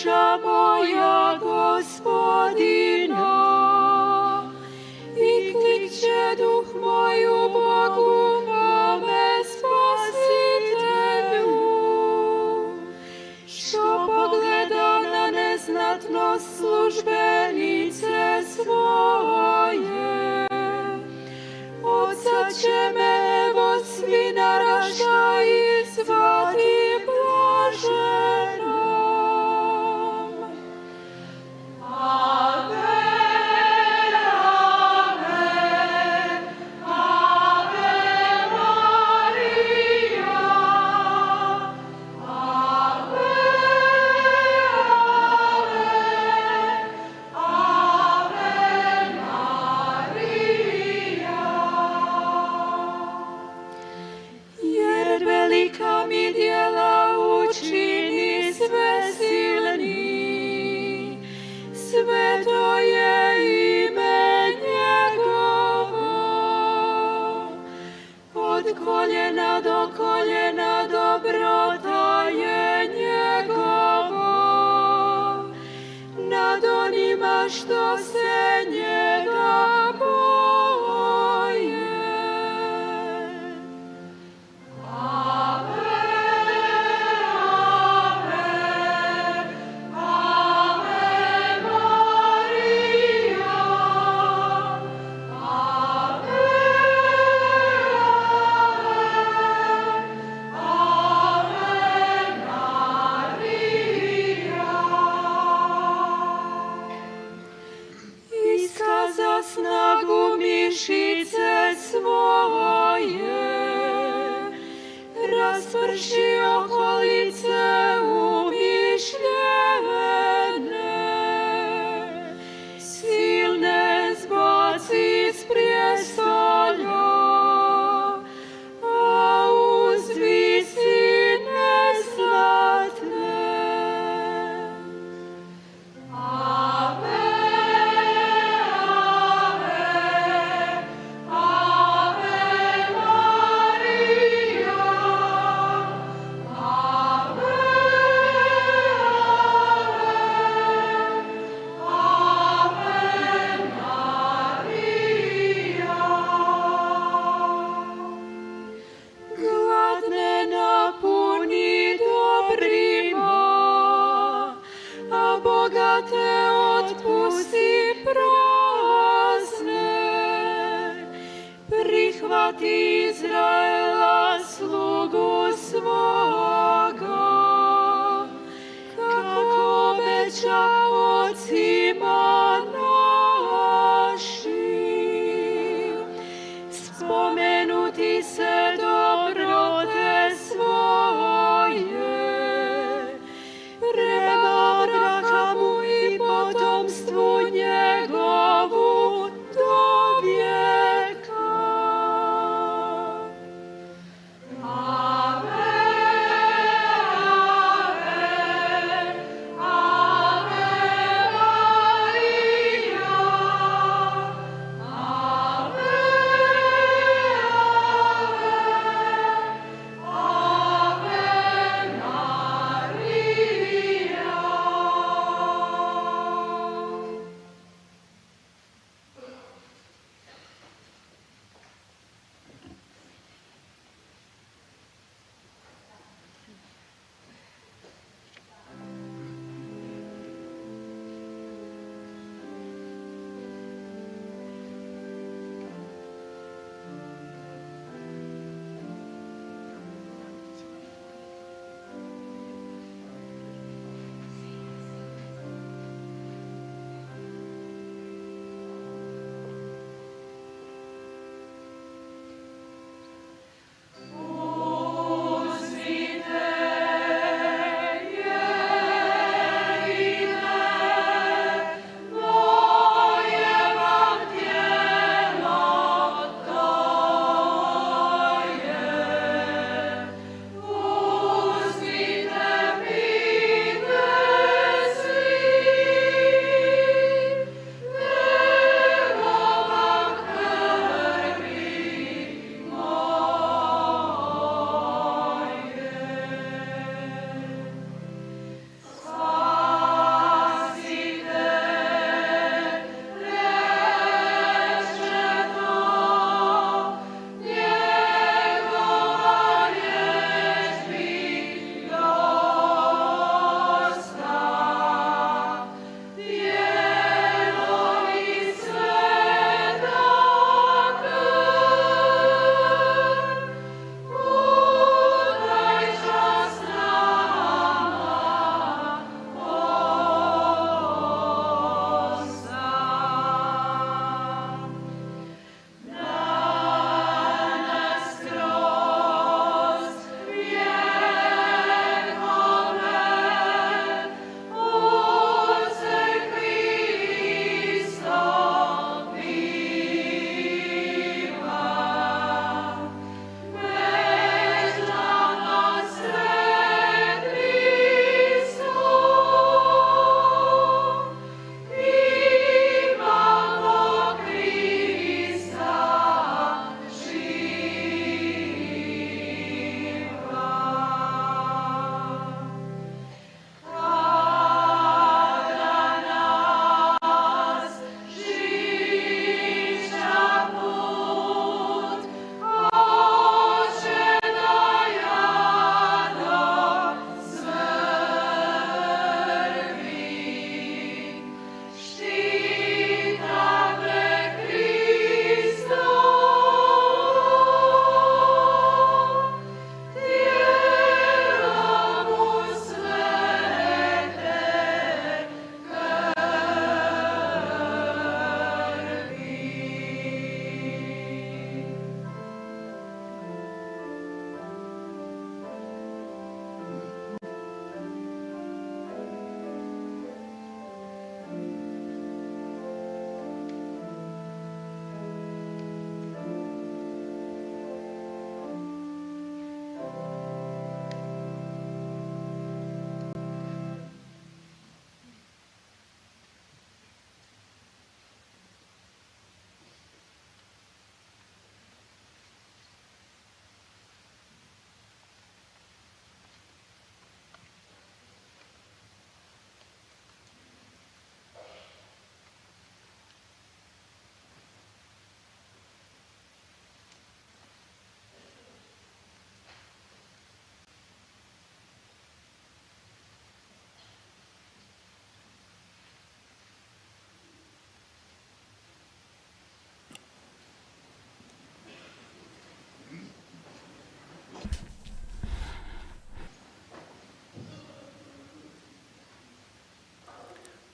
duša moja Gospodina, i klikće duh moj u Bogu mome Spasitelju, što pogleda na neznatnost službenice svoje. Oca će me evo svi narašta i zvati blaženom. Ave, ave, ave Maria, ave, ave, ave Maria. Jer velika mi djela učini svesilni, sveto je ime njegovo. Od koljena do koljena dobrota je njegovo, nad onima što se njega boje. Ave, ave, ave Maria, ave, ave Maria. Iskaza snagu mišice svoje, rasprši okolice umišljene, silne zbaci s prijestolja, a uzvisi neznatne. Ave, ave, ave Maria, ave, ave, ave Maria. Gladne napuni dobrima, a bogate otpusti prazne. Prihvati Izraela slugu svoga, kako obeća ocima našim. Spomenuti se dobrote svoje, prema Abrahamu i potomstvu njegovu do vijeka.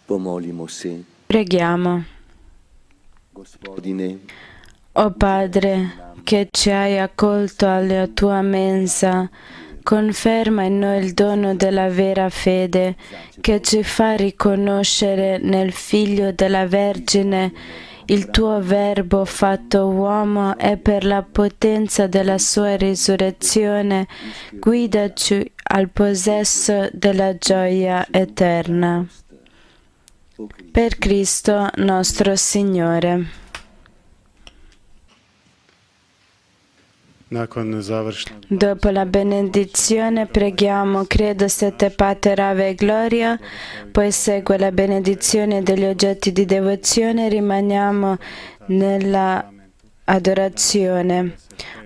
Pomolimo se, Preghiamo. Gospodine, O Padre, che ci hai accolto alla tua mensa, conferma in noi il dono della vera fede, che ci fa riconoscere nel Figlio della Vergine il tuo Verbo fatto uomo e per la potenza della sua risurrezione guidaci al possesso della gioia eterna. Per Cristo nostro Signore. Dopo la benedizione preghiamo Credo Sette Pater Ave Gloria, poi segue la benedizione degli oggetti di devozione, rimaniamo nella adorazione.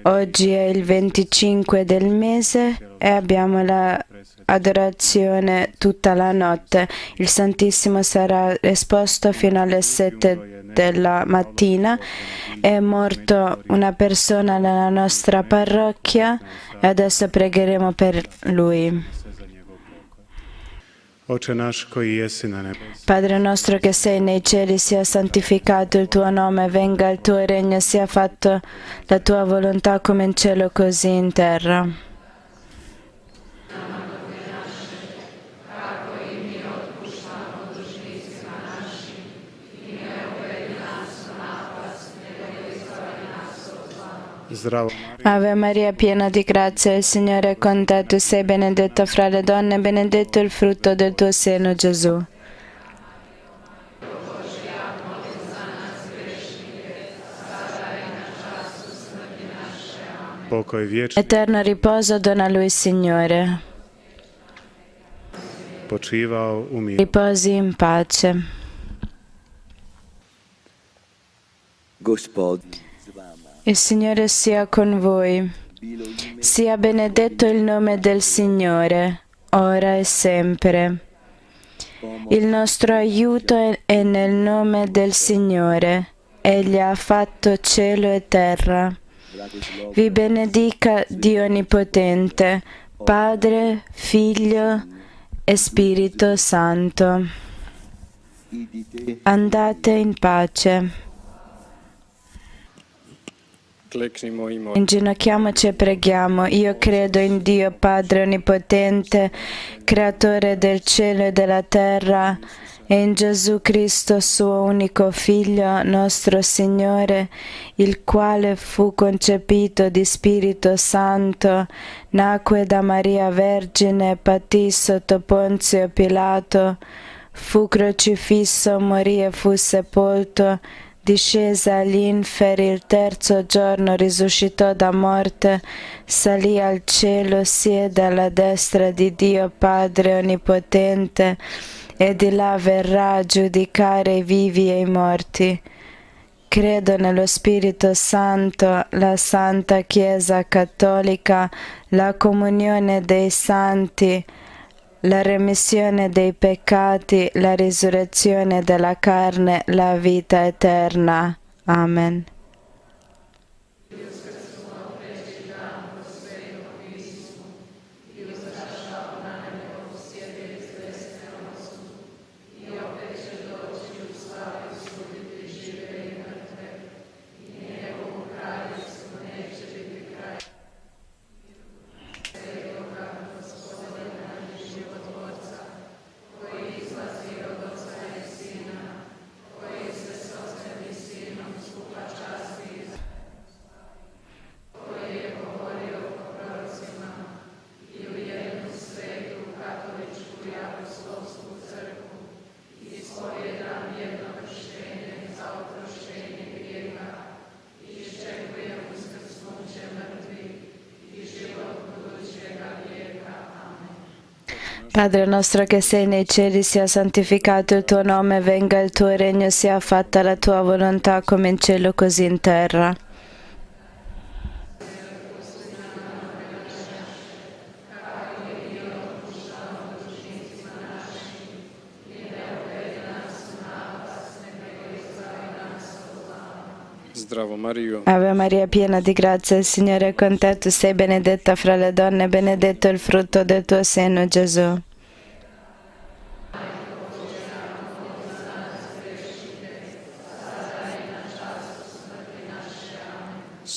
Oggi è il 25 del mese e abbiamo la adorazione tutta la notte. Il Santissimo sarà esposto fino alle 7 della mattina. È morto una persona nella nostra parrocchia e adesso pregheremo per lui. Padre nostro che sei nei cieli, sia santificato il tuo nome, venga il tuo regno, sia fatta la tua volontà come in cielo così in terra. Ave Maria, piena di grazia, il Signore è con te, tu sei benedetta fra le donne, benedetto il frutto del tuo seno, Gesù. Eterno riposo dona lui, Signore. Riposi in pace. Gospodin, Il Signore sia con voi. Sia benedetto il nome del Signore, ora e sempre. Il nostro aiuto è nel nome del Signore. Egli ha fatto cielo e terra. Vi benedica Dio Onnipotente, Padre, Figlio e Spirito Santo. Andate in pace. Inginocchiamoci e preghiamo. Io credo in Dio Padre Onnipotente, Creatore del cielo e della terra, e in Gesù Cristo, suo unico Figlio, nostro Signore, il quale fu concepito di Spirito Santo, nacque da Maria Vergine, patì sotto Ponzio Pilato, fu crocifisso, morì e fu sepolto, discese agli inferi, il terzo giorno risuscitò da morte, salì al cielo, siede alla destra di Dio Padre Onnipotente, e di là verrà a giudicare i vivi e i morti. Credo nello Spirito Santo, la Santa Chiesa Cattolica, la comunione dei santi, la remissione dei peccati, la risurrezione della carne, la vita eterna. Amen. Padre nostro che sei nei cieli, sia santificato il tuo nome, venga il tuo regno, sia fatta la tua volontà come in cielo così in terra. Ave Maria, piena di grazia, il Signore è con te, tu sei benedetta fra le donne, benedetto il frutto del tuo seno, Gesù.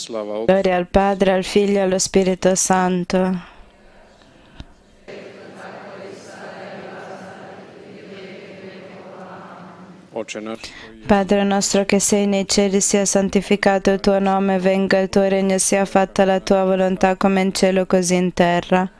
Slava Otcu, Gloria al Padre, al Figlio e allo Spirito Santo. Oče naš, Padre nostro che sei nei cieli, sia santificato il tuo nome, venga il tuo regno, sia fatta la tua volontà come in cielo così in terra.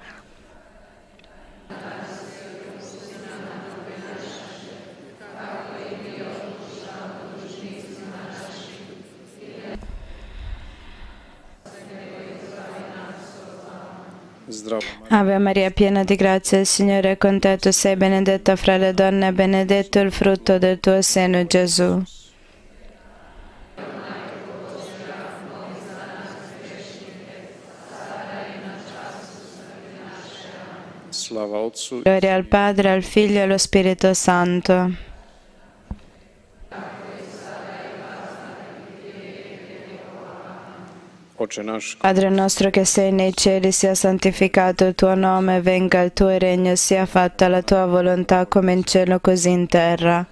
zdravo Maria, Ave Maria, piena di grazia, il Signore è con te, tu sei benedetta fra le donne, e benedetto il frutto del tuo seno, Gesù. slava Otcu, Gloria al Padre, al Figlio e allo Spirito Santo. Oče naš, Padre nostro che sei nei cieli, sia santificato il tuo nome, venga il tuo regno, sia fatta la tua volontà come in cielo così in terra.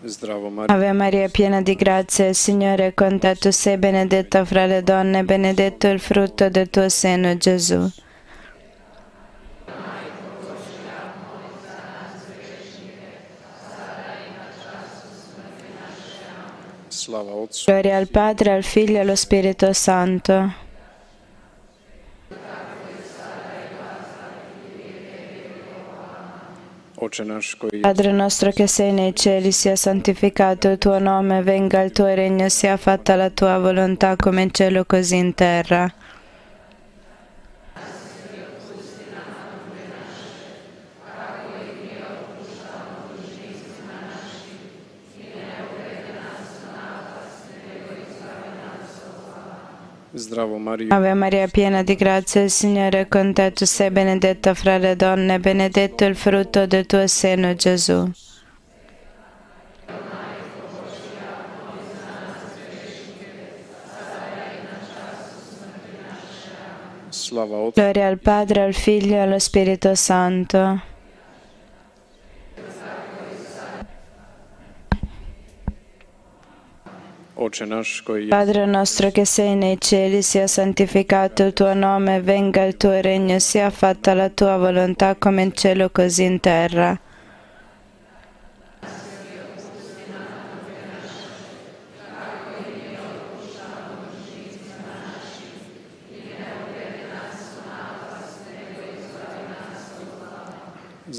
zdravo Maria, Ave Maria, piena di grazia, il Signore è con te, tu sei benedetta fra le donne, e benedetto il frutto del tuo seno, Gesù. slava Otcu, Gloria al Padre, al Figlio e allo Spirito Santo. Oče naš koji je Padre nostro che sei nei cieli, sia santificato il tuo nome, venga il tuo regno, sia fatta la tua volontà come in cielo così in terra. zdravo Maria, Ave Maria, piena di grazia, il Signore è con te, tu sei benedetta fra le donne, e benedetto il frutto del tuo seno, Gesù. slava Otcu, Gloria al Padre, al Figlio e allo Spirito Santo. Oče naš koji je Padre nostro che sei nei cieli, sia santificato il tuo nome, venga il tuo regno, sia fatta la tua volontà come in cielo così in terra.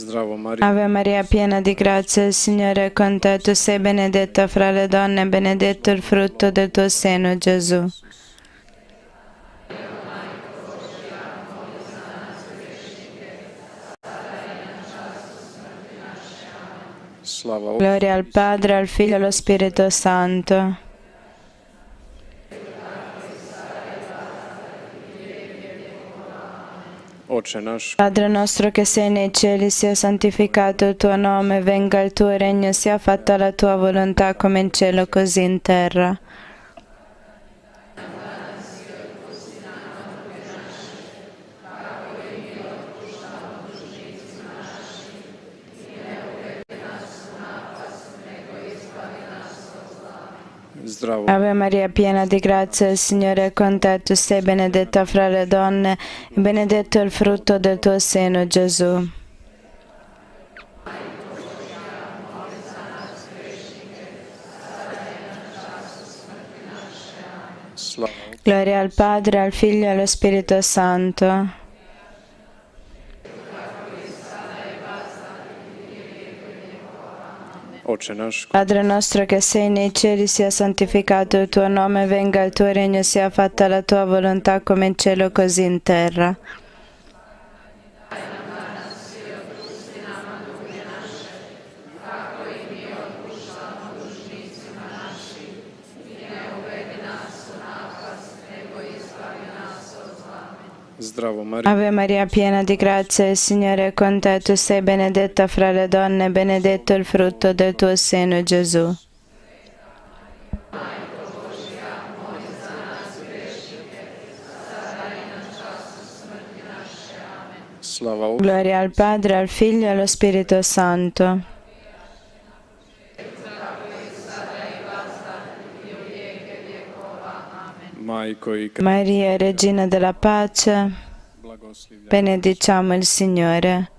zdravo Maria, Ave Maria, piena di grazia, il Signore è con te, tu sei benedetta fra le donne, e benedetto il frutto del tuo seno, Gesù. slava Otcu, Gloria al Padre, al Figlio e allo Spirito Santo. Oče naš Padre nostro che sei nei cieli, sia santificato il tuo nome, venga il tuo regno, sia fatta la tua volontà come in cielo così in terra. zdravo Ave Maria, piena di grazia, il Signore è con te, tu sei benedetta fra le donne, e benedetto il frutto del tuo seno, Gesù. slava Otcu, Gloria al Padre, al Figlio e allo Spirito Santo. Oče naš Padre nostro che sei nei cieli, sia santificato il tuo nome, venga il tuo regno, sia fatta la tua volontà come in cielo così in terra. zdravo Maria, Ave Maria, piena di grazia, il Signore è con te, tu sei benedetta fra le donne, e benedetto il frutto del tuo seno, Gesù. Slava Otcu, Gloria al Padre, al Figlio e allo Spirito Santo. Majko i Maria, Regina della Pace, blagoslivlja. benediciamo il Signore.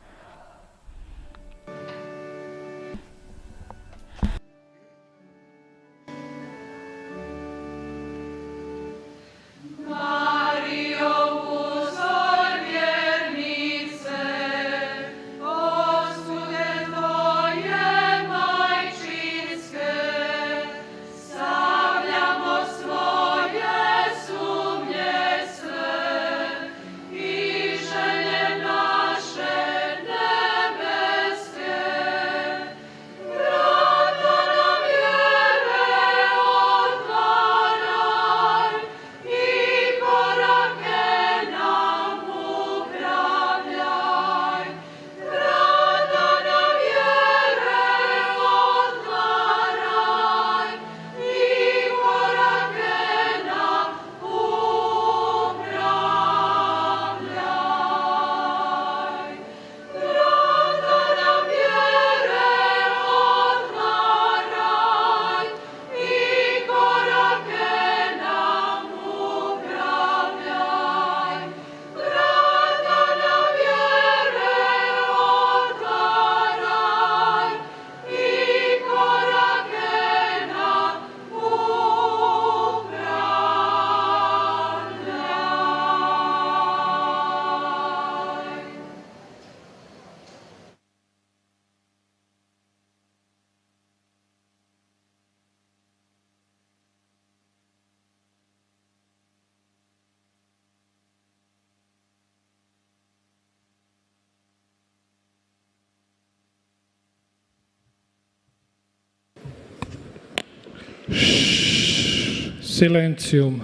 Silenzium,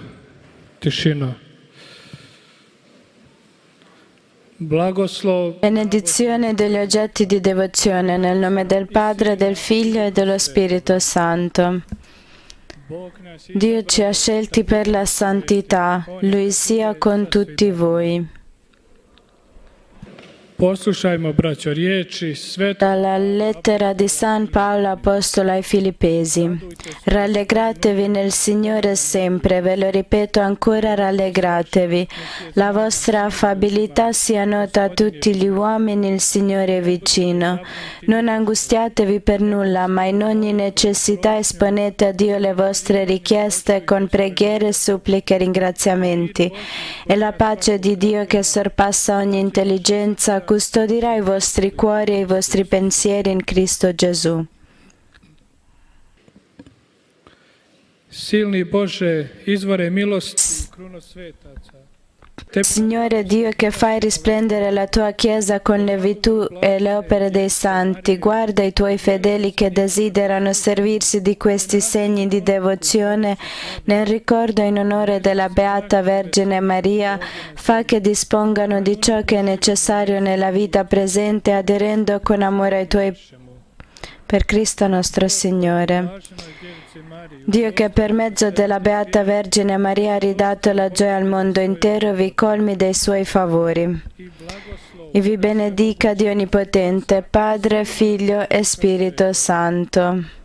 tišina. Blagoslov Benedizione degli oggetti di devozione nel nome del Padre, del Figlio e dello Spirito Santo. Dio ci ha scelti per la santità, Lui sia con tutti voi. Poslušajmo, braćo, riječi svetog Dalla lettera di San Paolo Apostolo ai Filippesi. Rallegratevi nel Signore sempre, ve lo ripeto ancora, rallegratevi. La vostra affabilità sia nota a tutti gli uomini, il Signore è vicino. Non angustiatevi per nulla, ma in ogni necessità esponete a Dio le vostre richieste con preghiere, suppliche e ringraziamenti. E la pace di Dio che sorpassa ogni intelligenza custodirà i vostri cuori e i vostri pensieri in Cristo Gesù. silni Bože, izvore milosti i kruno svetaca. Signore Dio che fai risplendere la tua Chiesa con le virtù e le opere dei santi, guarda i tuoi fedeli che desiderano servirsi di questi segni di devozione nel ricordo in onore della Beata Vergine Maria, fa che dispongano di ciò che è necessario nella vita presente, aderendo con amore ai tuoi per Cristo nostro Signore. Dio che per mezzo della Beata Vergine Maria ha ridato la gioia al mondo intero, vi colmi dei suoi favori. E vi benedica Dio Onnipotente, Padre, Figlio e Spirito Santo.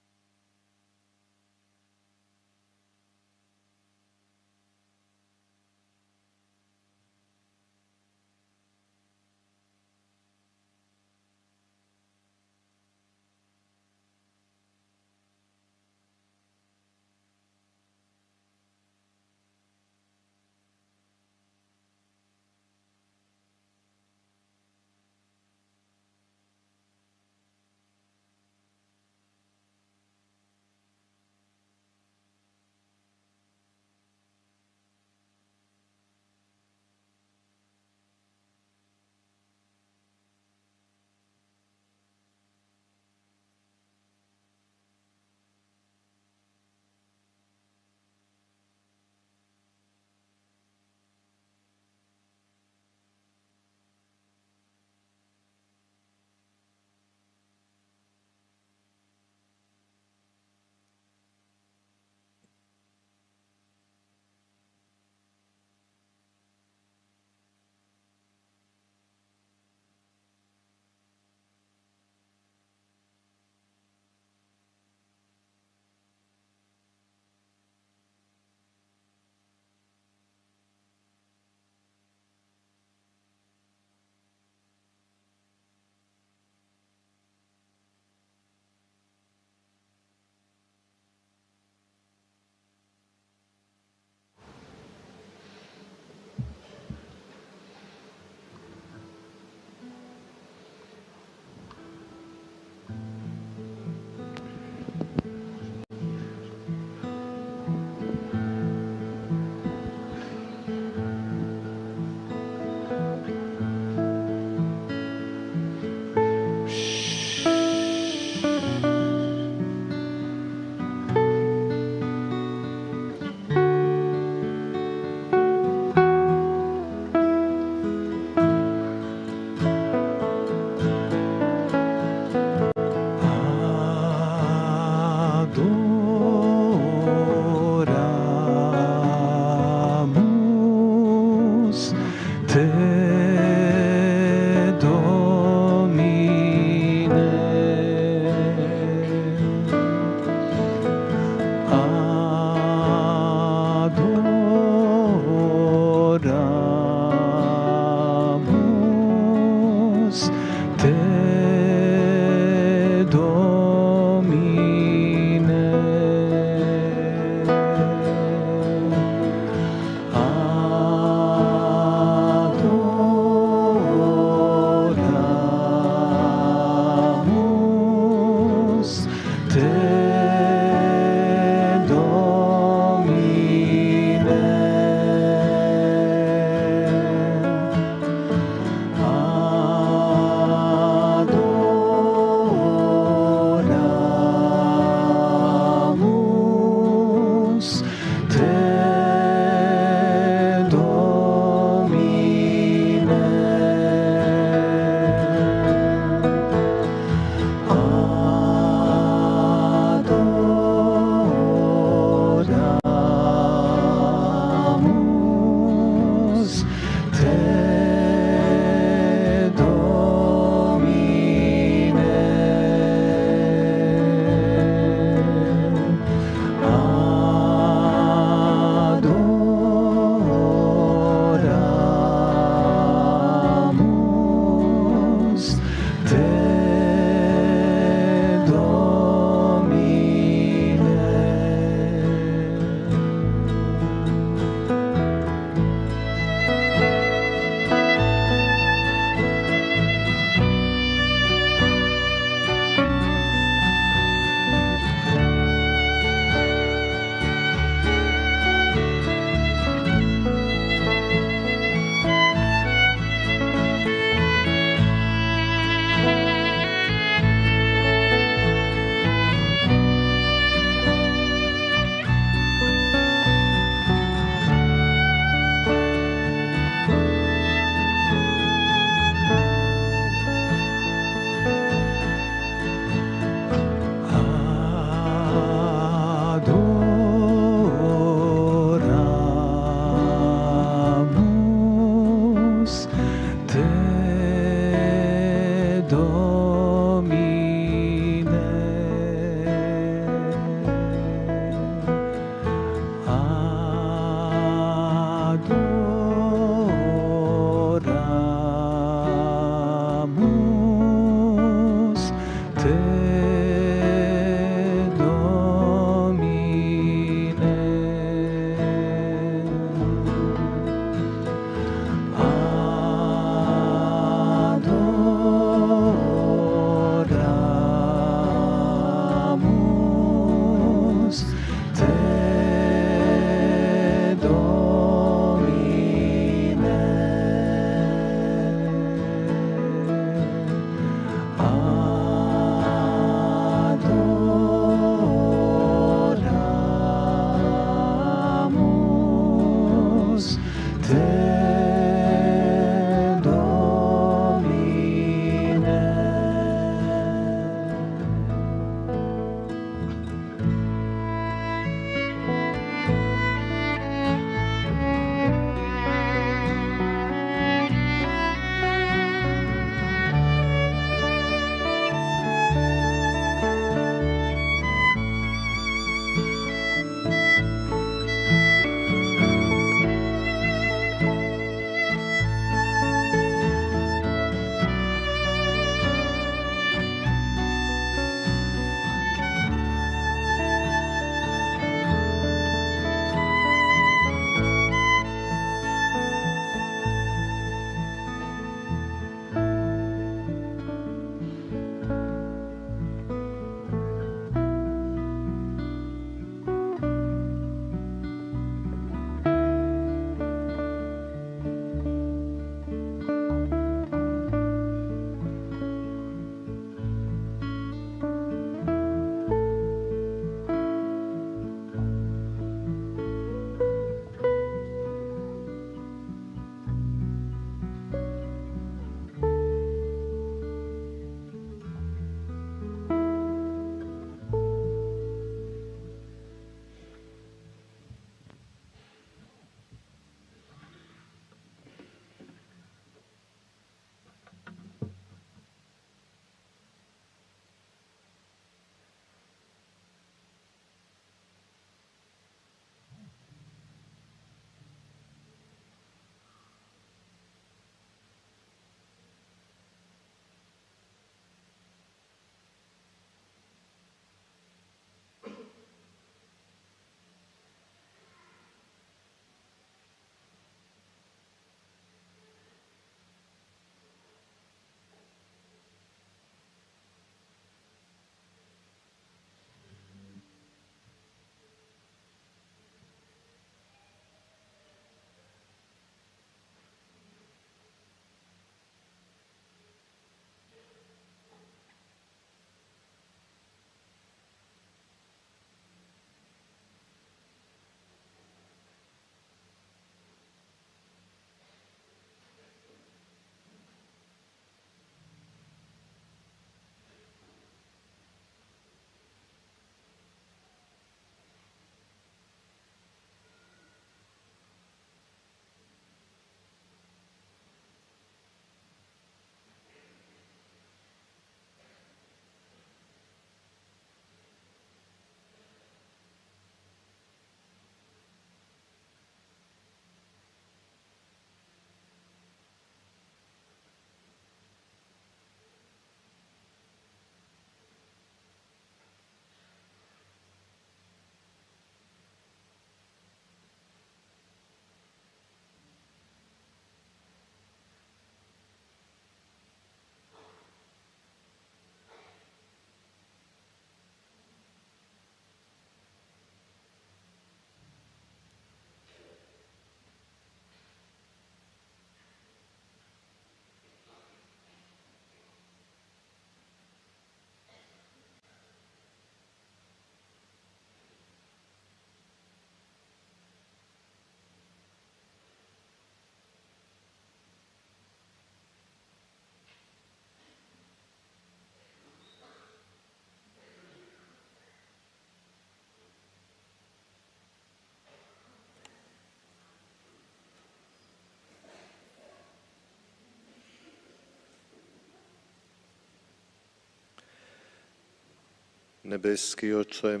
Nebeski Oče,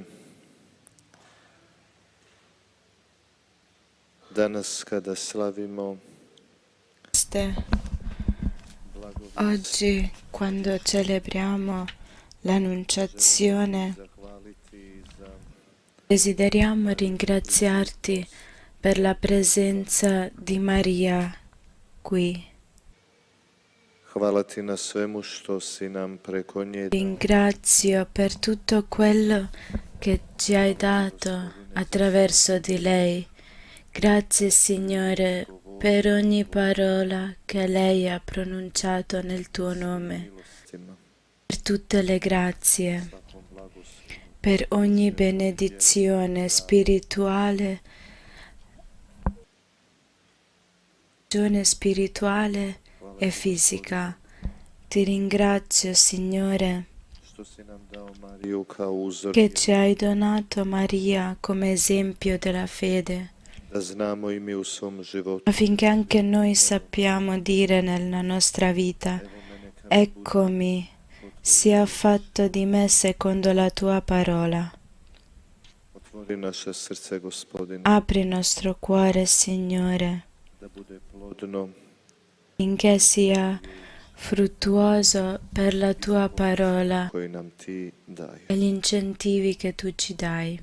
danas kada slavimo Oggi, quando celebriamo l'Annunciazione, desideriamo ringraziarti per la presenza di Maria qui. Hvala ti na svemu što si nam preko nje Ringrazio per tutto quello che ci hai dato attraverso di lei. Grazie Signore per ogni parola che lei ha pronunciato nel tuo nome, per tutte le grazie, per ogni benedizione spirituale e fisica. Ti ringrazio, Signore, što si nam dao Mariju kao uzor, che ci hai donato Maria come esempio della fede, da znamo i mi u svom životu. affinché anche noi sappiamo dire nella nostra vita: eccomi, sia fatto di me secondo la tua parola. Otvori naše srce, Gospodine, Apri il nostro cuore, Signore, da bude plodno finché sia fruttuoso per la tua parola koji nam ti daj. e gli incentivi che tu ci dai.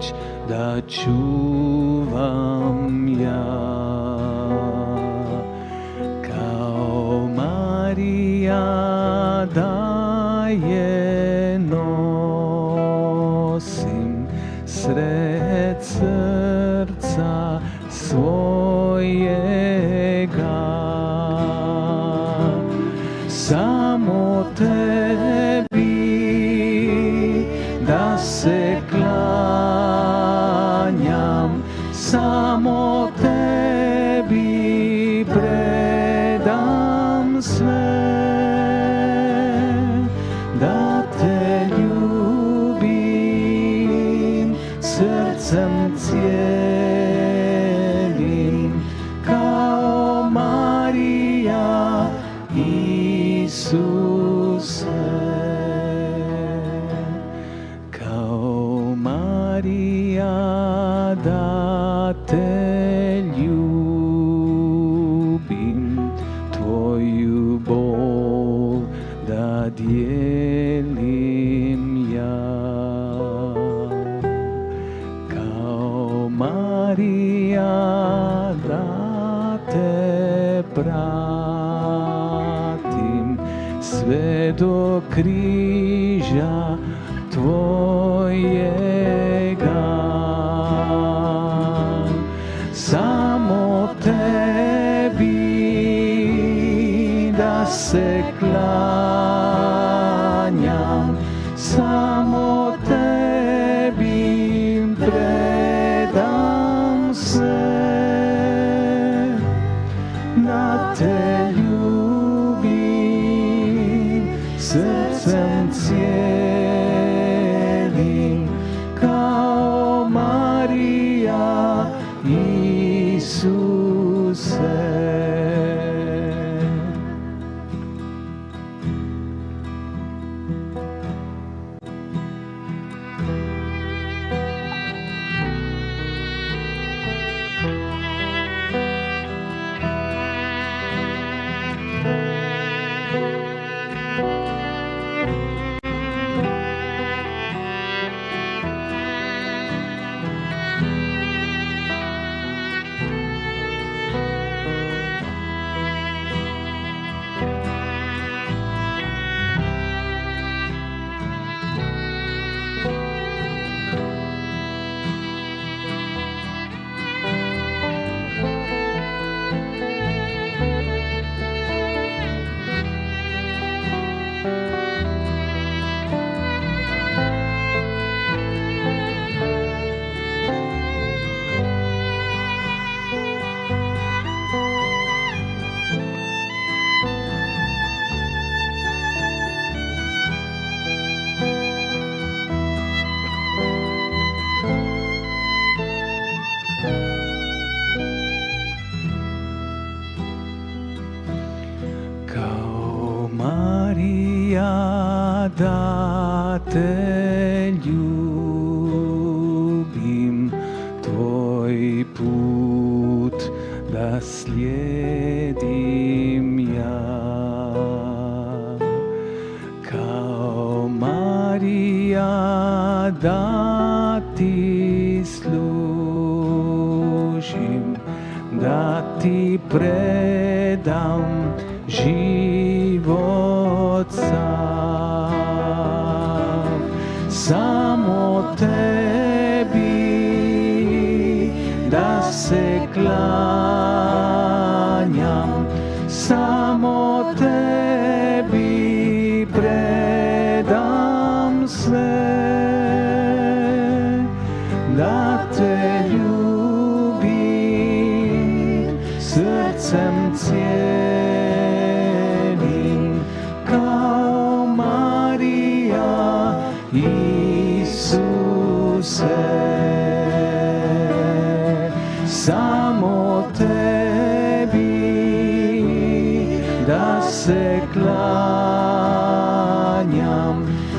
već da čuvam ja. Kao Marija da je nosim sred srca svojega. Samo tebi da se klanjam, samo tebi predam sve, da te ljubim srcem cijelim, kao Marija Isuse. Kao Marija da te ljubim, tvoju bol da dijelim ja. Kao Marija da te pratim sve do križa tvojega. Samo tebi da se klanjam, samo tebi predam sve, da te ljubim srcem cijelim, kao Marija Isuse. Kao Marija da te ljubim, tvoj put da slijedim ja. Kao Marija da ti služim, da ti predam život sav, samo tebi da se klanjam, samo tebi predam sve, da te ljubim srcem cijelim, kao Marija Isuse. Samo tebi da se klanjam,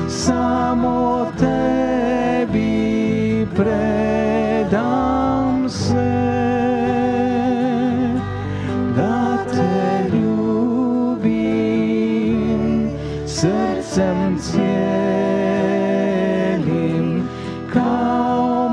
samo tebi predam sve, da te ljubim srcem cijelim, kao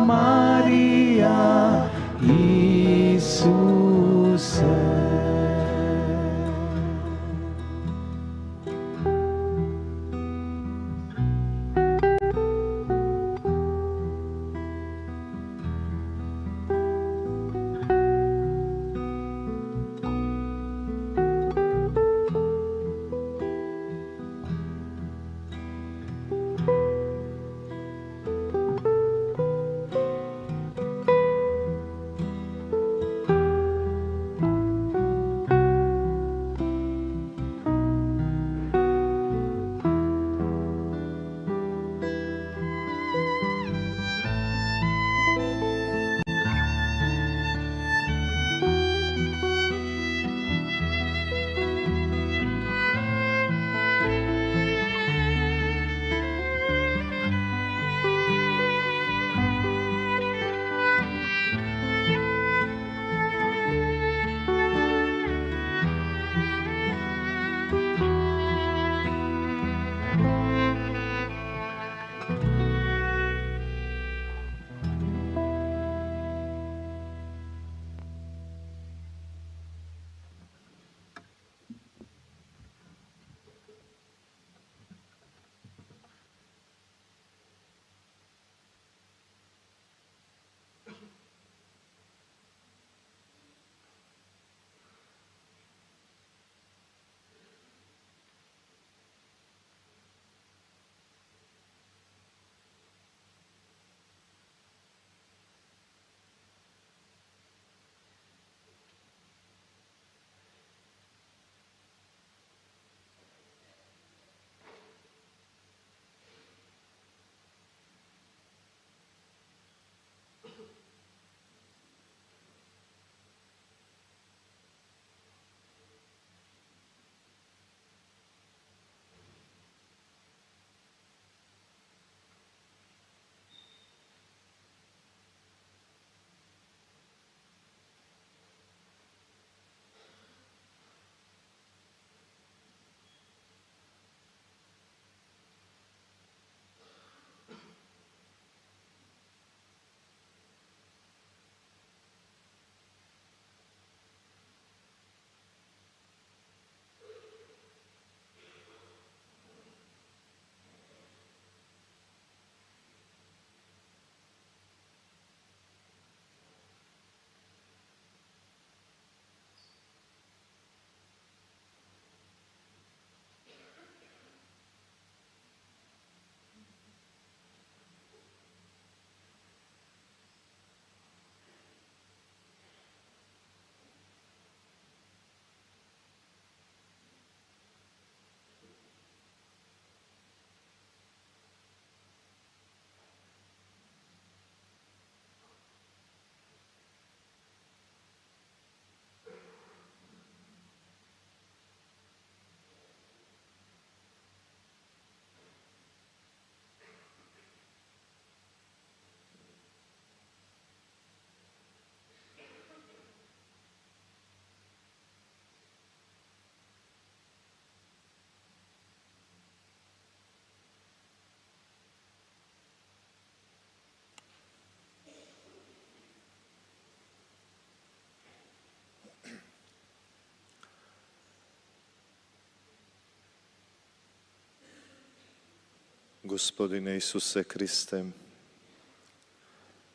Gospodine Isuse Kriste,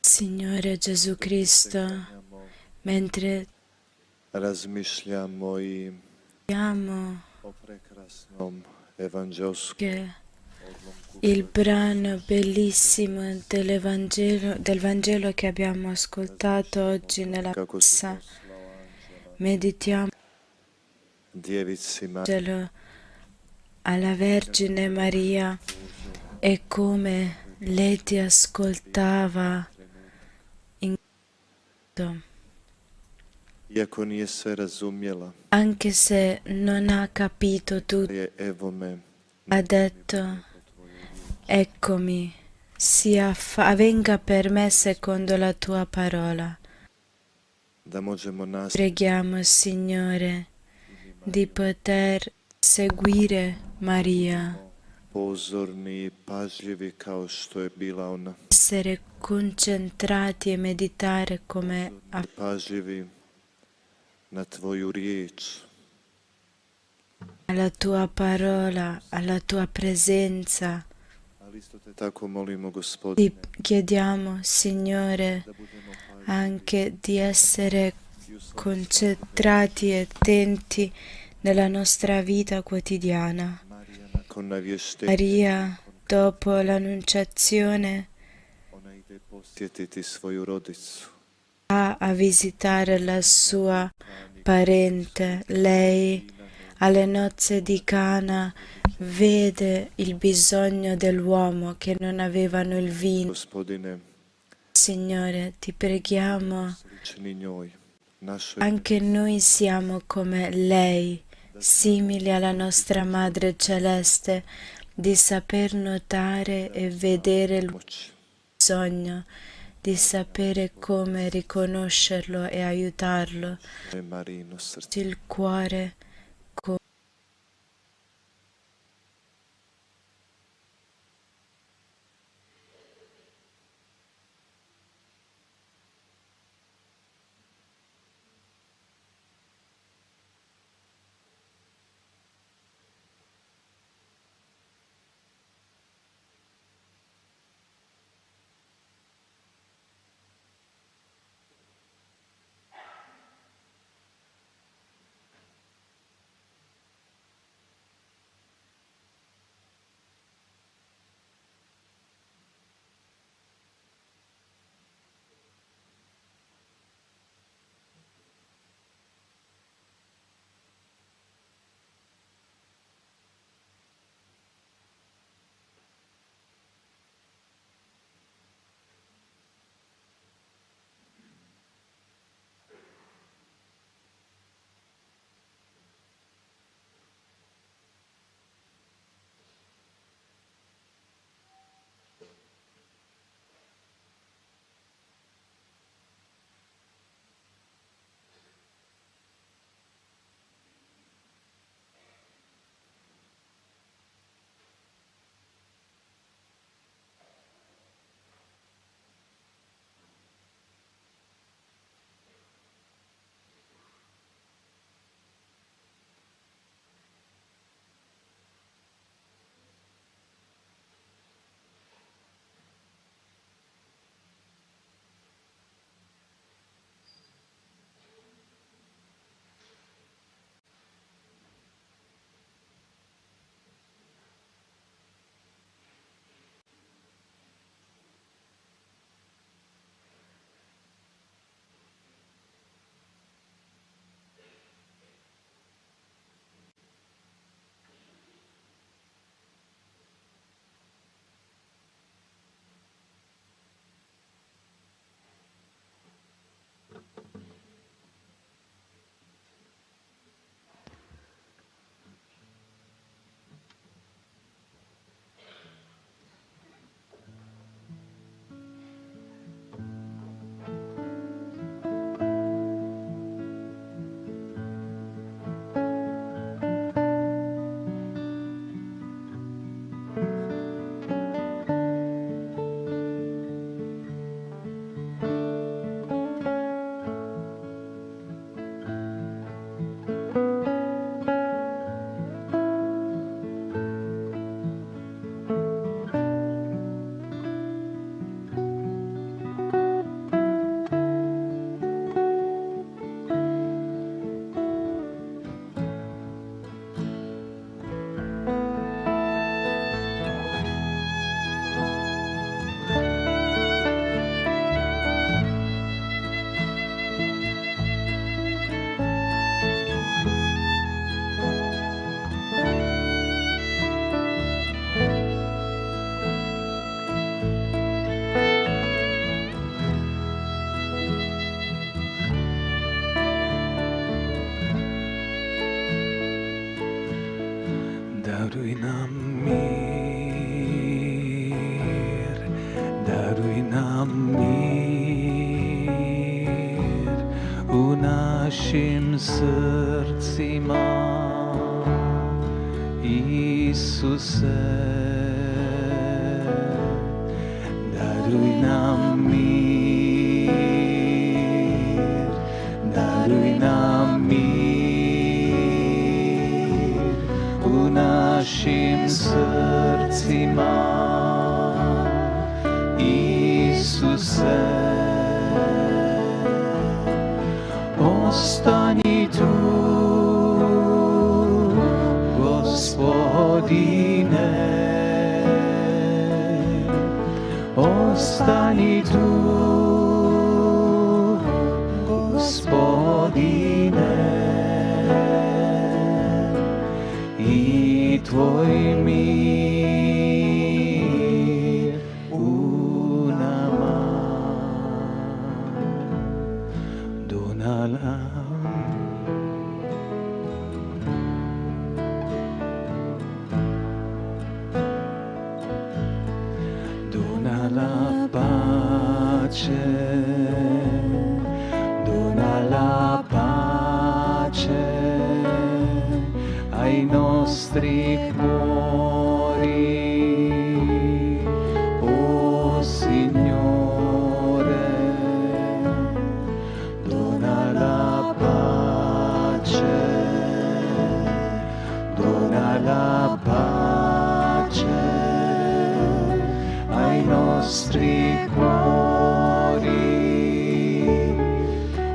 Signore Gesù Cristo, mentre razmišljamo i abbiamo o prekrasnom evangelskom che il brano bellissimo del Vangelo che abbiamo ascoltato oggi nella messa, meditiamo djevici Mariji, Vangelo alla Vergine Maria e come lei ti ascoltava in iako nije sve razumjela, anche se non ha capito tutto, je evo me, ha detto: eccomi, avvenga per me secondo la tua parola. da možemo nas Preghiamo, Signore, di poter seguire Maria, pozorni i pažljivi kao što je bila ona, essere concentrati e meditare come pažljivi na tvoju riječ, alla tua parola, alla tua presenza. ali isto te tako molimo, Gospodine, Ti chiediamo, Signore, anche di essere concentrati e attenti nella nostra vita quotidiana. nakon navještenja, Maria, dopo l'annunciazione, ona ide posjetiti svoju rodicu. va a visitare la sua parente. Lei, alle nozze di Cana, vede il bisogno dell'uomo che non avevano il vino. Gospodine, Signore, ti preghiamo, slični njoj, našoj anche noi siamo come lei, simili alla nostra Madre Celeste, di saper notare e vedere il moći. bisogno, di sapere come riconoscerlo e aiutarlo. Marijino srce. Il cuore našim srcima, Isuse, daruj nam mir, daruj nam mir u našim srcima, Isuse, ostani tu, Gospodine, ostani tu, Gospodine, i tvoj mir u nama donala. La pace, dona la pace ai nostri cuori, oh Signore, dona la pace, dona la pace ai nostri cuori,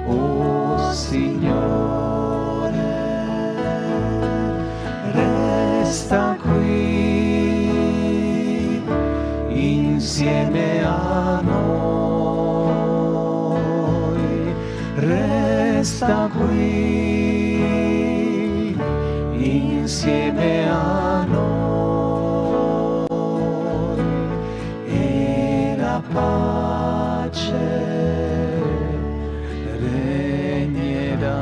oh Signore, resta qui insieme a noi, resta qui insieme a noi. Pace regnerà.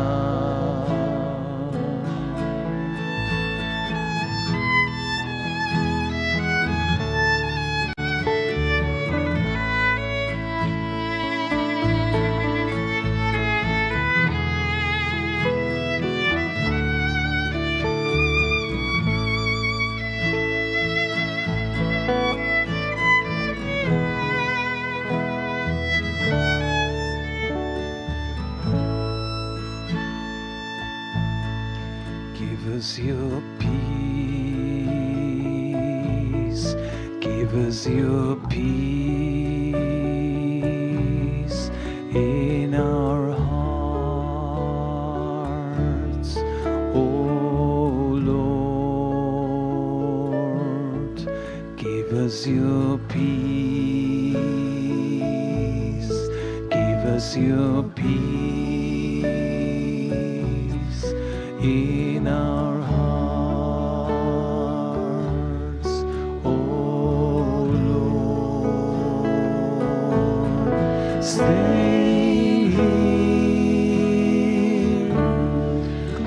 Give us your peace, give us your peace in our hearts, oh Lord, give us your peace, give us your peace in our hearts, oh Lord. Stay here,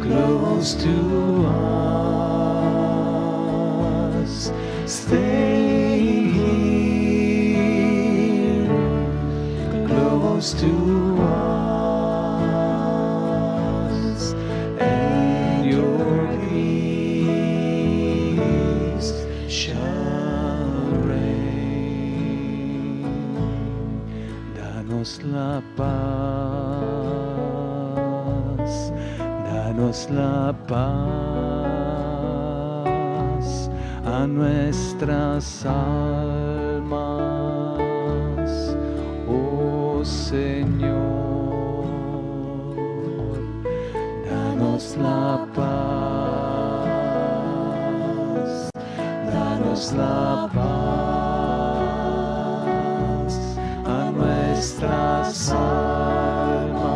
close to us. Stay here, close to us. La paz, danos la paz a nuestras almas, oh Señor, danos la paz, danos la paz a nuestras almas,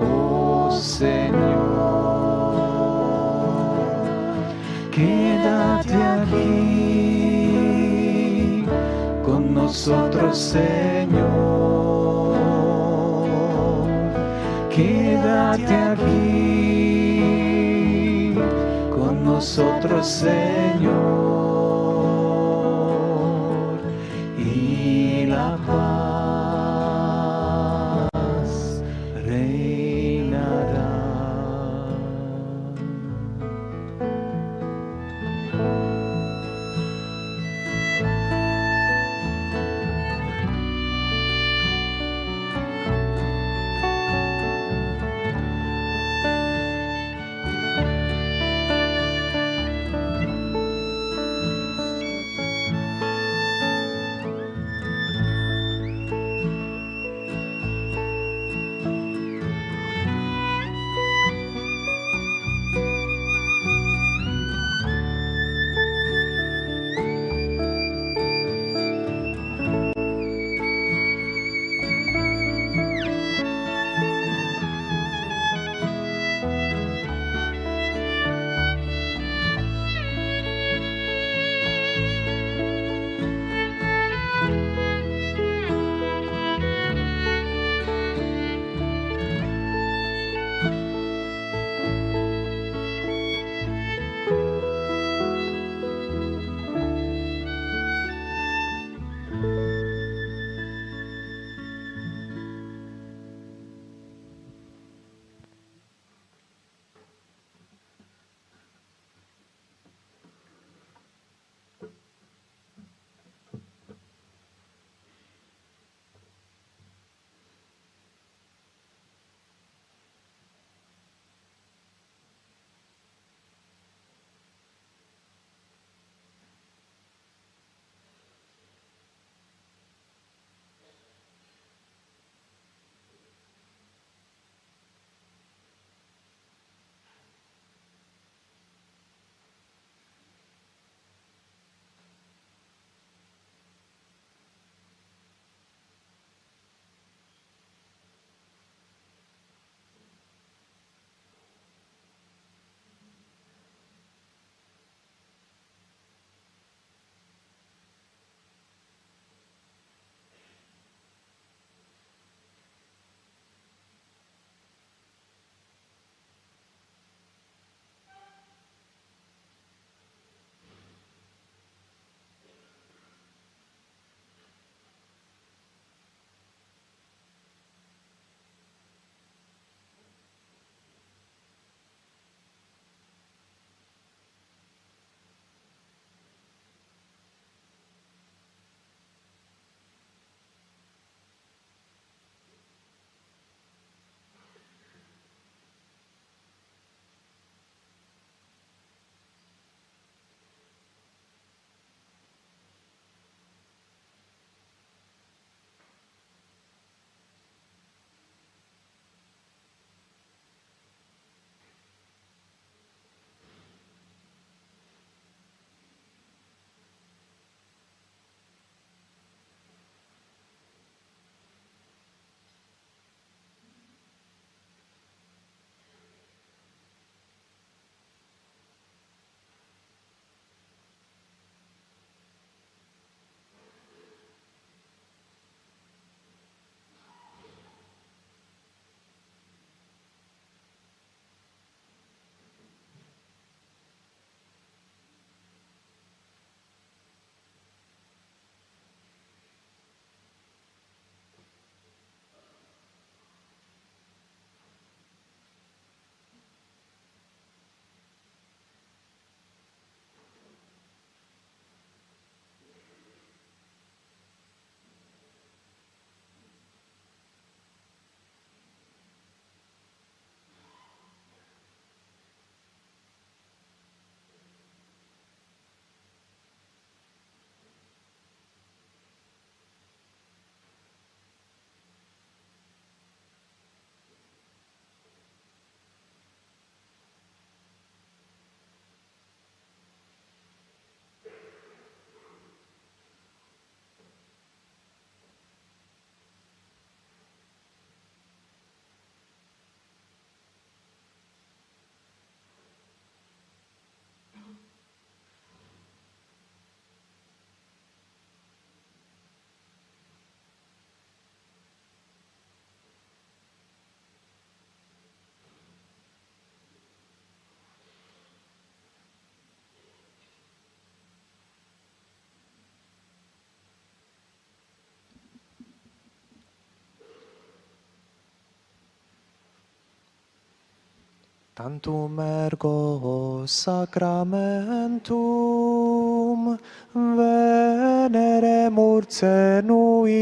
oh Señor. Quédate aquí con nosotros, Señor. Quédate aquí con nosotros, Señor. Y la paz tantum ergo sacramentum veneremur cenui,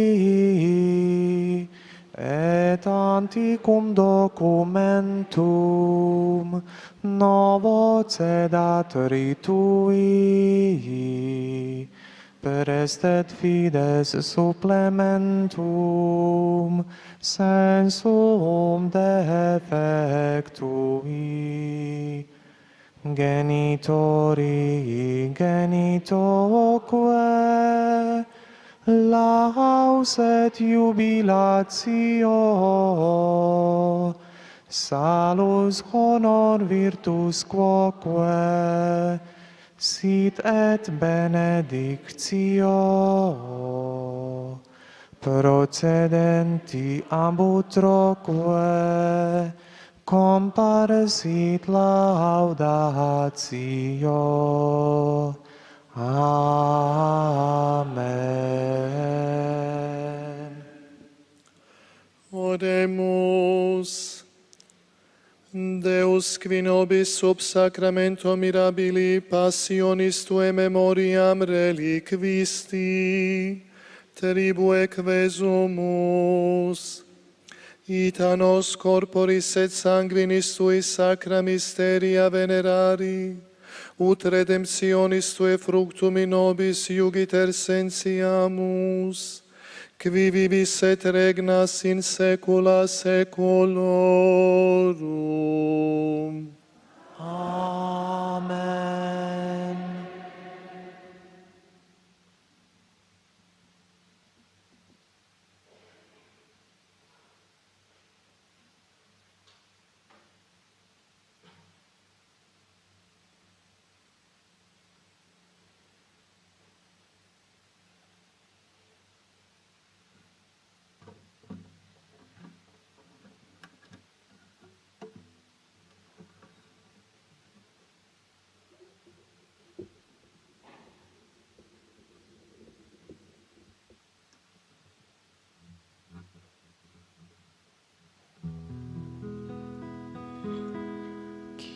et anticum documentum novo cedat ritui, per est et fides supplementum sensum defectui. Genitori genitoque laus et jubilatio, salus honor virtus quoque, sit et benedictio, procedenti ab utroque, comparsit laudatio. Amen. Oremus. Deus, qui nobis sub sacramento mirabili passionis Tuae memoriam reliquisti, tribue quesumus, ita nos corporis et sanguinis Tui sacra mysteria venerari, ut redemptionis Tuae fructum in nobis iugiter sensiamus, qui vivis et regnas in saecula saeculorum. Amen.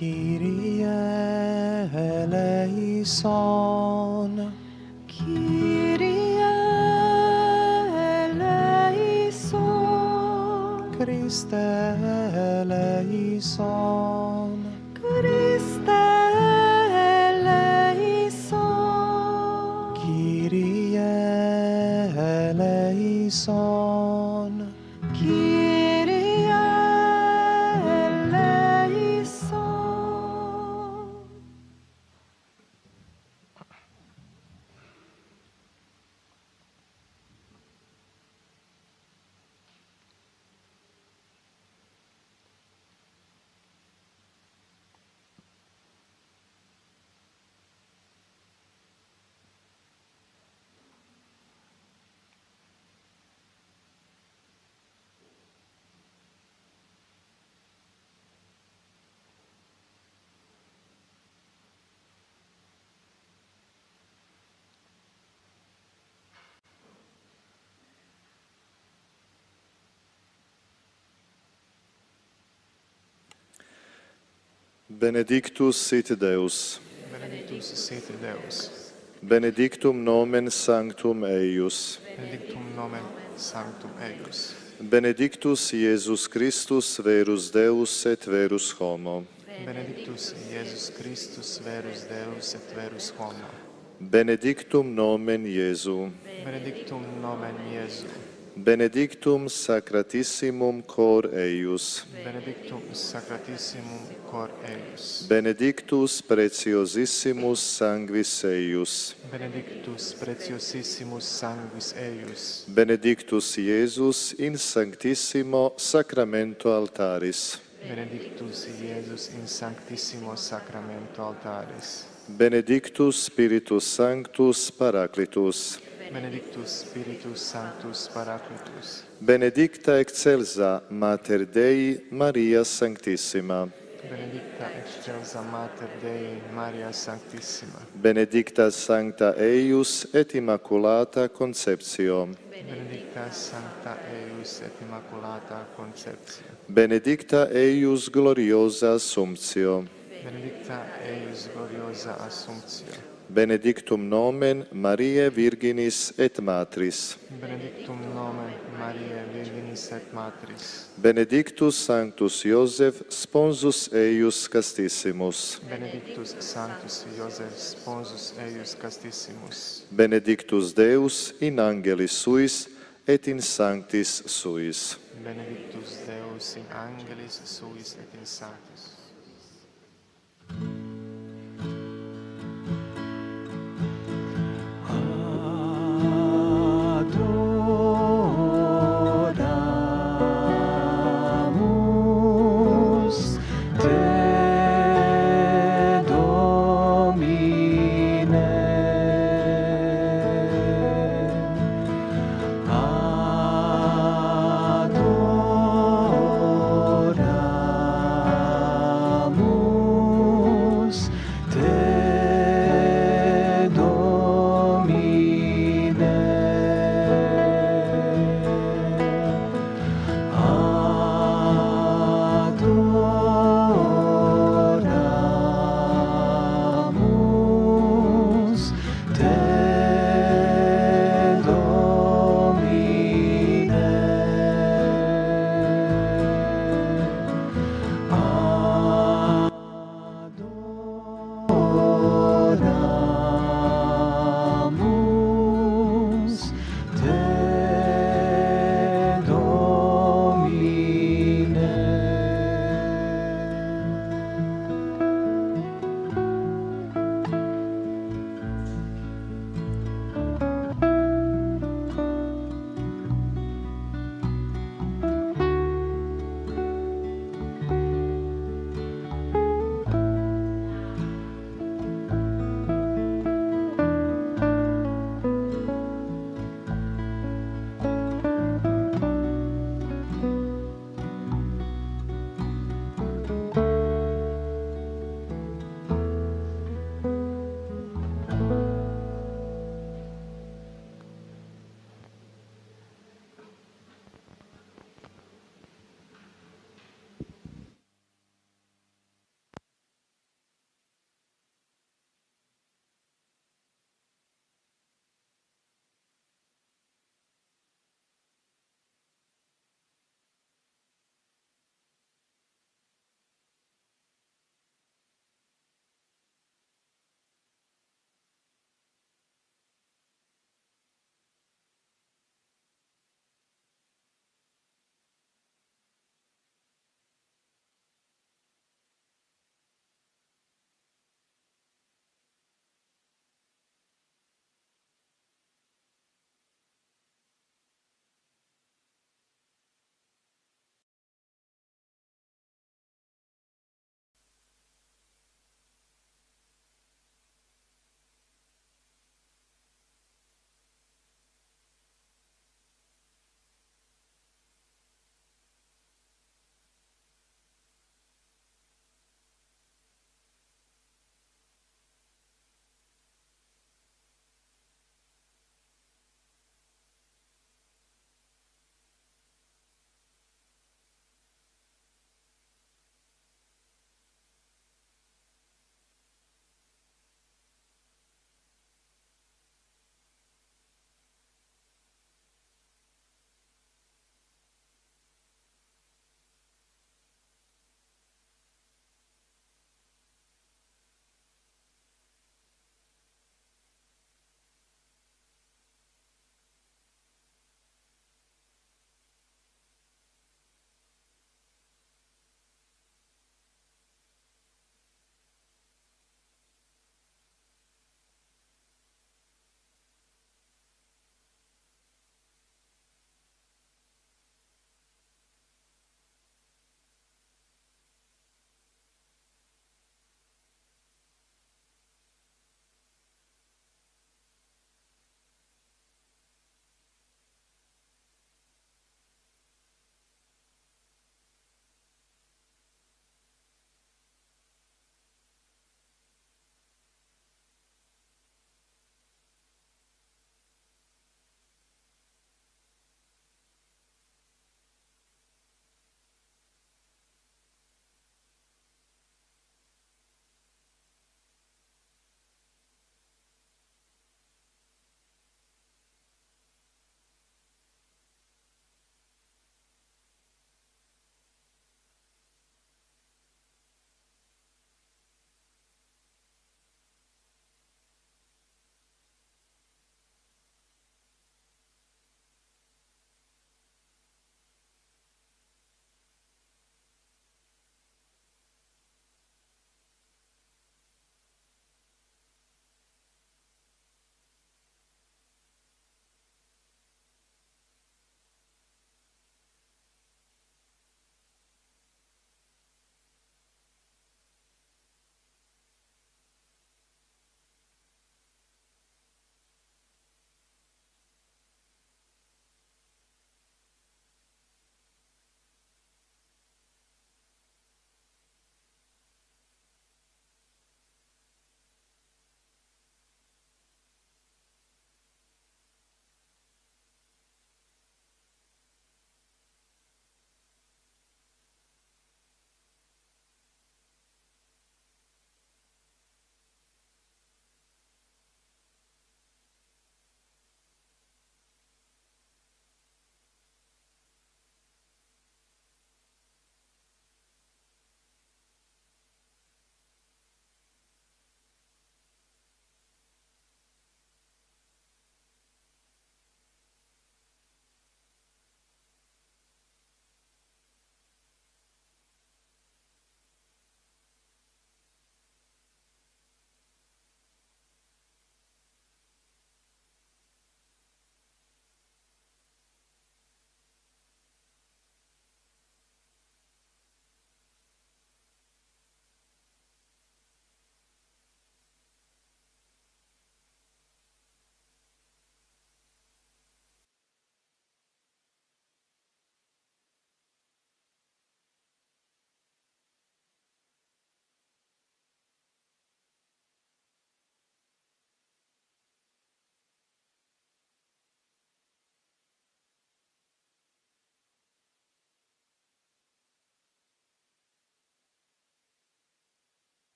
Kyrie eleison. Kyrie eleison. Christe eleison. Christe eleison. Kyrie eleison. Kyrie eleison. Benedictus sit Deus. Benedictus sit Deus. Benedictum nomen sanctum eius. Benedictum nomen sanctum eius. Benedictus Iesus Christus, verus Deus et verus homo. Benedictus Iesus Christus, verus Deus et verus homo. Benedictum nomen Iesu. Benedictum nomen Iesu. Benedictum sacratissimum cor eius. Benedictum sacratissimum cor eius. Benedictus preciosissimus sanguis eius. Benedictus preciosissimus sanguis eius. Benedictus Iesus in sanctissimo sacramento altaris. Benedictus Iesus in sanctissimo sacramento altaris. Benedictus Spiritus Sanctus Paraclitus. Benedictus Spiritus Sanctus Paraclitus. Benedicta excelsa Mater Dei Maria Sanctissima. benedicta excelsa Mater Dei, Maria Sanctissima, Benedicta Sancta eius et Immaculata Conceptio, benedicta Sancta eius et Immaculata Conceptio, Benedicta eius gloriosa Assumptio, benedicta eius gloriosa Assumptio, Benedictum nomen Mariae Virginis et Matris, benedictum nomen Mariae Virginis et Matris, Benedictus Sanctus Iosef, sponsus eius castissimus, benedictus Sanctus Iosef, sponsus eius castissimus, Benedictus Deus in angelis suis et in sanctis suis. benedictus Deus in angelis suis et in sanctis. Adoramus te, Domine. Adoramus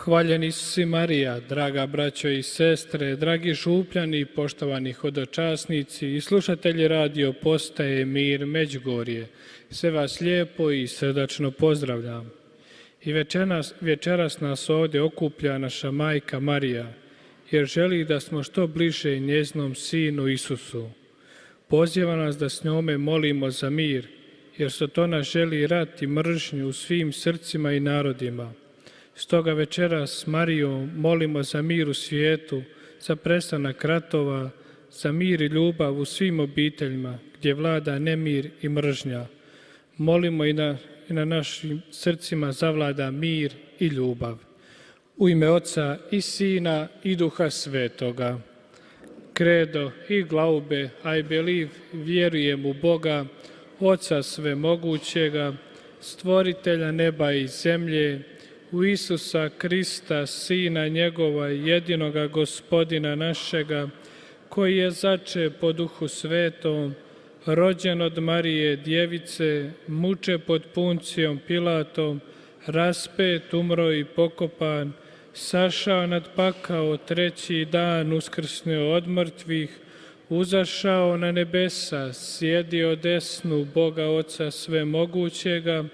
Hvaljeni si Marija, draga braćo i sestre, dragi župljani, poštovani hodočasnici i slušatelji radio postaje Mir Međugorje. Sve vas lijepo i srdačno pozdravljam. I večeras nas ovdje okuplja naša majka Marija, jer želi da smo što bliže njeznom sinu Isusu. Poziva nas da s njome molimo za mir, jer Sotona želi rat i mržnju u svim srcima i narodima. Stoga večeras s Marijom molimo za mir u svijetu, za prestanak ratova, za mir i ljubav u svim obiteljima gdje vlada nemir i mržnja. Molimo i na našim srcima zavlada mir i ljubav. U ime Oca i Sina i Duha Svetoga. Credo i glaube, I believe, vjerujem u Boga, Oca svemogućega, stvoritelja neba i zemlje, u Isusa Krista, Sina njegova, jedinoga Gospodina našega, koji je začet po Duhu Svetom, rođen od Marije Djevice, muče pod Puncijom Pilatom, raspet, umro i pokopan, sašao nad pakao, treći dan uskrsnio od mrtvih, uzašao na nebesa, sjedio desnu Boga Oca svemogućega,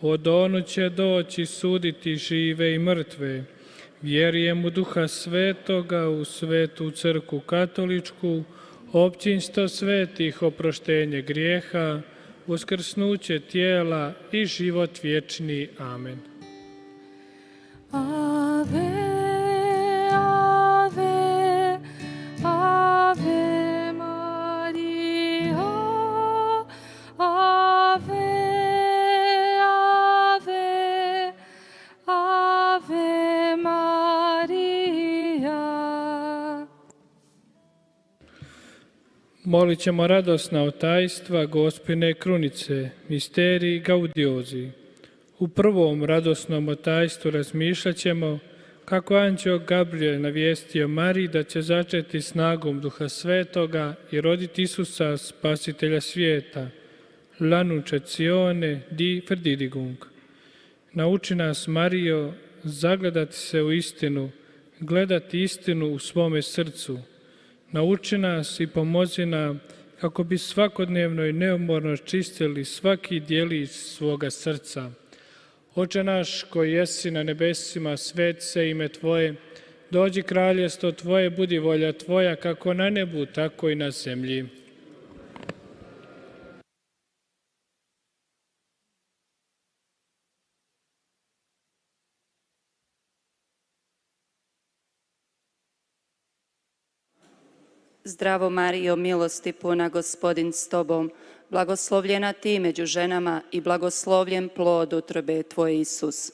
od onu će doći suditi žive i mrtve. Vjerujem u Duha Svetoga, u Svetu Crkvu Katoličku, općinstvo svetih, oproštenje grijeha, uskrsnuće tijela i život vječni. Amen. Ave, ave, ave Maria, ave, ave, ave Maria. Molit ćemo radosna otajstva Gospine krunice, misteriji gaudiozi. U prvom radosnom otajstvu razmišljat ćemo kako anđeo Gabriel navijestio Mariji da će začeti snagom Duha Svetoga i roditi Isusa, spasitelja svijeta. L'annunciazione di Verdidigung. Nauči nas, Marijo, zagledati se u istinu, gledati istinu u svome srcu. Nauči nas i pomozi nam kako bi svakodnevno i neumorno čistili svaki djelić svoga srca. Oče naš koji jesi na nebesima, sveti se ime Tvoje, dođi kraljestvo Tvoje, budi volja Tvoja kako na nebu, tako i na zemlji. Zdravo Marijo, milosti puna, Gospodin s Tobom, blagoslovljena Ti među ženama i blagoslovljen plod utrobe Tvoje, Isus.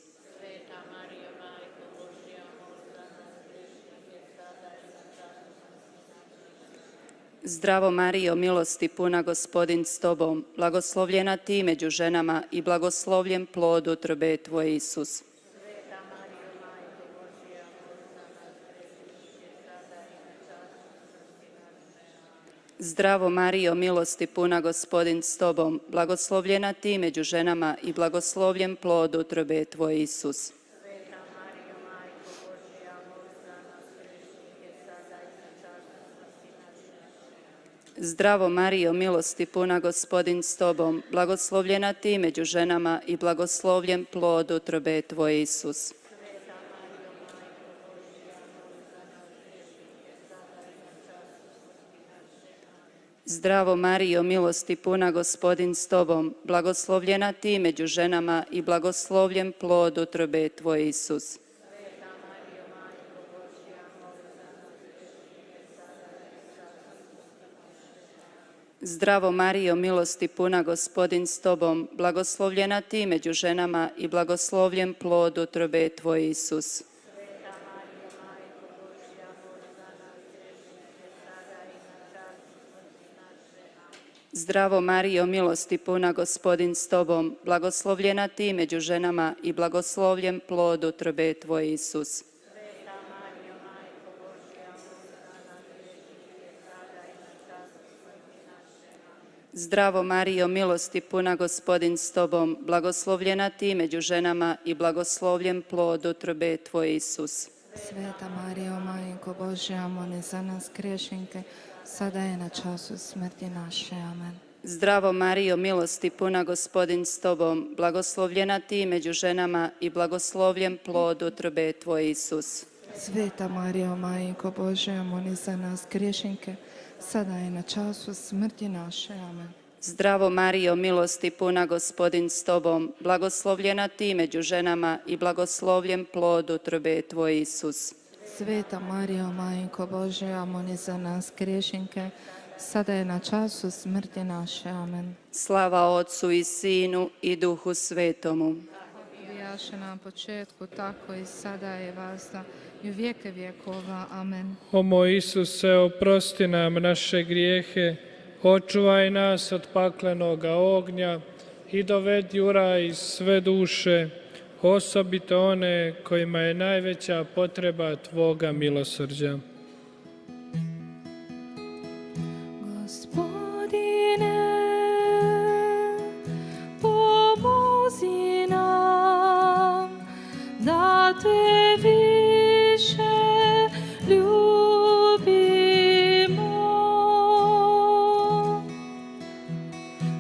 Zdravo Marijo, milosti puna, Gospodin s Tobom, blagoslovljena Ti među ženama i blagoslovljen plod utrobe Tvoje, Isus. Zdravo Marijo, milosti puna, Gospodin s Tobom, blagoslovljena Ti među ženama i blagoslovljen plod utrobe Tvoje, Isus. Zdravo Marijo, milosti puna, Gospodin s Tobom, blagoslovljena Ti među ženama i blagoslovljen plod utrobe Tvoje, Isus. Zdravo Marijo, milosti puna, Gospodin s Tobom, blagoslovljena Ti među ženama i blagoslovljen plod utrobe Tvoje, Isus. Zdravo Marijo, milosti puna, Gospodin s Tobom, blagoslovljena Ti među ženama i blagoslovljen plod utrobe Tvoje, Isus. Zdravo Marijo, milosti puna, Gospodin s Tobom, blagoslovljena Ti među ženama i blagoslovljen plod utrobe Tvoje, Isus. Zdravo Marijo, milosti puna, Gospodin s tobom, blagoslovljena ti među ženama i blagoslovljen plod utrobe Tvoje, Isus. Sveta Marijo, Majko Božja, moli za nas griješinke, sada je na času smrti naše. Amen. Zdravo Marijo, milosti puna, Gospodin s tobom, blagoslovljena ti među ženama i blagoslovljen plod utrobe Tvoje, Isus. Sveta Marijo, Majko Božja, moli za nas griješinke, sada je na času smrti naše. Amen. Zdravo Marijo, milosti puna, Gospodin s tobom, blagoslovljena ti među ženama i blagoslovljen plod utrobe Tvoje, Isus. Sveta Marijo, Majko Božja, moli za nas griješinke, sada je na času smrti naše. Amen. Slava Otcu i Sinu i Duhu Svetomu. Bijaše na početku, tako i sada je vazda i u vijeke vjekova. Amen. O moj Isuse, oprosti nam naše grijehe, očuvaj nas od paklenoga ognja i dovedi u raj sve duše, osobito one kojima je najveća potreba Tvoga milosrđa. Gospodine, pomozi nam da Te više ljubimo.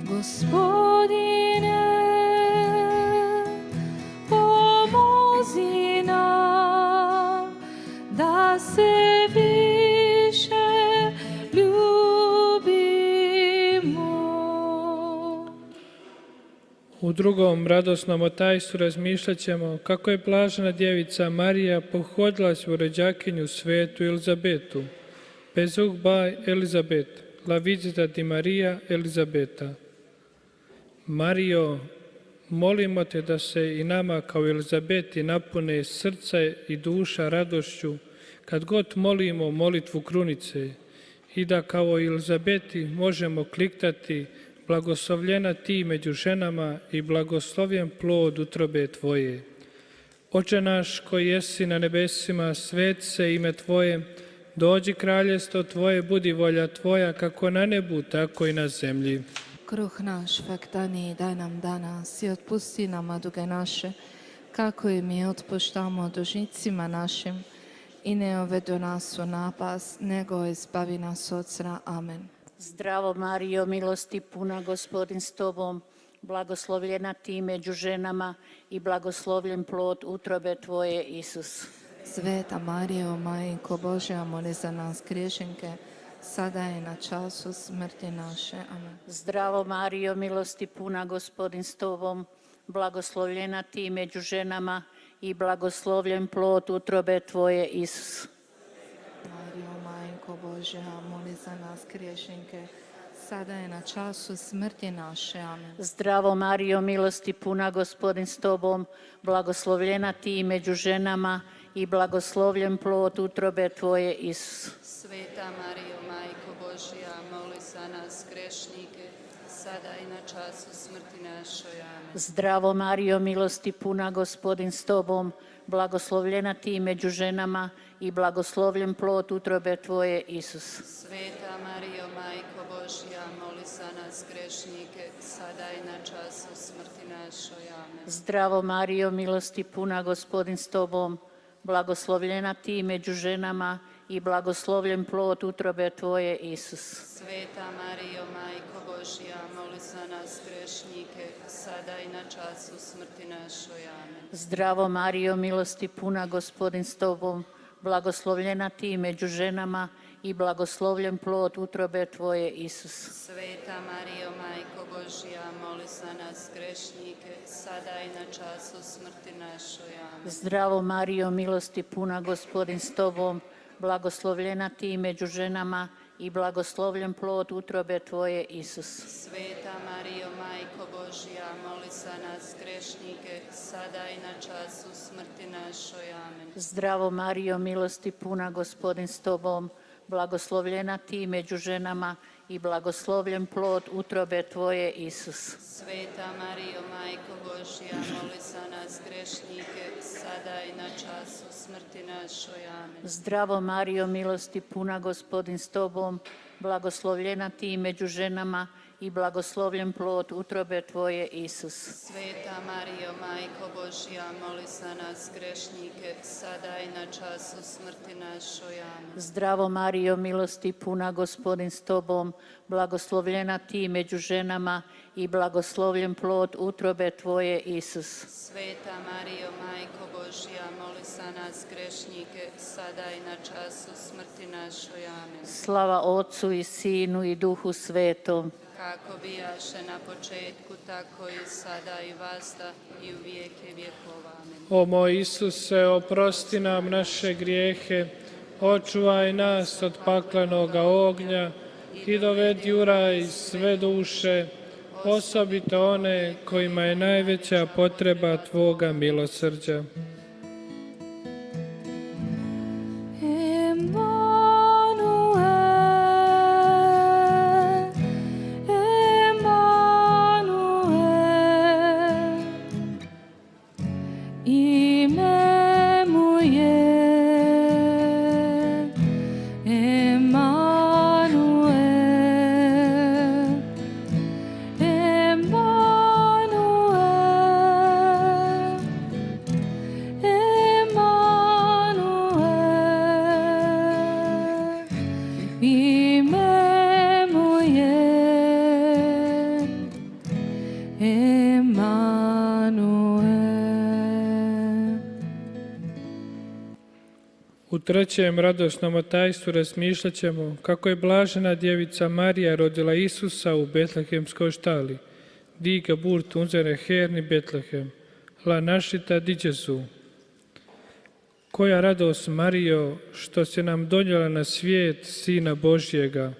Gospodine, pomozi nam da se više ljubimo. U drugom radosnom tajstvu razmišljat ćemo kako je blažena djevica Marija pohodila svoju rođakinju svetu Elizabetu. Bezug baj Elizabet, la visita di Maria Elizabeta. Marijo, molimo te da se i nama kao Elizabeti napune srce i duša radošću kad god molimo molitvu krunice i da kao Elizabeti možemo kliktati blagoslovljena ti među ženama i blagoslovljen plod utrobe Tvoje. Oče naš koji jesi na nebesima, svet se ime Tvoje, dođi kraljestvo Tvoje, budi volja Tvoja kako na nebu, tako i na zemlji. Kruh naš svak dani daj nam danas i otpusti nama duge naše, kako i mi otpuštamo dužnicima našim, i ne uvedu nas u napast, nego izbavi nas od zla. Amen. Zdravo Marijo, milosti puna, Gospodin s tobom, blagoslovljena ti među ženama i blagoslovljen plod utrobe Tvoje, Isus. Sveta Marijo, Majko Božja, moli za nas griješinke, sada je na času smrti naše. Amen. Zdravo Marijo, milosti puna, Gospodin s tobom, blagoslovljena ti među ženama i blagoslovljen plod utrobe Tvoje, Isus. Marijo, Majko Božja, moli za nas griješinke, sada je na času smrti naše. Amen. Zdravo Marijo, milosti puna, Gospodin s tobom, blagoslovljena ti među ženama i blagoslovljen plod utrobe Tvoje, Isus. Sveta Marijo, Majko Božja, moli za nas grešnike, sada i na času smrti našoj. Amen. Zdravo Marijo, milosti puna, Gospodin s tobom, blagoslovljena ti među ženama i blagoslovljen plod utrobe Tvoje, Isus. Sveta Marijo, Majko Božja, moli za nas grešnike, sada i na času smrti našoj. Amen. Zdravo Marijo, milosti puna, Gospodin s tobom, blagoslovljena ti među ženama i blagoslovljen plod utrobe Tvoje, Isus. Sveta Marijo, Majko Božja, moli za nas grešnike, sada i na času smrti našoj. Amen. Zdravo Marijo, milosti puna, Gospodin s tobom, blagoslovljena ti među ženama i blagoslovljen plod utrobe Tvoje, Isus. Sveta Marijo, Majko Božja, moli za nas grešnike, sada i na času smrti našoj. Amen. Zdravo Marijo, milosti puna, Gospodin s tobom, blagoslovljena ti među ženama i blagoslovljen plod utrobe Tvoje, Isus. Sveta Marijo, Majko Božja, moli za nas grešnike, sada i na času smrti našoj. Amen. Zdravo Marijo, milosti puna, Gospodin s tobom, blagoslovljena ti među ženama i blagoslovljen plod utrobe Tvoje, Isus. Sveta Marijo, Majko Božja, moli za nas grešnike, sada i na času smrti našoj. Amen. Zdravo Marijo, milosti puna, Gospodin s tobom, blagoslovljena ti među ženama i blagoslovljen plod utrobe tvoje, Isus. Sveta Marijo, Majko Božja, moli za nas grešnike, sada i na času smrti našoj. Amen. Zdravo Marijo, milosti puna, Gospodin s tobom, blagoslovljena ti među ženama i blagoslovljen plod utrobe tvoje, Isus. Sveta Marijo, Majko Božja, moli za nas grešnike, sada i na času smrti našoj. Amen. Slava Otcu i Sinu i Duhu Svetom, kako bijaše na početku, tako i sada i vazda i u vijeke vjekova. Amen. O moj Isuse, oprosti nam naše grijehe, očuvaj nas od paklenoga ognja i dovedi u raj sve duše, osobito one kojima je najveća potreba Tvoga milosrđa. U trećem radosnom tajstvu razmišljat ćemo kako je blažena djevica Marija rodila Isusa u betlehemskoj štali. Diga burt unzere herni Betlehem, la našita diđezu. Koja radost, Marijo, što se nam donijela na svijet Sina Božjega.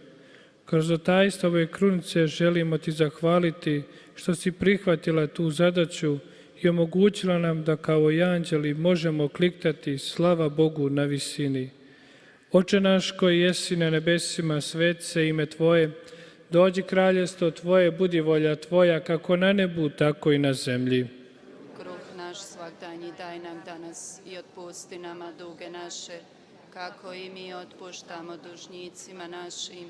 Kroz tajstvo ove krunice želimo ti zahvaliti što si prihvatila tu zadaću i omogućila nam da kao i anđeli možemo kliktati slava Bogu na visini. Oče naš koji jesi na nebesima, svet se ime Tvoje, dođi kraljestvo Tvoje, budi volja Tvoja kako na nebu, tako i na zemlji. Kruh naš svagdanji daj nam danas i otpusti nama duge naše, kako i mi otpuštamo dužnicima našim,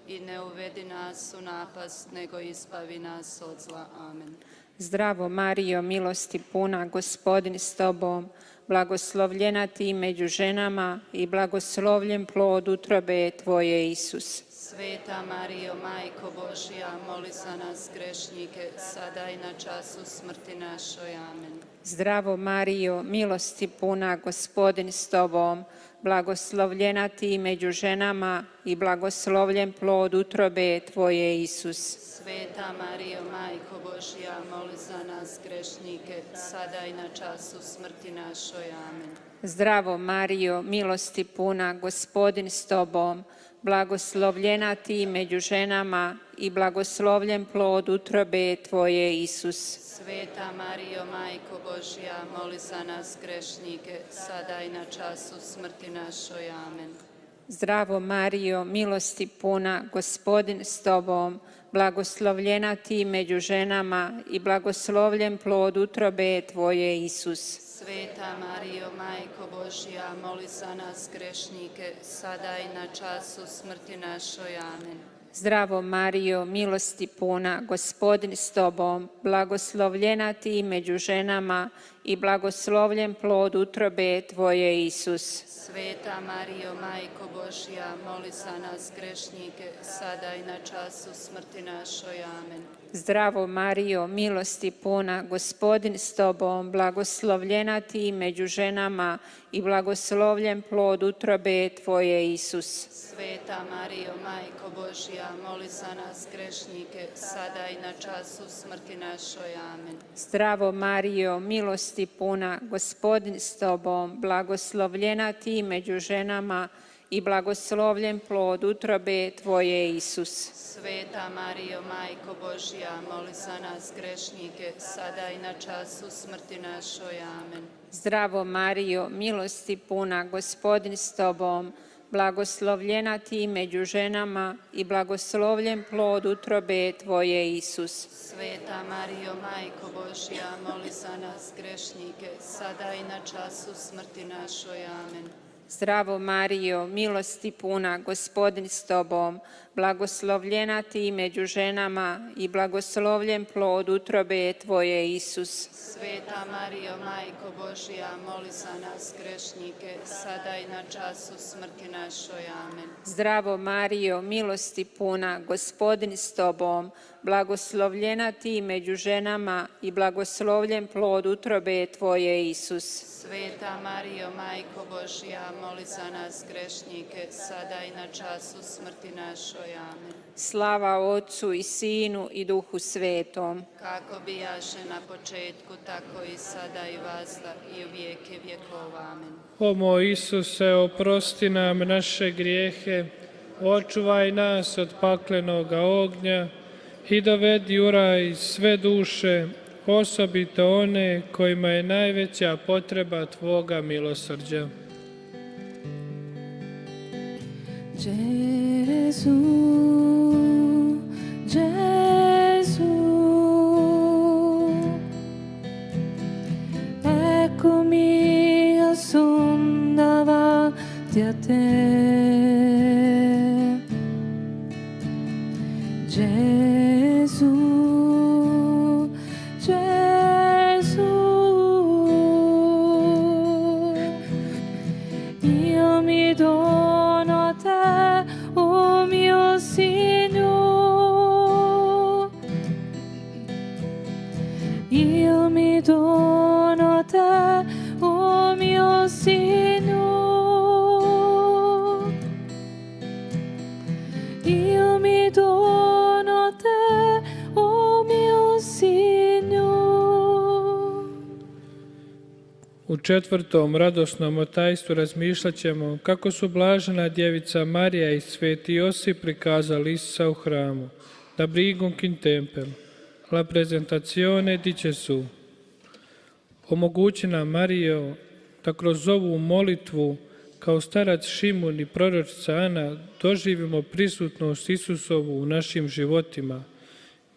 i ne uvedi nas u napast, nego izbavi nas od zla. Amen. Zdravo Marijo, milosti puna, Gospodin s tobom, blagoslovljena ti među ženama i blagoslovljen plod utrobe tvoje, Isus. Sveta Marijo, Majko Božja, moli za nas grešnike, sada i na času smrti našoj. Amen. Zdravo Marijo, milosti puna, Gospodin s tobom, blagoslovljena ti među ženama i blagoslovljen plod utrobe tvoje, Isus. Sveta Marijo, Majko Božja, moli za nas grešnike, sada i na času smrti našoj. Amen. Zdravo Marijo, milosti puna, Gospodin s tobom, blagoslovljena ti među ženama i blagoslovljen plod utrobe tvoje, Isus. Sveta Marijo, Majko Božja, moli za nas grešnike, sada i na času smrti našoj. Amen. Zdravo Marijo, milosti puna, Gospodin s tobom, blagoslovljena ti među ženama i blagoslovljen plod utrobe tvoje, Isus. Sveta Marijo, Majko Božja, moli za nas grešnike, sada i na času smrti našoj. Amen. Zdravo Marijo, milosti puna, Gospodin s tobom, blagoslovljena ti među ženama i blagoslovljen plod utrobe tvoje, Isus. Sveta Marijo, Majko Božja, moli za nas grešnike, sada i na času smrti našoj. Amen. Zdravo Marijo, milosti puna, Gospodin s tobom, blagoslovljena ti među ženama i blagoslovljen plod utrobe tvoje, Isus. Sveta Marijo, Majko Božja, moli za nas grešnike, sada i na času smrti našoj. Amen. Zdravo Marijo, milosti puna, Gospodin s tobom, blagoslovljena ti među ženama i blagoslovljen plod utrobe tvoje, Isus. Sveta Marijo, Majko Božja, moli za nas grešnike, sada i na času smrti našoj. Amen. Zdravo Marijo, milosti puna, Gospodin s tobom, blagoslovljena ti među ženama i blagoslovljen plod utrobe tvoje, Isus. Sveta Marijo, Majko Božja, moli za nas grešnike, sada i na času smrti našoj. Amen. Zdravo Marijo, milosti puna, Gospodin s tobom, blagoslovljena ti među ženama i blagoslovljen plod utrobe tvoje, Isus. Sveta Marijo, Majko Božja, moli za nas grešnike, sada i na času smrti našoj. Amen. Zdravo Marijo, milosti puna, Gospodin s tobom, blagoslovljena ti među ženama i blagoslovljen plod utrobe tvoje, Isus. Sveta Marijo, Majko Božja, moli za nas grešnike, sada i na času smrti našoj. Amen. Slava Otcu i Sinu i Duhu Svetom. Kako bijaše na početku, tako i sada i vazda i u vijeke vjekova. Amen. O moj Isuse, oprosti nam naše grijehe, očuvaj nas od paklenoga ognja i dovedi u raj sve duše, osobito one kojima je najveća potreba Tvoga milosrđa. Gesù, Gesù, eccomi, io son davanti a te. Gesù, Gesù, io mi dono a te, o mio Signore, io mi dono a te, o mio Signore, io mi dono a te, o mio Signore. U četvrtom radosnom tajstvu razmišljat ćemo kako su blažena djevica Marija i sveti Josip prikazali Isusa u hramu. Da brigum in tempel, la presentazione di Gesù. Omogući nam, Marijo, da kroz ovu molitvu kao starac Šimun i proročica Ana doživimo prisutnost Isusovu u našim životima.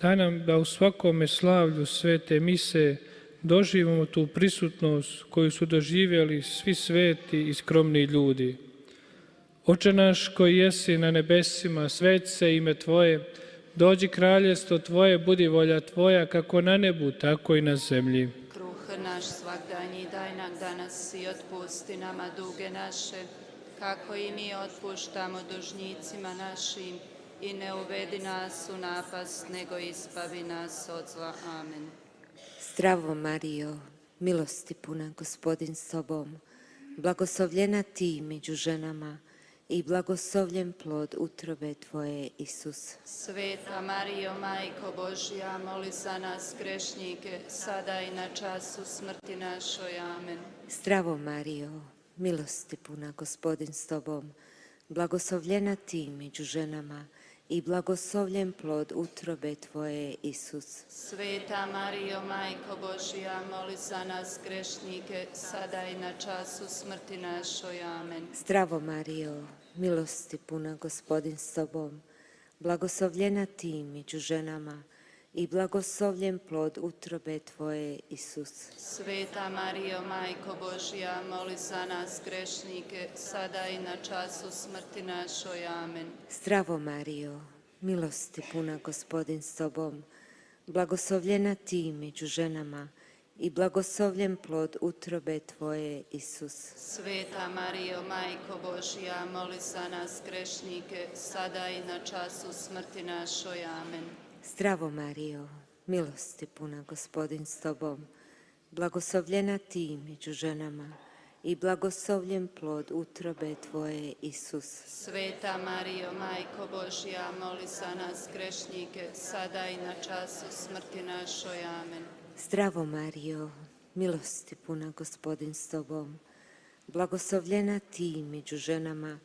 Daj nam da u svakome slavlju svete mise doživimo tu prisutnost koju su doživjeli svi sveti i skromni ljudi. Oče naš koji jesi na nebesima, sveti se ime Tvoje, dođi kraljevstvo Tvoje, budi volja Tvoja kako na nebu, tako i na zemlji. Kruh naš svagdanji daj nam danas i otpusti nama duge naše, kako i mi otpuštamo dužnicima našim, i ne uvedi nas u napast, nego ispavi nas od zla. Amen. Zdravo Marijo, milosti puna, Gospodin s tobom, blagoslovljena ti među ženama i blagoslovljen plod utrobe Tvoje, Isus. Sveta Marijo, Majko Božja, moli za nas grešnike, sada i na času smrti našoj. Amen. Zdravo Marijo, milosti puna, Gospodin s tobom, blagoslovljena ti među ženama i blagoslovljen plod utrobe Tvoje, Isus. Sveta Marijo, Majko Božja, moli za nas grešnike, sada i na času smrti našoj. Amen. Zdravo Marijo, milosti puna, Gospodin s tobom, blagoslovljena ti među ženama i blagoslovljen plod utrobe Tvoje, Isus. Sveta Marijo, Majko Božja, moli za nas grešnike, sada i na času smrti našoj. Amen. Zdravo Marijo, milosti puna, Gospodin s tobom, blagoslovljena ti među ženama i blagoslovljen plod utrobe Tvoje, Isus. Sveta Marijo, Majko Božja, moli za nas grešnike, sada i na času smrti našoj. Amen. Zdravo Marijo, milosti puna, Gospodin s tobom, blagoslovljena ti među ženama i blagoslovljen plod utrobe Tvoje, Isus. Sveta Marijo, Majko Božja, moli za nas grešnike, sada i na času smrti našoj. Amen. Zdravo Marijo, milosti puna, Gospodin s tobom, blagoslovljena ti među ženama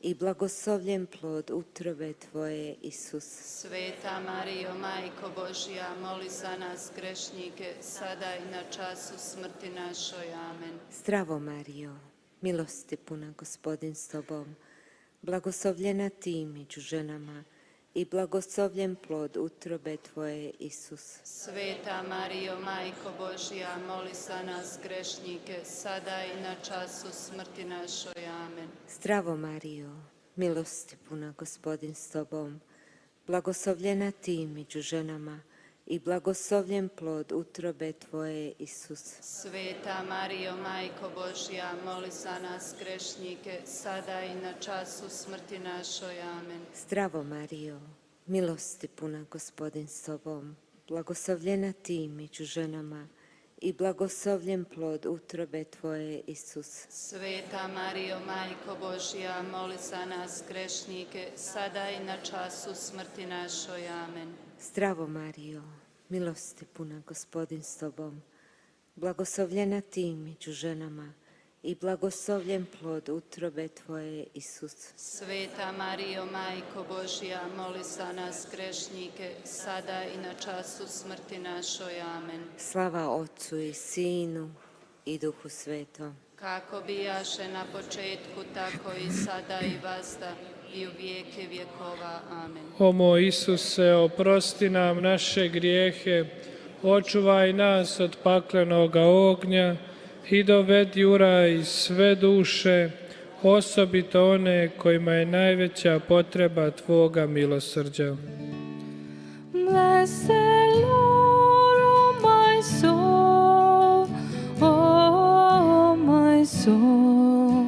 i blagoslovljen plod utrobe Tvoje, Isus. Sveta Marijo, Majko Božja, moli za nas grešnike, sada i na času smrti našoj. Amen. Zdravo Marijo, milosti puna, Gospodin s tobom, blagoslovljena ti među ženama i blagoslovljen plod utrobe Tvoje, Isus. Sveta Marijo, Majko Božja, moli za nas grešnike, sada i na času smrti našoj. Amen. Zdravo Marijo, milosti puna, Gospodin s Tobom, blagoslovljena Ti među ženama i blagoslovljen plod utrobe Tvoje, Isus. Sveta Marijo, Majko Božja, moli za nas grešnike, sada i na času smrti našoj. Amen. Zdravo Marijo, milosti puna, Gospodin s Tobom, blagoslovljena Ti među ženama i blagoslovljen plod utrobe Tvoje, Isus. Sveta Marijo, Majko Božja, moli za nas grešnike, sada i na času smrti našoj. Amen. Zdravo Marijo, milosti puna, Gospodin s Tobom, blagoslovljena Ti među ženama i blagoslovljen plod utrobe Tvoje, Isus. Sveta Marijo, Majko Božja, moli za nas grešnike, sada i na času smrti našoj. Amen. Slava Otcu i Sinu i Duhu Svetom. Kako bijaše na početku, tako i sada i vazda i u vijeke vjekova. Amen. O moj Isuse, oprosti nam naše grijehe, očuvaj nas od paklenoga ognja i dovedi u raj sve duše, osobito one kojima je najveća potreba Tvoga milosrđa. Bless the Lord, oh my soul, oh my soul,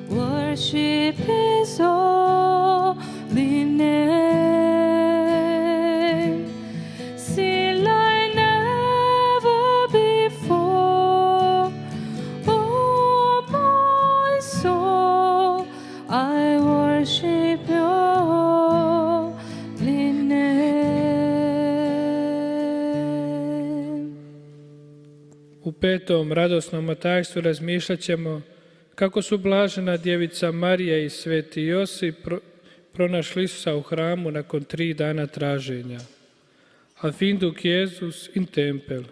worship His holy name. See like never before, oh my soul, I worship Your holy name. U petom radosnom tajstvu razmišljat ćemo kako su blažena djevica Marija i sveti Josip pronašli Isusa u hramu nakon 3 dana traženja. Al fin duc Jesus in tempel,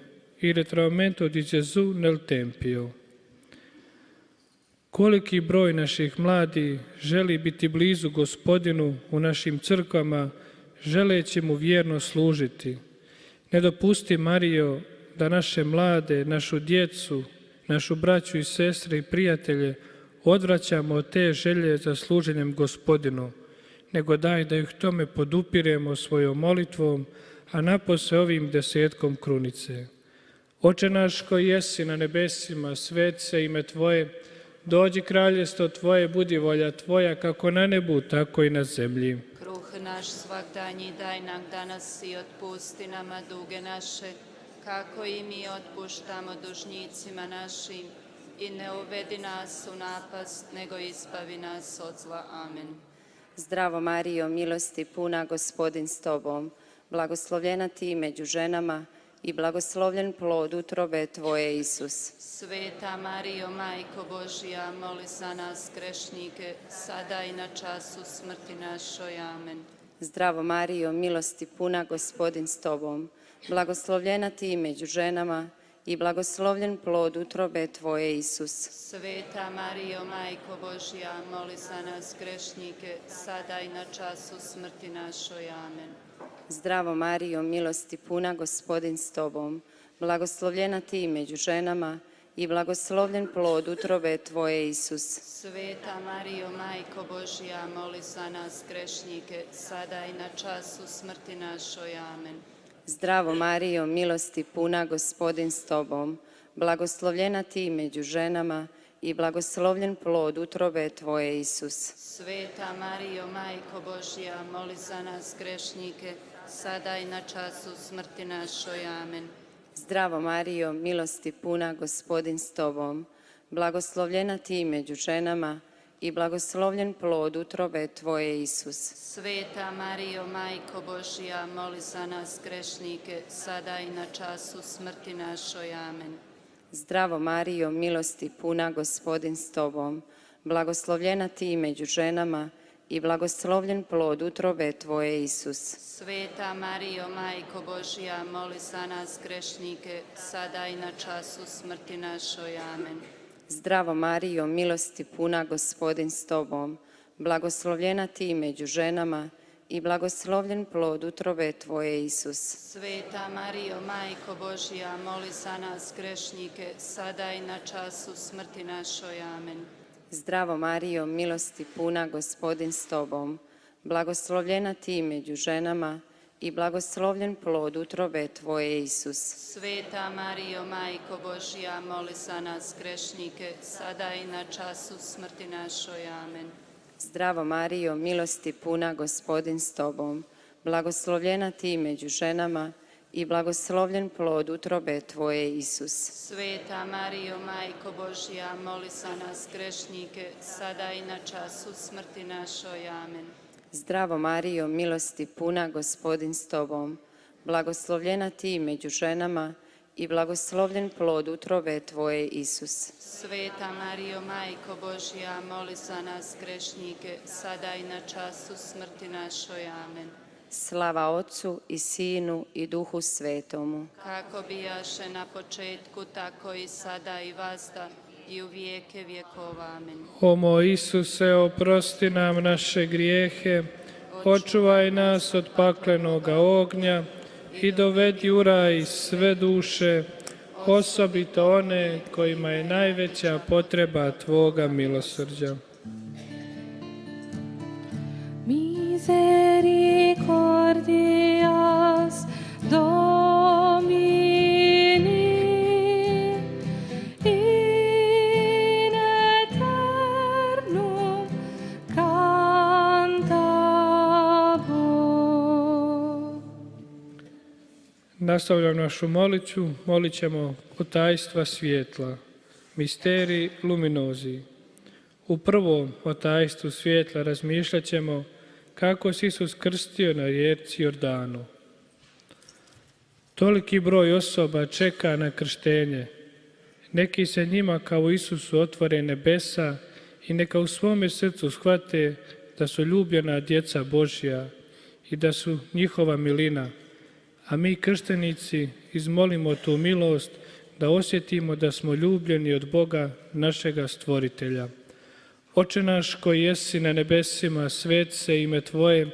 il ritrovamento di Gesù nel Tempio. Koliki broj naših mladih želi biti blizu Gospodinu u našim crkvama, želeći mu vjerno služiti. Ne dopusti, Marijo, da naše mlade, našu djecu, našu braću i sestre i prijatelje odvraćamo od te želje za služenjem Gospodinu, nego daj da ih tome podupiremo svojom molitvom, a napose ovim 10 krunice. Oče naš koji jesi na nebesima, svet se ime Tvoje, dođi kraljestvo Tvoje, budi volja Tvoja, kako na nebu, tako i na zemlji. Kruh naš svagdanji daj nam danas i otpusti nama duge naše, kako i mi otpuštamo dužnicima našim, i ne uvedi nas u napast, nego izbavi nas od zla. Amen. Zdravo Marijo, milosti puna, Gospodin s Tobom, blagoslovljena Ti među ženama i blagoslovljen plod utrobe Tvoje, Isus. Sveta Marijo, Majko Božja, moli za nas grešnike, sada i na času smrti našoj. Amen. Zdravo Marijo, milosti puna, Gospodin s Tobom, blagoslovljena Ti među ženama i blagoslovljen plod utrobe Tvoje, Isus. Sveta Marijo, Majko Božja, moli za nas grešnike, sada i na času smrti našoj. Amen. Zdravo Marijo, milosti puna, Gospodin s Tobom, blagoslovljena Ti među ženama i blagoslovljen plod utrobe Tvoje, Isus. Sveta Marijo, Majko Božja, moli za nas grešnike, sada i na času smrti našoj. Amen. Zdravo Marijo, milosti puna, Gospodin s Tobom, blagoslovljena Ti među ženama i blagoslovljen plod utrobe Tvoje, Isus. Sveta Marijo, Majko Božja, moli za nas grešnike, sada i na času smrti našoj. Amen. Zdravo Marijo, milosti puna, Gospodin s Tobom, blagoslovljena Ti među ženama i blagoslovljen plod utrobe Tvoje, Isus. Sveta Marijo, Majko Božja, moli za nas grešnike, sada i na času smrti našoj. Amen. Zdravo Marijo, milosti puna, Gospodin s Tobom, blagoslovljena Ti među ženama i blagoslovljen plod utrobe Tvoje, Isus. Sveta Marijo, Majko Božja, moli za nas grešnike, sada i na času smrti našoj. Amen. Zdravo Marijo, milosti puna, Gospodin s Tobom, blagoslovljena Ti među ženama i blagoslovljen plod utrobe Tvoje, Isus. Sveta Marijo, Majko Božja, moli za nas grešnike, sada i na času smrti našoj. Amen. Zdravo Marijo, milosti puna, Gospodin s Tobom, blagoslovljena Ti među ženama i blagoslovljen plod utrobe Tvoje, Isus. Sveta Marijo, Majko Božja, moli za nas grešnike, sada i na času smrti našoj. Amen. Zdravo Marijo, milosti puna, Gospodin s Tobom, blagoslovljena Ti među ženama i blagoslovljen plod utrobe Tvoje, Isus. Sveta Marijo, Majko Božja, moli za nas grešnike, sada i na času smrti našoj. Amen. Zdravo Marijo, milosti puna, Gospodin s Tobom, blagoslovljena Ti među ženama i blagoslovljen plod utrobe Tvoje, Isus. Sveta Marijo, Majko Božja, moli za nas grešnike, sada i na času smrti našoj. Amen. Slava Otcu i Sinu i Duhu Svetomu. Kako bijaše na početku, tako i sada i vazda i u vijeke vjekova. Amen. O moj Isuse, oprosti nam naše grijehe, očuvaj nas od paklenoga ognja i dovedi u raj sve duše, osobito one kojima je najveća potreba Tvoga milosrđa. Misericordias Domini in aeternum cantabo. Nastavljam našu moliću, molit ćemo o tajstva svjetla, misterij luminozi. U prvom o tajstvu svjetla razmišljat ćemo kako se Isus krstio na rijeci Jordanu. Toliki broj osoba čeka na krštenje. Neki se njima kao Isusu otvore nebesa i neka u svome srcu shvate da su ljubljena djeca Božja i da su njihova milina. A mi krštenici izmolimo tu milost da osjetimo da smo ljubljeni od Boga, našega Stvoritelja. Oče naš koji jesi na nebesima, svet se ime Tvoje,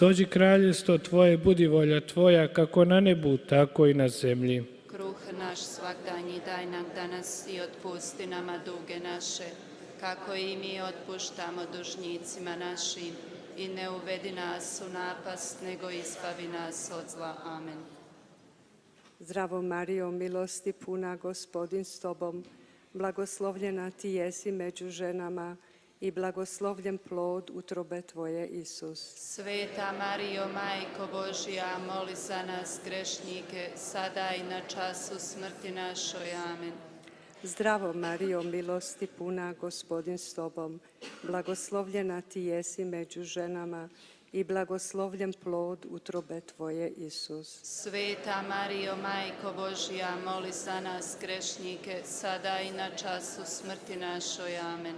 dođi kraljevstvo Tvoje, budi volja Tvoja, kako na nebu, tako i na zemlji. Kruh naš svagdanji daj nam danas i otpusti nama duge naše, kako i mi otpuštamo dužnicima našim. I ne uvedi nas u napast, nego izbavi nas od zla. Amen. Zdravo Marijo, milosti puna, Gospodin s Tobom, blagoslovljena Ti jesi među ženama i blagoslovljen plod utrobe Tvoje, Isus. Sveta Marijo, Majko Božja, moli za nas grešnike, sada i na času smrti našoj. Amen. Zdravo Marijo, milosti puna, Gospodin s Tobom, blagoslovljena Ti jesi među ženama i blagoslovljen plod utrobe Tvoje, Isus. Sveta Marijo, Majko Božja, moli za nas grešnike, sada i na času smrti našoj. Amen.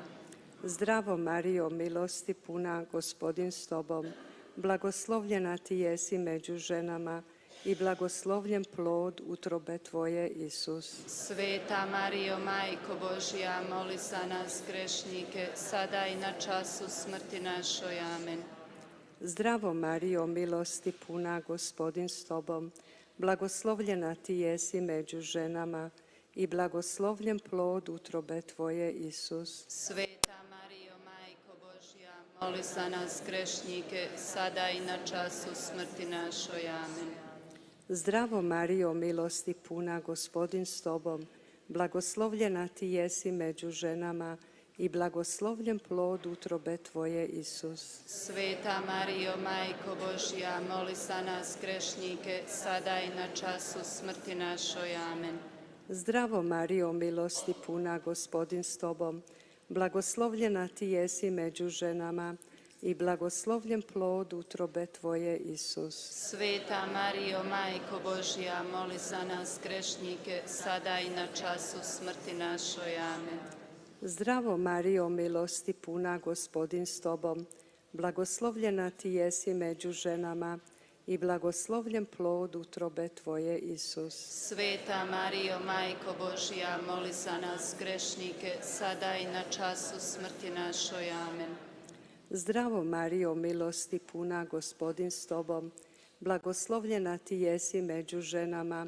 Zdravo Marijo, milosti puna, Gospodin s Tobom, blagoslovljena Ti jesi među ženama i blagoslovljen plod utrobe Tvoje, Isus. Sveta Marijo, Majko Božja, moli za nas grešnike, sada i na času smrti našoj. Amen. Zdravo Marijo, milosti puna, Gospodin s Tobom, blagoslovljena Ti jesi među ženama i blagoslovljen plod utrobe Tvoje, Isus. Sveta Marijo, Majko Božja, moli za nas grešnike, sada i na času smrti našoj. Amen. Zdravo Marijo, milosti puna, Gospodin s Tobom, blagoslovljena Ti jesi među ženama i blagoslovljen plod utrobe Tvoje, Isus. Sveta Marijo, Majko Božja, moli za nas grešnike, sada i na času smrti našoj. Amen. Zdravo Marijo, milosti puna, Gospodin s Tobom, blagoslovljena Ti jesi među ženama i blagoslovljen plod utrobe Tvoje, Isus. Sveta Marijo, Majko Božja, moli za nas grešnike, sada i na času smrti našoj. Amen. Zdravo Marijo, milosti puna, Gospodin s Tobom, blagoslovljena Ti jesi među ženama i blagoslovljen plod utrobe Tvoje, Isus. Sveta Marijo, Majko Božja, moli za nas grešnike, sada i na času smrti našoj. Amen. Zdravo Marijo, milosti puna, Gospodin s tobom, blagoslovljena ti jesi među ženama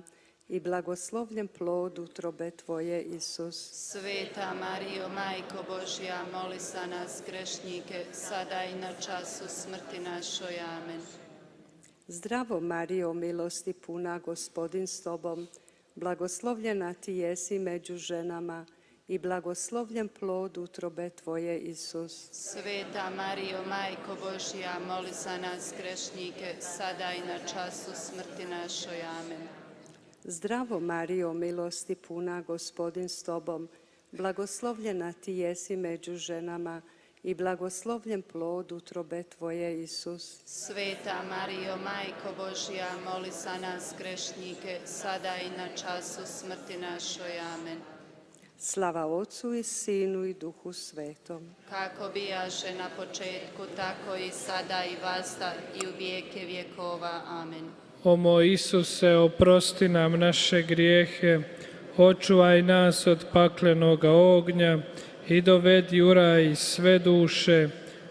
i blagoslovljen plod utrobe tvoje, Isus. Sveta Marijo, Majko Božja, moli za nas grešnike, sada i na času smrti našoj. Amen. Zdravo Marijo, milosti puna, Gospodin s tobom, blagoslovljena ti jesi među ženama i blagoslovljen plod utrobe tvoje, Isus. Sveta Marijo, Majko Božja, moli za nas grešnike, sada i na času smrti našoj. Amen. Zdravo Marijo, milosti puna, Gospodin s tobom, blagoslovljena ti jesi među ženama i blagoslovljen plod utrobe tvoje, Isus. Sveta Marijo, Majko Božja, moli za nas grešnike, sada i na času smrti našoj. Amen. Slava Otcu i Sinu i Duhu Svetom. Kako bijaše na početku, tako i sada i vazda i u vijeke vjekova. Amen. O moj Isuse, oprosti nam naše grijehe, očuvaj nas od paklenoga ognja i dovedi u raj sve duše,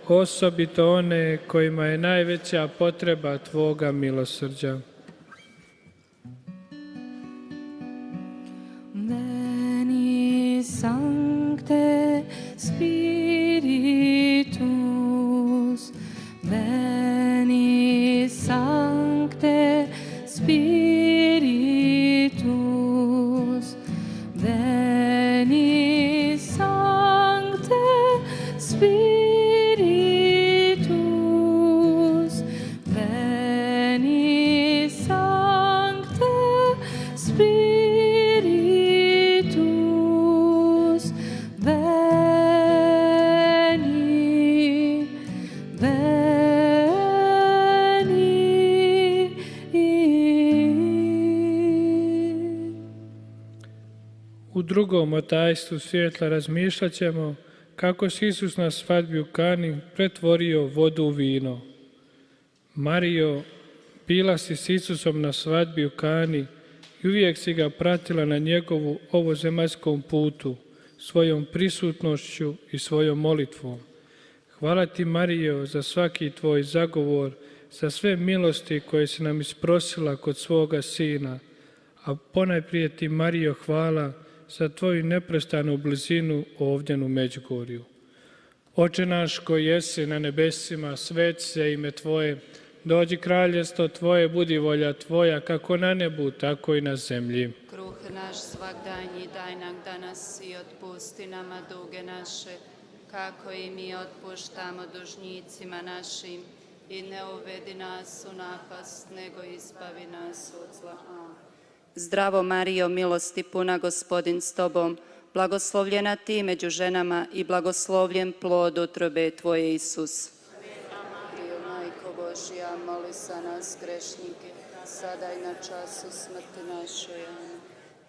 osobito one kojima je najveća potreba Tvoga milosrđa. Veni Sancte Spiritus, veni Sancte Spiritus, veni Sancte Spiritus, veni Sancte Spiritus, veni, veni. U drugom otajstvu svjetla razmišljat ćemo kako si Isus na svadbi u Kani pretvorio vodu u vino. Marijo, bila si s Isusom na svadbi u Kani i uvijek si ga pratila na njegovu ovozemaljskom putu, svojom prisutnošću i svojom molitvom. Hvala ti, Marijo, za svaki tvoj zagovor, za sve milosti koje si nam isprosila kod svoga Sina, a ponajprije ti, Marijo, hvala za tvoju neprestanu blizinu ovdje u Međugorju. Oče naš koji jesi na nebesima, sveti se ime Tvoje, dođi kraljestvo Tvoje, budi volja Tvoja, kako na nebu, tako i na zemlji. Kruh naš svagdanji daj nam danas i otpusti nama duge naše, kako i mi otpuštamo dužnicima našim, i ne uvedi nas u napast, nego izbavi nas od zla. Amen. Zdravo Marijo, milosti puna, Gospodin s tobom, blagoslovljena ti među ženama i blagoslovljen plod utrobe tvoje, Isus. Marijo, Majko Božja, moli za nas grešnike, sada i na času smrti našoj. Amen.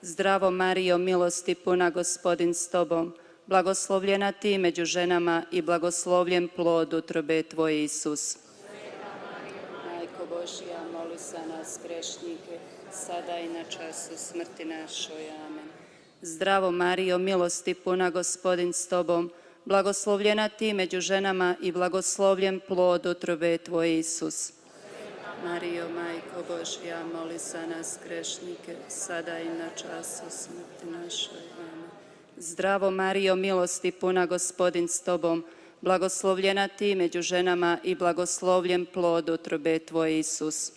Zdravo Marijo, milosti puna, Gospodin s tobom, blagoslovljena ti među ženama i blagoslovljen plod utrobe tvoje, Isus. Majko Božja, moli za nas grešnike, sada i na času smrti našoj. Amen. Zdravo Marijo, milosti puna, Gospodin s tobom, blagoslovljena ti među ženama i blagoslovljen plod utrobe tvoje, Isus. Marijo, Majko Božja, moli za nas grešnike, sada i na času smrti našoj. Amen. Zdravo Marijo, milosti puna, Gospodin s tobom, blagoslovljena ti među ženama i blagoslovljen plod utrobe tvoje, Isus.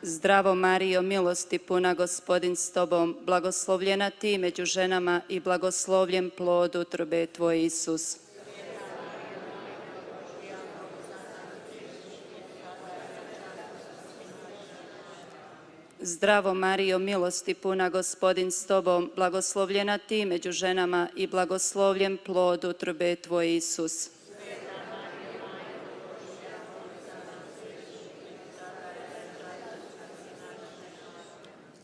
Zdravo Marijo, milosti puna, Gospodin s tobom, blagoslovljena ti među ženama i blagoslovljen plod utrobe tvoje, Isus. Zdravo Marijo, milosti puna, Gospodin s tobom, blagoslovljena ti među ženama i blagoslovljen plod utrobe tvoje, Isus.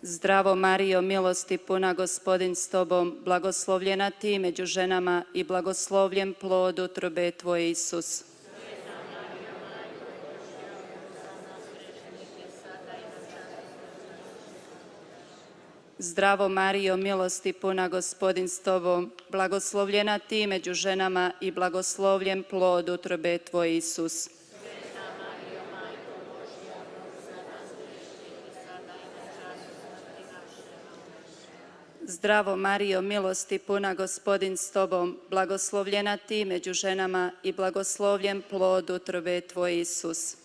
Zdravo Marijo, milosti puna, Gospodin s tobom, blagoslovljena ti među ženama i blagoslovljen plod utrobe tvoje, Isus. Zdravo Marijo, milosti puna, Gospodin s tobom, blagoslovljena ti među ženama i blagoslovljen plod utrobe tvoj, Isus. Zdravo Marijo, milosti puna, Gospodin s tobom, blagoslovljena ti među ženama i blagoslovljen plod utrobe tvoj, Isus.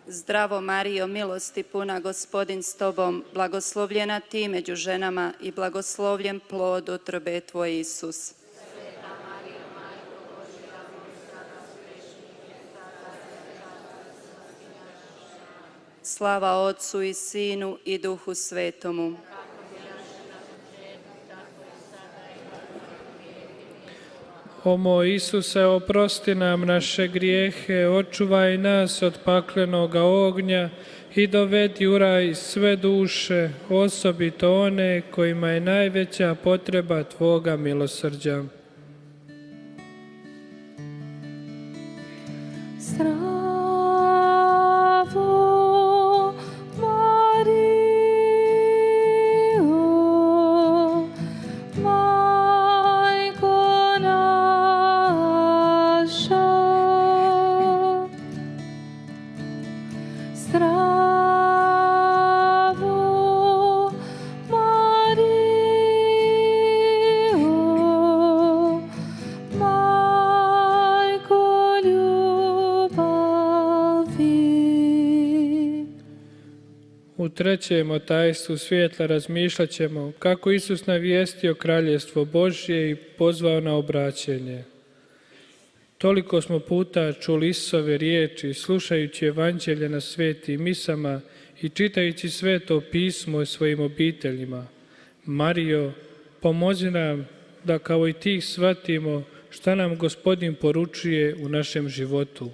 Zdravo Marijo, milosti puna, Gospodin s tobom, blagoslovljena ti među ženama i blagoslovljen plod utrobe tvoj, Isus. Slava Otcu i Sinu i Duhu Svetomu. O moj Isuse, oprosti nam naše grijehe, očuvaj nas od paklenoga ognja i dovedi u raj sve duše, osobito one kojima je najveća potreba Tvoga milosrđa. U trećem tajstvu svjetla razmišljat ćemo kako Isus navijestio kraljevstvo Božje i pozvao na obraćenje. Toliko smo puta čuli Isusove riječi, slušajući evanđelje na svetim misama i čitajući sveto pismo svojim obiteljima. Marijo, pomozi nam da kao i ti shvatimo šta nam Gospodin poručuje u našem životu.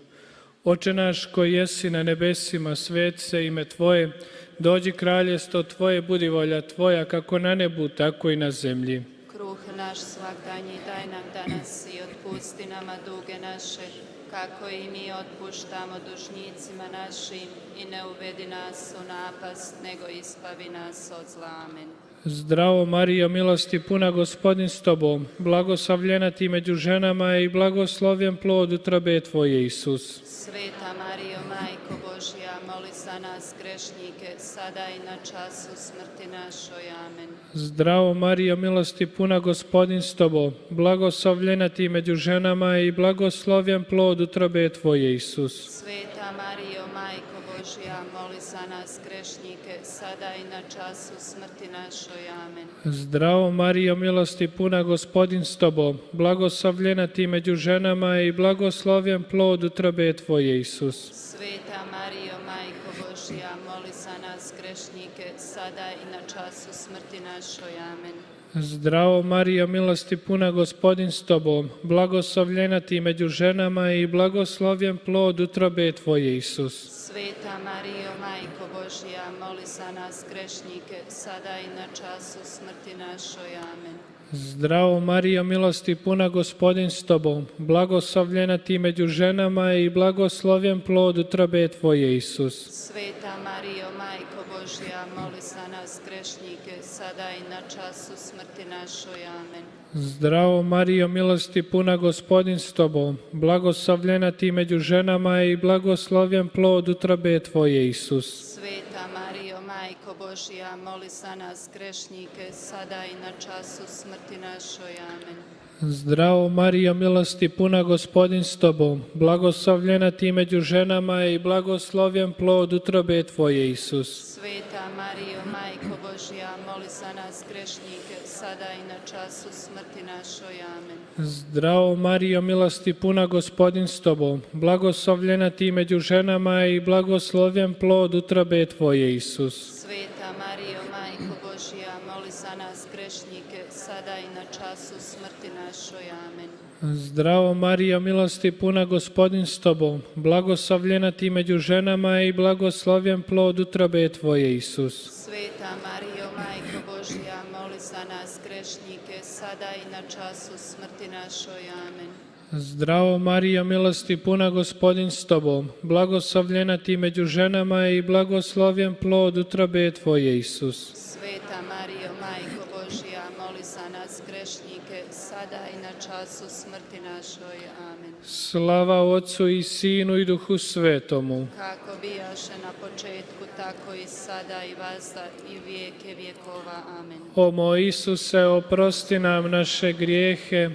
Oče naš koji jesi na nebesima, sveti se ime Tvoje, dođi kraljestvo Tvoje, budi volja Tvoja, kako na nebu, tako i na zemlji. Kruh naš svagdanji daj nam danas i otpusti nama duge naše, kako i mi otpuštamo dužnicima našim, i ne uvedi nas u napast, nego ispavi nas od zla. Amen. Zdravo Marijo, milosti puna, Gospodin s Tobom, blagoslavljena ti među ženama i blagoslovljen plod utrobe Tvoje, Isus. Sveta Marijo, Majko Božja, moli za nas grešnike, sada i na času smrti našoj. Amen. Zdravo Marijo, milosti puna, Gospodin s Tobom, blagoslovljena ti među ženama i blagoslovljen plod utrobe Tvoje, Isus. Sveta Marijo, Majko Božja, moli za nas grešnike, sada i na času smrti našoj. Amen. Zdravo Marijo, milosti puna, Gospodin s Tobom, blagoslovljena ti među ženama i blagoslovljen plod utrobe Tvoje, Isus. Sveta Marijo, Majko Božja, moli za nas grešnike, sada i na času smrti našoj. Amen. Zdravo Marijo, milosti puna, Gospodin s Tobom, blagoslovljena ti među ženama i blagoslovljen plod utrobe Tvoje, Isus. Sveta Marijo, Majko Božja, moli za nas grešnike, sada i na času smrti našoj. Amen. Zdravo Marijo, milosti puna, Gospodin s Tobom, blagoslovljena ti među ženama i blagoslovljen plod utrobe Tvoje, Isus. Sveta Marijo, Majko Božja, moli za nas grešnike, sada i na času smrti našoj. Amen. Zdravo Marijo, milosti puna, Gospodin s Tobom, blagoslovljena ti među ženama i blagoslovljen plod utrobe Tvoje, Isus. Sveta Marijo, Majko Božja, moli za nas grešnike, sada i na času smrti našoj. Amen. Zdravo Marijo, milosti puna, Gospodin s Tobom, blagoslovljena ti među ženama i blagoslovljen plod utrobe Tvoje, Isus. Sveta Marijo, Majko Božja, moli za nas grešnike, sada i na času smrti našoj. Amen. Zdravo Marijo, milosti puna, Gospodin s Tobom, blagoslovljena ti među ženama i blagoslovljen plod utrobe Tvoje, Isus. Sveta Marijo, Majko Božja, moli za nas grešnike, sada i na času smrti našoj. Amen. Zdravo Marijo, milosti puna, Gospodin s Tobom, blagoslovljena ti među ženama i blagoslovljen plod utrobe Tvoje, Isus. Sveta Marijo, Majko Božja, moli za nas grešnike, sada i na času smrti našoj. Amen. Zdravo Marijo, milosti puna, Gospodin s tobom, blagoslovljena ti među ženama i blagoslovljen plod utrobe tvoje, Isus. Sveta Marijo, Majko Božja, moli za nas grešnike, sada i na času smrti našoj. Amen. Slava Otcu i Sinu i Duhu Svetomu. Kako bijaše na početku, tako i sada i vazda i vijeke vjekova. Amen. O moj Isuse, oprosti nam naše grijehe,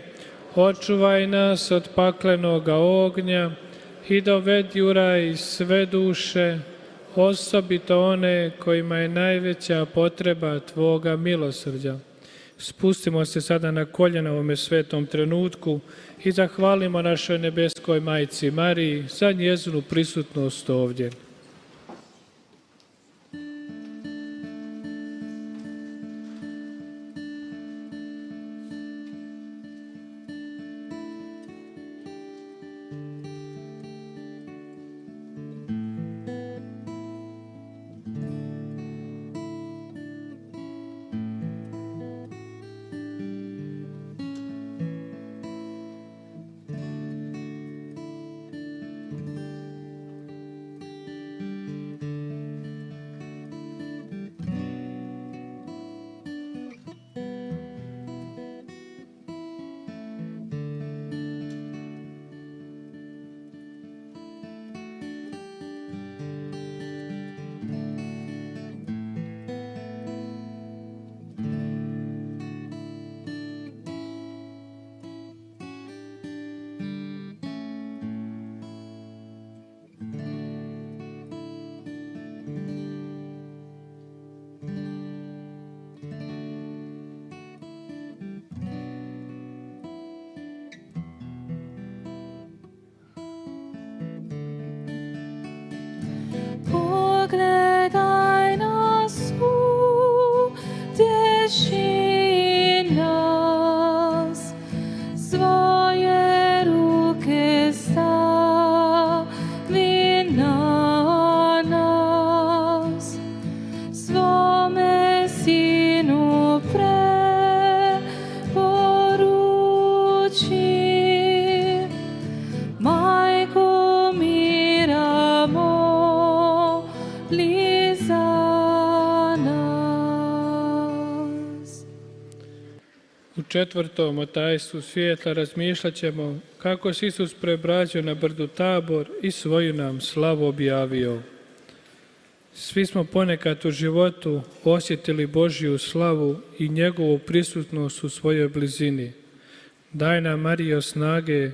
očuvaj nas od paklenoga ognja i dovedi u raj sve duše, osobito one kojima je najveća potreba Tvoga milosrđa. Spustimo se sada na koljena u ovome svetom trenutku i zahvalimo našoj nebeskoj Majci Mariji za njezinu prisutnost ovdje. Pogledaj nas, utješi nas, svoje ruke stavi na nas, svome Sinu preporuči, Majko mira moli za nas. U četvrtom otajstvu svjetla razmišljat ćemo kako se Isus preobrazio na brdu Tabor i svoju nam slavu objavio. Svi smo ponekad u životu osjetili Božju slavu i njegovu prisutnost u svojoj blizini. Daj nam, Marijo, snage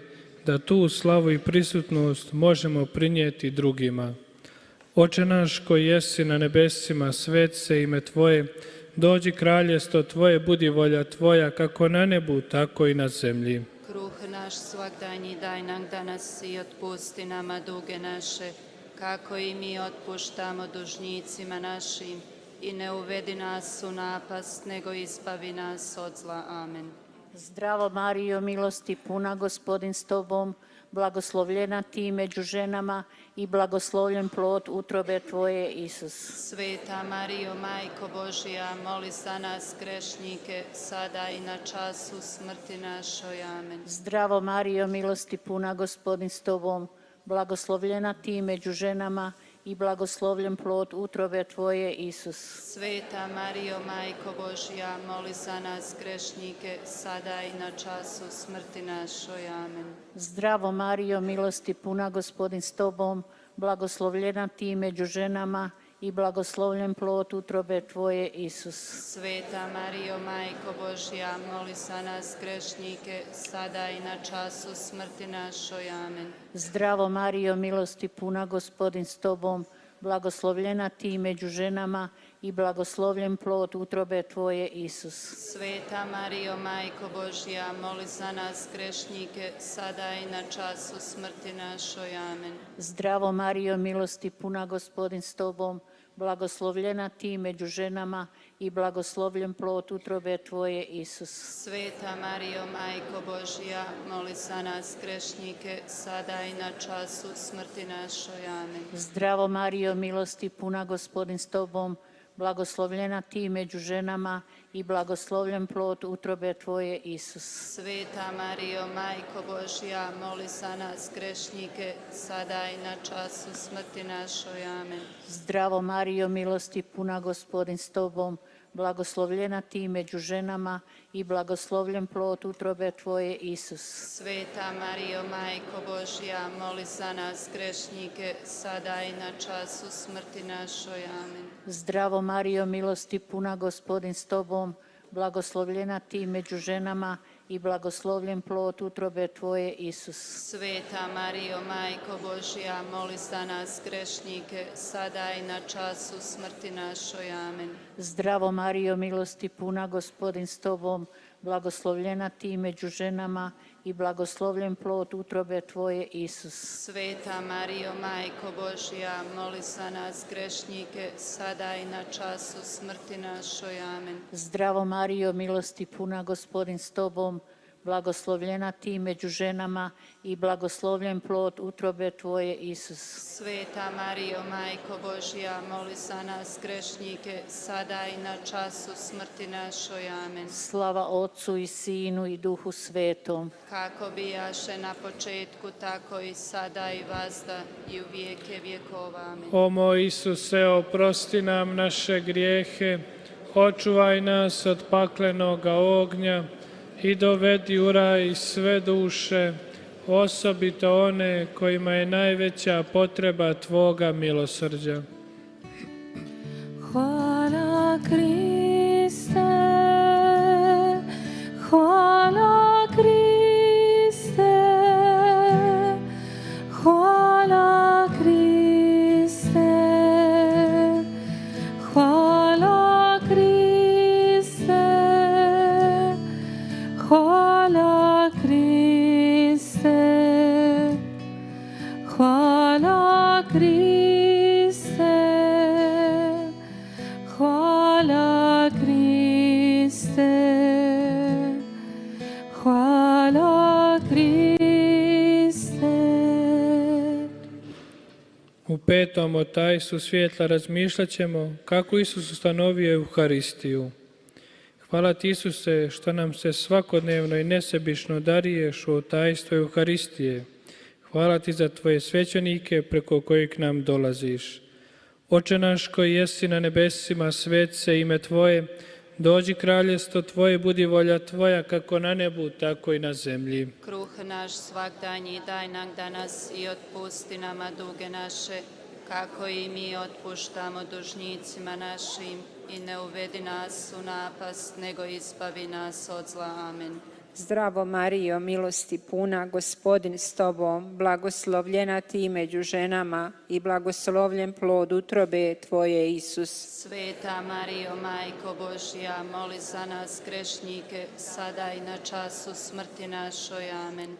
da tu slavu i prisutnost možemo prinijeti drugima. Oče naš koji jesi na nebesima, svet se ime Tvoje, dođi kraljestvo Tvoje, budi volja Tvoja, kako na nebu, tako i na zemlji. Kruh naš svagdanji daj nam danas i otpusti nama duge naše, kako i mi otpuštamo dužnicima našim. I ne uvedi nas u napast, nego izbavi nas od zla. Amen. Zdravo Marijo, milosti puna, Gospodin s tobom, blagoslovljena ti među ženama i blagoslovljen plod utrobe Tvoje, Isus. Sveta Marijo, Majko Božja, moli za nas grešnike, sada i na času smrti našoj. Amen. Zdravo Marijo, milosti puna, Gospodin s tobom, blagoslovljena ti među ženama i blagoslovljen plod utrobe Tvoje, Isus. Sveta Marijo, Majko Božja, moli za nas grešnike, sada i na času smrti našoj. Amen. Zdravo Marijo, milosti puna, Gospodin s tobom, blagoslovljena ti među ženama i blagoslovljen plod utrobe Tvoje, Isus. Sveta Marijo, Majko Božja, moli za nas grešnike, sada i na času smrti našoj. Amen. Zdravo Marijo, milosti puna, Gospodin s tobom, blagoslovljena ti među ženama i blagoslovljen plod utrobe Tvoje, Isus. Sveta Marijo, Majko Božja, moli za nas grešnike, sada i na času smrti našoj. Amen. Zdravo Marijo, milosti puna, Gospodin s tobom, blagoslovljena ti među ženama i blagoslovljen plod utrobe Tvoje, Isus. Sveta Marijo, Majko Božja, moli za nas grešnike, sada i na času smrti našoj. Amen. Zdravo Marijo, milosti puna, Gospodin s tobom, blagoslovljena ti među ženama i blagoslovljen plod utrobe tvoje, Isus. Sveta Marijo, Majko Božja, moli za nas grešnike, sada i na času smrti našoj. Amen. Zdravo Marijo, milosti puna, Gospodin s tobom, blagoslovljena ti među ženama i blagoslovljen plod utrobe tvoje, Isus. Sveta Marijo, Majko Božja, moli za nas grešnike, sada i na času smrti našoj. Amen. Zdravo Marijo, milosti puna, Gospodin s tobom, blagoslovljena ti među ženama i blagoslovljen plod utrobe tvoje, Isus. Sveta Marijo, Majko Božja, moli za nas grešnike, sada i na času smrti našoj. Amen. Zdravo Marijo, milosti puna, Gospodin s tobom, blagoslovljena ti među ženama i blagoslovljen plod utrobe tvoje, Isus. Sveta Marijo, Majko Božja, moli za nas grešnike, sada i na času smrti našoj. Amen. Zdravo Marijo, milosti puna, Gospodin s tobom, blagoslovljena ti među ženama i blagoslovljen plod utrobe tvoje, Isus. Sveta Marijo, Majko Božja, moli za nas grešnike, sada i na času smrti našoj. Amen. Slava Otcu i Sinu i Duhu Svetom. Kako bijaše na početku, tako i sada i vazda i u vijeke vjekova. Amen. O moj Isuse, oprosti nam naše grijehe, očuvaj nas od paklenoga ognja i dovedi u raj sve duše, osobito one kojima je najveća potreba Tvoga milosrđa. Hvala Kriste, hvala Kriste, hvala Kriste, hvala Kriste, hvala Kriste, hvala Kriste, hvala Kriste, hvala Kriste. U petom o tajstvu svjetla razmišljat ćemo kako Isus ustanovio Euharistiju. Hvala ti, Isuse, što nam se svakodnevno i nesebično dariješ u tajstvu Euharistije. Hvala ti za tvoje svećenike preko kojih nam dolaziš. Oče naš koji jesi na nebesima, svet se ime Tvoje, dođi kraljestvo Tvoje, budi volja Tvoja kako na nebu, tako i na zemlji. Kruh naš svagdanji daj nam danas i otpusti nama duge naše, kako i mi otpuštamo dužnicima našim, i ne uvedi nas u napast, nego izbavi nas od zla. Amen. Zdravo Marijo, milosti puna, Gospodin s tobom, blagoslovljena ti među ženama i blagoslovljen plod utrobe tvoje, Isus. Sveta Marijo, Majko Božja, moli za nas grešnike, sada i na času smrti našoj. Amen.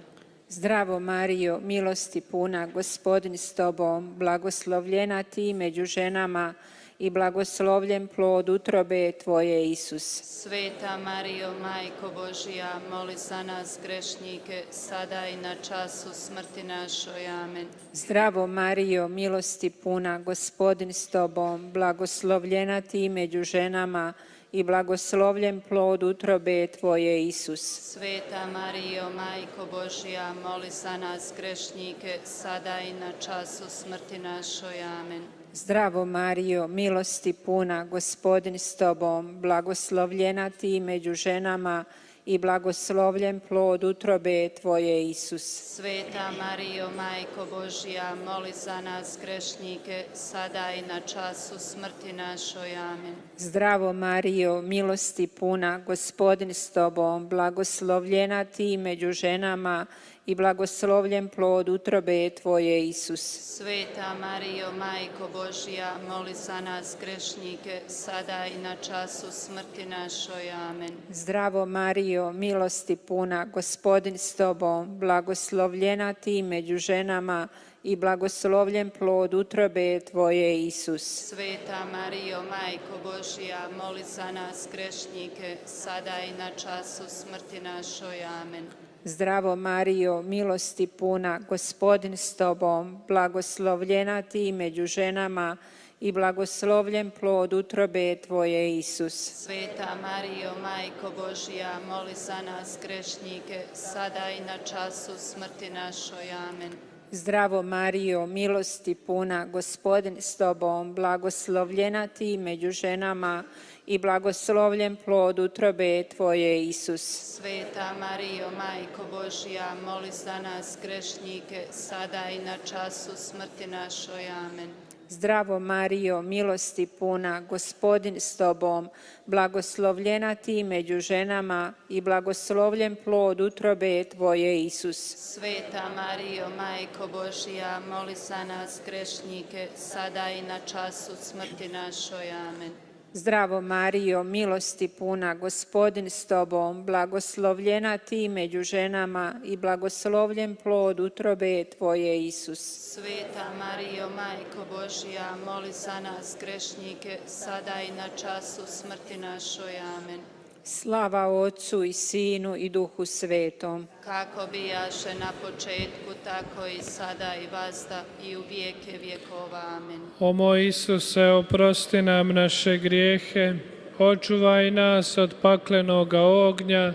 Zdravo Marijo, milosti puna, Gospodin s tobom, blagoslovljena ti među ženama i blagoslovljen plod utrobe tvoje, Isus. Sveta Marijo, Majko Božja, moli za nas grešnike, sada i na času smrti našoj. Amen. Zdravo Marijo, milosti puna, Gospodin s tobom, blagoslovljena ti među ženama i blagoslovljen plod utrobe tvoje, Isus. Sveta Marijo, Majko Božja, moli za nas grešnike, sada i na času smrti našoj. Amen. Zdravo Marijo, milosti puna, Gospodin s tobom, blagoslovljena ti među ženama i blagoslovljen plod utrobe tvoje, Isus. Sveta Marijo, Majko Božja, moli za nas grešnike, sada i na času smrti našoj. Amen. Zdravo Marijo, milosti puna, Gospodin s tobom, blagoslovljena ti među ženama i blagoslovljen plod utrobe tvoje, Isus. Sveta Marijo, Majko Božja, moli za nas grešnike, sada i na času smrti našoj. Amen. Zdravo Marijo, milosti puna, Gospodin s tobom, blagoslovljena ti među ženama i blagoslovljen plod utrobe tvoje, Isus. Sveta Marijo, Majko Božja, moli za nas grešnike, sada i na času smrti našoj. Amen. Zdravo Marijo, milosti puna, Gospodin s tobom, blagoslovljena ti među ženama i blagoslovljen plod utrobe Tvoje, Isus. Sveta Marijo, Majko Božja, moli za nas grešnike, sada i na času smrti našoj. Amen. Zdravo Marijo, milosti puna, Gospodin s Tobom, blagoslovljena Ti među ženama i blagoslovljen plod utrobe Tvoje, Isus. Sveta Marijo, Majko Božja, moli za nas grešnike, sada i na času smrti našoj. Amen. Zdravo Marijo, milosti puna, Gospodin s Tobom, blagoslovljena Ti među ženama i blagoslovljen plod utrobe Tvoje, Isus. Sveta Marijo, Majko Božja, moli za nas grešnike, sada i na času smrti našoj. Amen. Zdravo Marijo, milosti puna, Gospodin s Tobom, blagoslovljena Ti među ženama i blagoslovljen plod utrobe Tvoje, Isus. Sveta Marijo, Majko Božja, moli za nas grešnike, sada i na času smrti našoj. Amen. Slava Otcu i Sinu i Duhu Svetom. Kako bijaše na početku, tako i sada i vazda i u vijeke vjekova. Amen. O moj Isuse, oprosti nam naše grijehe, očuvaj nas od paklenoga ognja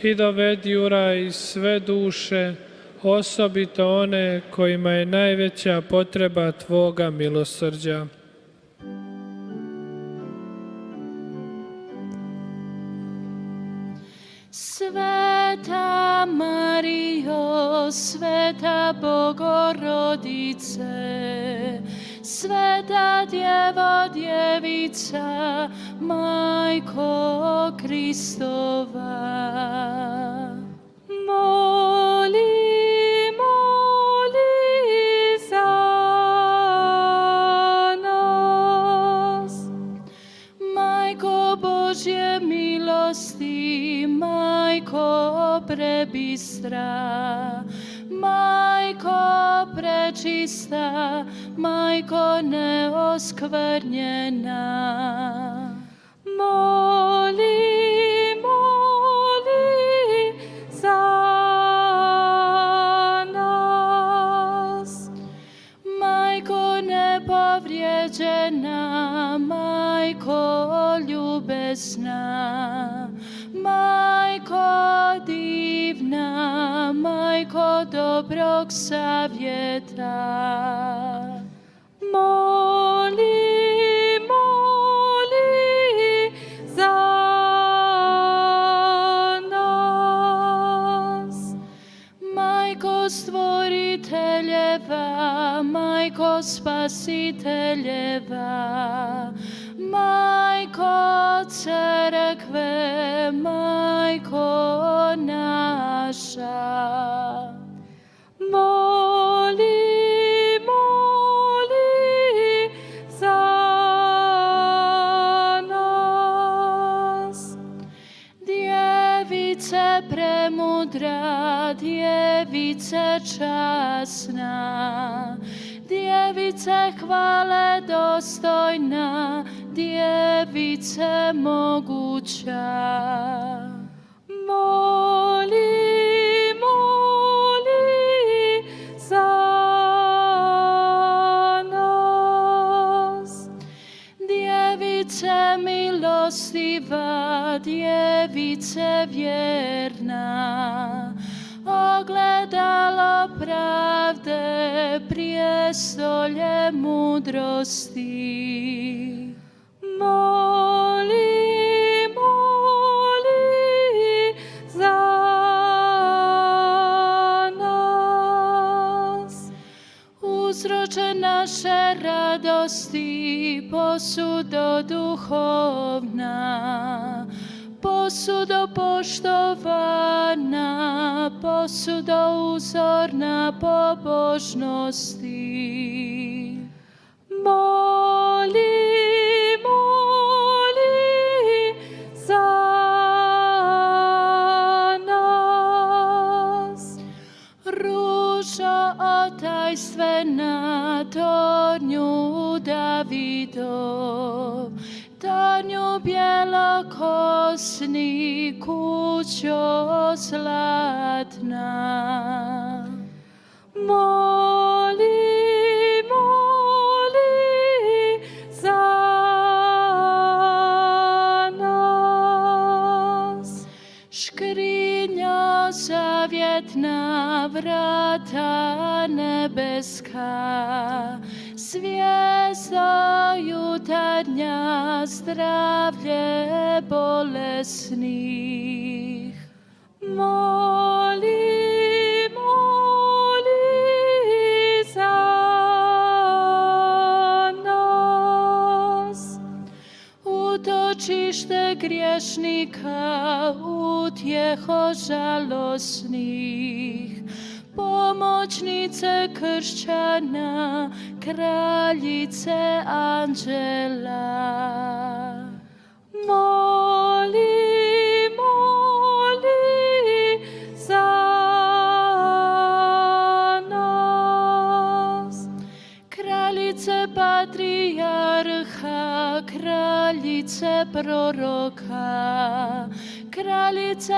i dovedi u raj sve duše, osobito one kojima je najveća potreba Tvoga milosrđa. Sveta Marijo, sveta Bogorodice, sveta Djevo, Djevica, Majko Kristova, moli za nas. Majko Božje milosti, Majko prebistra, Majko prečista, Majko neoskvrnjena, moli za nas. Majko nepovrijeđena, Majko ljubesna, Majko divna, Majko dobrog savjeta, moli za nas. Majko stvoriteljeva, Majko spasiteljeva, Majko crkve, Majko naša, moli za nas. Djevice premudra, Djevice časna, Djevice hvale dostojna, Djevice moguća, moli za nas. Djevice milostiva, Djevice vjerna, ogledalo pravde, prijestolje mudrosti, moli za nas. Uzroče naše radosti, posudo duhovna, posudo poštovana, posudo uzorna pobožnosti, moli za nas. Ružo otajstvena, tornju Davidov, tornju bjelokosni, kućo zlatna, moli Škrinjo zavjetna, vrata nebeska, zvijezda jutarnja, zdravlje bolesnih. Moli, moli za nas. Utočište griješnika, utjeho žalosnih, pomoćnice kršćana, kraljice anđela. Moli, moli za nas. Kraljice patrijarha, kraljice proroka, kraljice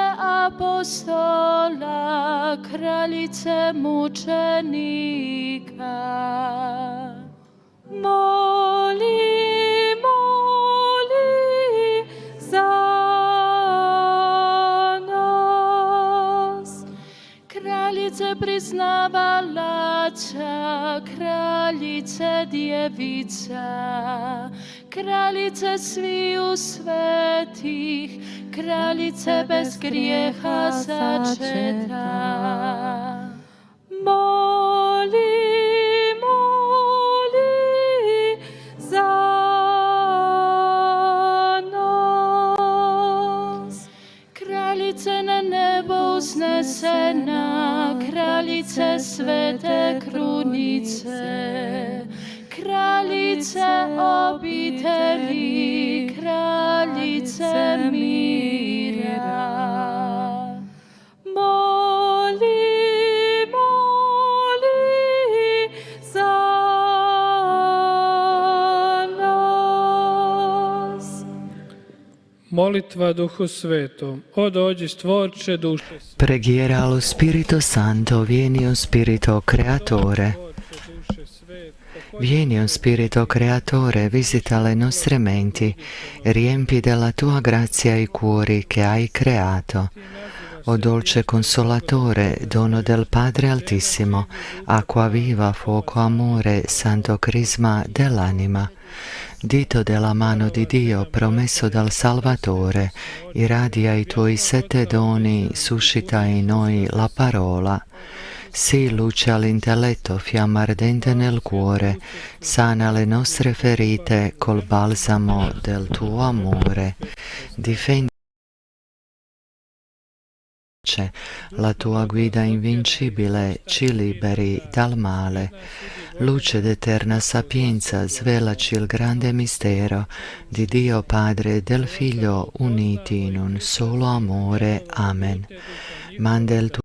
apostola, kraljice mučenika. Moli, moli za nas. Kraljice priznavalaca, kraljice djevica, kraljice sviju svetih, kraljice bez grijeha začeta. Moli, moli za nas. Kraljice na nebo uznesena, kraljice svete krunice, kraljice obitelji, kraljice mira. Moli, moli za nas. Molitva Duhu Svetom, o dođi stvorče duše. Preghiera allo Spirito Santo, vieni o Spirito Creatore. Vieni, o Spirito Creatore, visita le nostre menti, riempi della tua grazia i cuori che hai creato. O dolce Consolatore, dono del Padre Altissimo, acqua viva, fuoco amore, santo crisma dell'anima. Dito della mano di Dio promesso dal Salvatore, irradia i tuoi 7 doni, suscita in noi la parola. Sii luce all'intelletto, fiamma ardente nel cuore, sana le nostre ferite col balsamo del tuo amore. Difendi la tua guida invincibile, ci liberi dal male. Luce d'eterna sapienza, svelaci il grande mistero di Dio Padre e del Figlio uniti in un solo amore. Amen. Manda il tuo